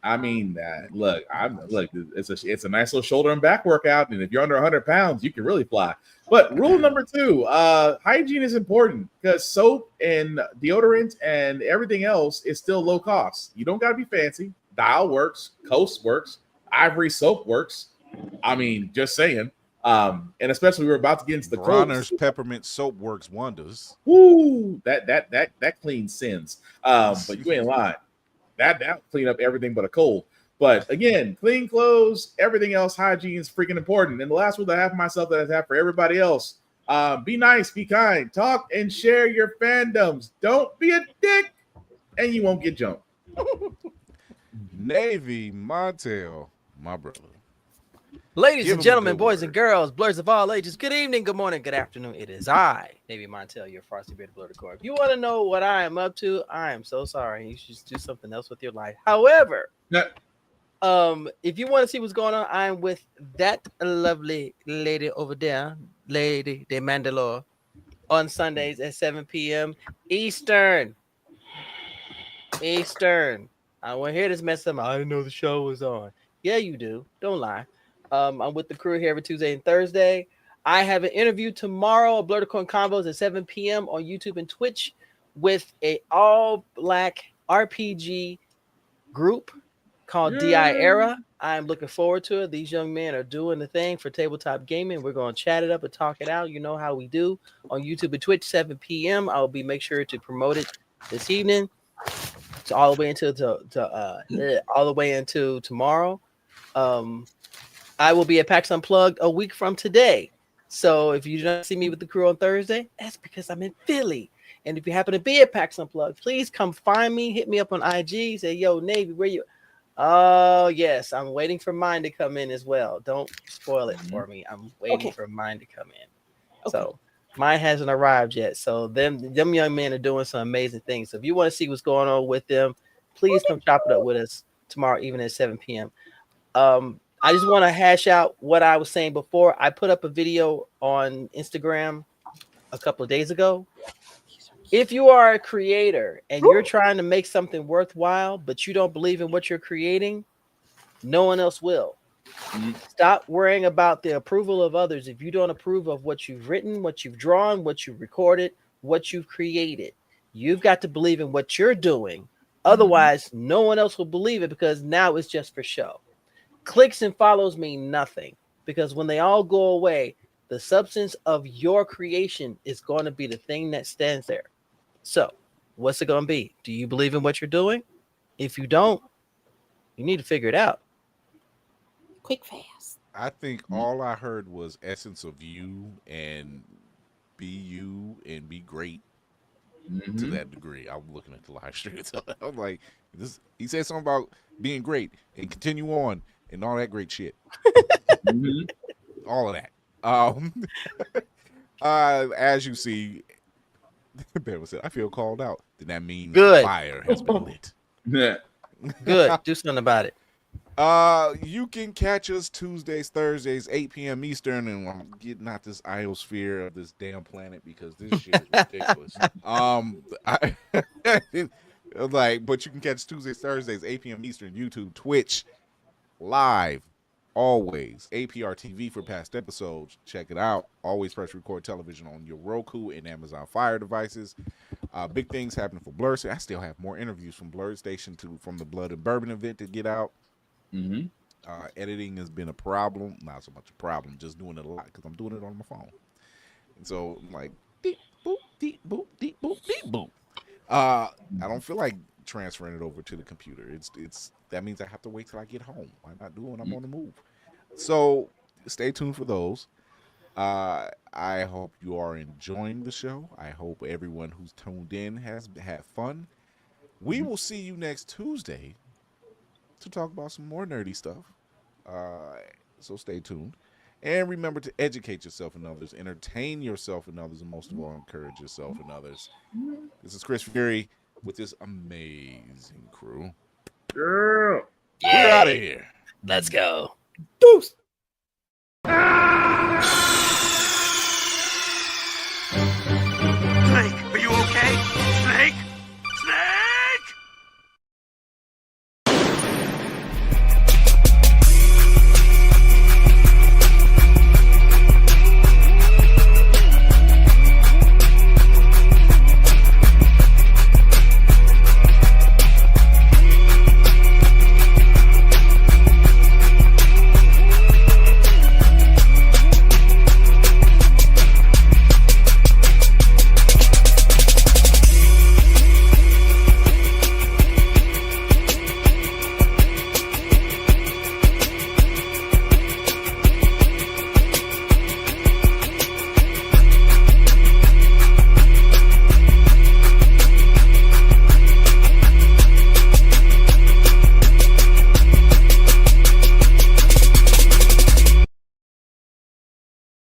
S5: I mean, look, it's a nice little shoulder and back workout, and if you're under 100 pounds, you can really fly. But rule number 2, hygiene is important because soap and deodorant and everything else is still low cost. You don't got to be fancy. Dial works, Coast works, Ivory soap works. I mean, just saying. And especially we're about to get into the
S6: Bronner's peppermint soap works wonders.
S5: Woo! That cleans sins. But you ain't lying. That'll clean up everything but a cold. But again, clean clothes, everything else, hygiene is freaking important. And the last one that I have for myself that I have for everybody else: be nice, be kind, talk and share your fandoms. Don't be a dick, and you won't get jumped.
S6: Navy Montel, my brother.
S1: Ladies and gentlemen, boys and girls, Blerds of all ages, good evening, good morning, good afternoon. It is I, Navy Montel, your frosty bearded Blerd core. If you want to know what I am up to, I am so sorry. You should just do something else with your life. However, if you want to see what's going on, I'm with that lovely lady over there, Lady de Mandalore, on Sundays at 7 p.m. Eastern. I want to hear this mess up. I didn't know the show was on. Yeah, you do. Don't lie. I'm with the crew here every Tuesday and Thursday. I have an interview tomorrow, Blerd Combos at 7 p.m. on YouTube and Twitch with a all-black RPG group called DI Era. I'm looking forward to it. These young men are doing the thing for tabletop gaming. We're going to chat it up and talk it out. You know how we do on YouTube and Twitch, 7 p.m. I'll make sure to promote it this evening. So all the way into tomorrow. I will be at PAX Unplugged a week from today. So if you don't see me with the crew on Thursday, that's because I'm in Philly. And if you happen to be at PAX Unplugged, please come find me. Hit me up on IG. Say, yo, Navy, where you? Oh, yes. I'm waiting for mine to come in as well. Don't spoil it for me. I'm waiting for mine to come in. Okay. So mine hasn't arrived yet. So them young men are doing some amazing things. So if you want to see what's going on with them, please come chop it up with us tomorrow evening at 7 p.m. I just want to hash out what I was saying before. I put up a video on Instagram a couple of days ago. If you are a creator and you're trying to make something worthwhile, but you don't believe in what you're creating, no one else will. Stop worrying about the approval of others. If you don't approve of what you've written, what you've drawn, what you've recorded, what you've created, you've got to believe in what you're doing. Otherwise, no one else will believe it because now it's just for show. Clicks and follows mean nothing because when they all go away, the substance of your creation is going to be the thing that stands there. So what's it going to be? Do you believe in what you're doing? If you don't, you need to figure it out.
S2: Quick, fast.
S6: I think all I heard was essence of you and be you and be great to that degree. I'm looking at the live stream. So I'm like, he said something about being great and continue on. And all that great shit. All of that. As you see, Ben said, I feel called out. Then that means the fire has been lit.
S1: Good. Do something about it.
S6: You can catch us Tuesdays, Thursdays, 8 p.m. Eastern, and I'm getting out this iosphere of this damn planet because this shit is ridiculous. But you can catch Tuesdays, Thursdays, 8 p.m. Eastern, YouTube, Twitch. Live, always. APR TV for past episodes. Check it out. Always press record television on your Roku and Amazon Fire devices. Big things happening for Blerd. I still have more interviews from Blerd Station from the Blood and Bourbon event to get out. Editing has been a problem. Not so much a problem, just doing it a lot because I'm doing it on my phone. And so I'm like, deep, boop, deep, boop, deep, boop, deep, boop. I don't feel like transferring it over to the computer. It's that means I have to wait till I get home. Why not do it when I'm on the move? So stay tuned for those. I hope you are enjoying the show. I hope everyone who's tuned in has had fun. We will see you next Tuesday to talk about some more nerdy stuff. So stay tuned. And remember to educate yourself and others, entertain yourself and others, and most of all, encourage yourself and others. This is Chris Fury with this amazing crew.
S5: Girl.
S6: We're out of here.
S1: Let's go.
S2: Deuce.